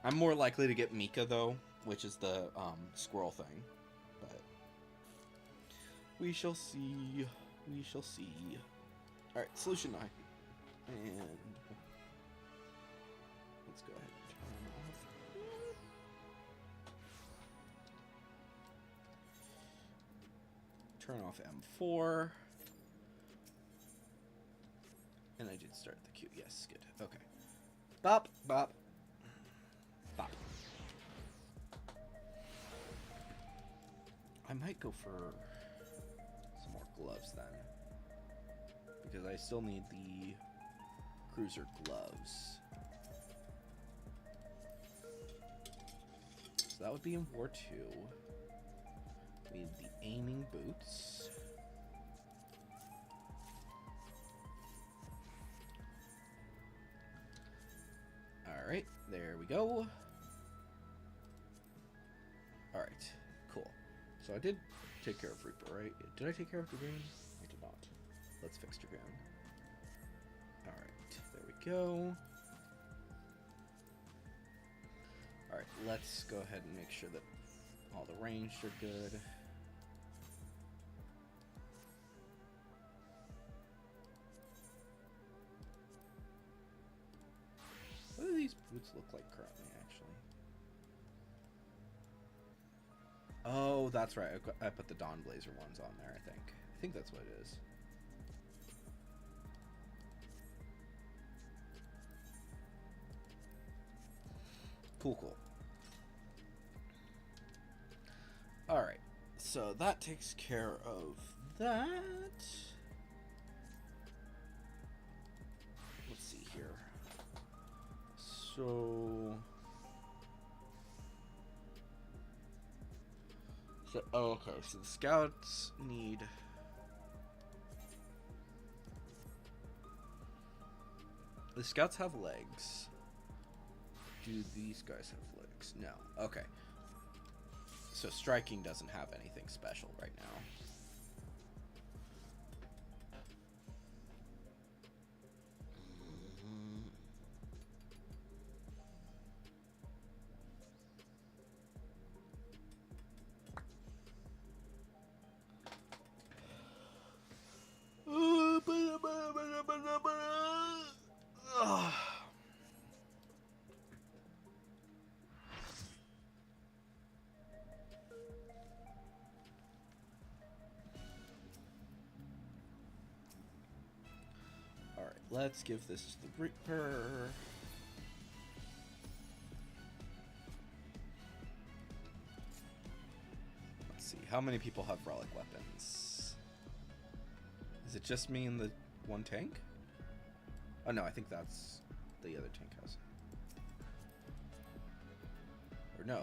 I'm more likely to get Mika though, which is the squirrel thing. But we shall see. We shall see. All right, solution 9. And let's go ahead and turn off M4. And I did start the queue. Yes, good. Okay. Bop, bop, bop. I might go for some more gloves then. Because I still need the cruiser gloves. So that would be in War 2. We need the aiming boots. Alright, there we go. Alright, cool. So I did take care of Reaper, right? Did I take care of Dragoon? I did not. Let's fix Dragoon. Alright, there we go. Alright, let's go ahead and make sure that all the ranged are good. What do these boots look like currently, actually? Oh, that's right. I put the Dawn Blazer ones on there, I think. I think that's what it is. Cool, cool. Alright, so that takes care of that. Let's see here. So, oh, okay, so the scouts need... The scouts have legs. Do these guys have legs? No. Okay. So striking doesn't have anything special right now. Alright, let's give this to the Reaper. Let's see, how many people have relic weapons? Is it just me and the one tank? Oh no, I think that's the other tank house. Or no,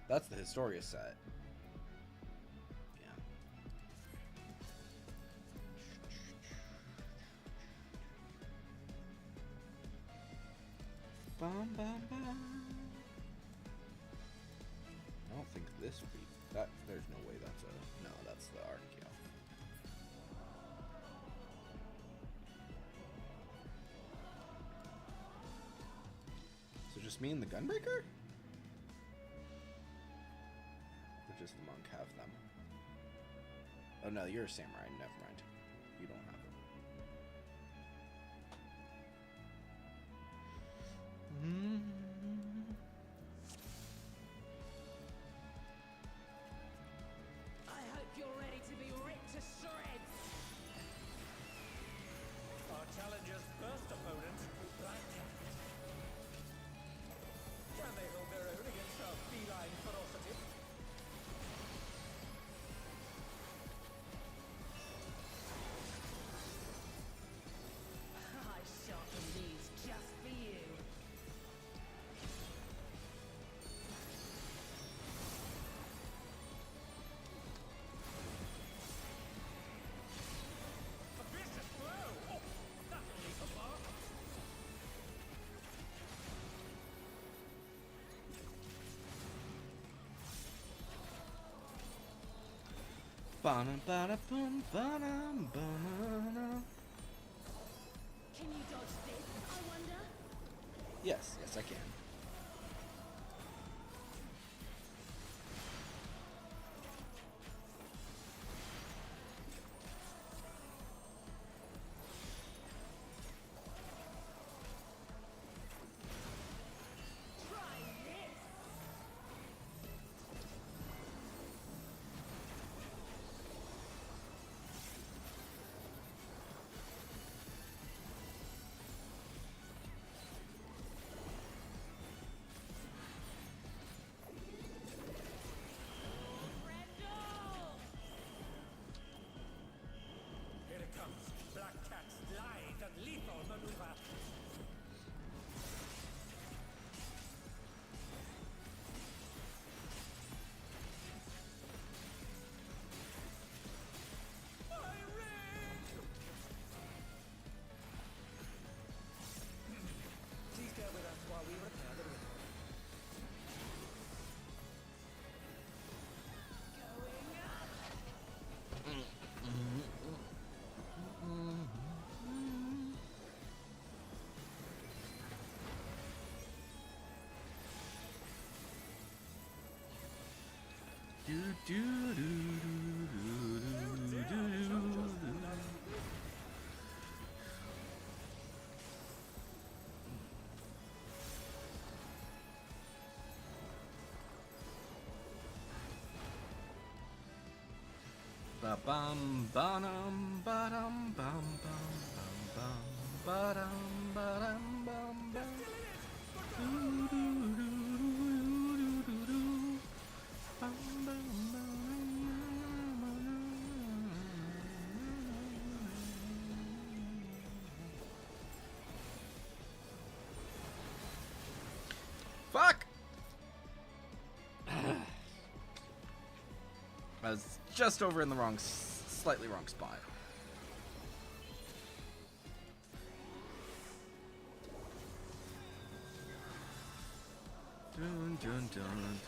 that's the Historia set. Yeah. Bum, bum, bum. I don't think this would be that. There's no way that's a. No, that's the Archeo. So just me and the Gunbreaker? Or just the monk have them? Oh no, you're a samurai. Never mind. You don't have them.
I hope you're ready to be ripped to shreds. Our challenger's first opponent, Black Cat. Can they hold their own against our feline ferocity? I sharpened these just for you. A vicious blow! Oh, that'll leave a mark.
Ba-dum, ba-da, boom, ba-dum, ba-da.
Can you dodge this, I wonder?
Yes, yes, I can.
Try this!
Here it comes. Black Cat's lithe and lethal maneuver. My ring! Please bear with us while we repair the ring. Going up!
Do, do, do, do, do, do, do. Ba bum ba dum ba dum bum bum bum bum ba dum ba dum bum bum. Do, do, do, do, do, do, do. Bum, bum, fuck! I was just over in the wrong, slightly wrong spot. Dun, dun, dun.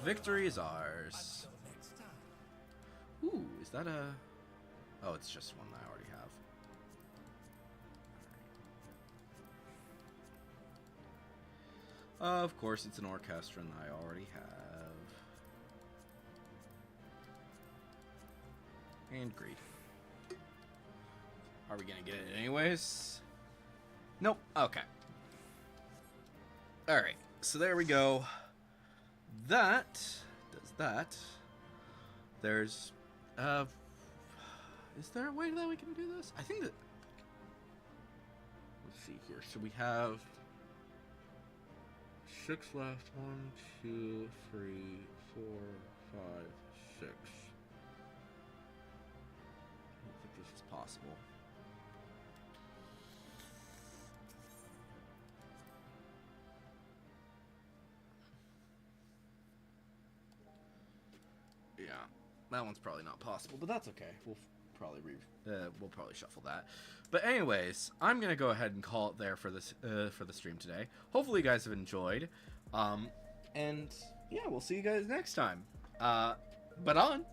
Victory is ours. Ooh, is that a... Oh, it's just one that I already have. Of course, it's an Orchestron that I already have. And Greed. Are we gonna get it anyways? Nope. Okay. Alright, so there we go. That does that. There's is there a way that we can do this? I think that, let's see here. So we have 6 left. 1, 2, 3, 4, 5, 6. I don't think this is possible. Yeah, that one's probably not possible, but that's okay. We'll probably shuffle that. But anyways, I'm gonna go ahead and call it there for this for the stream today. Hopefully, you guys have enjoyed. And yeah, we'll see you guys next time. But on.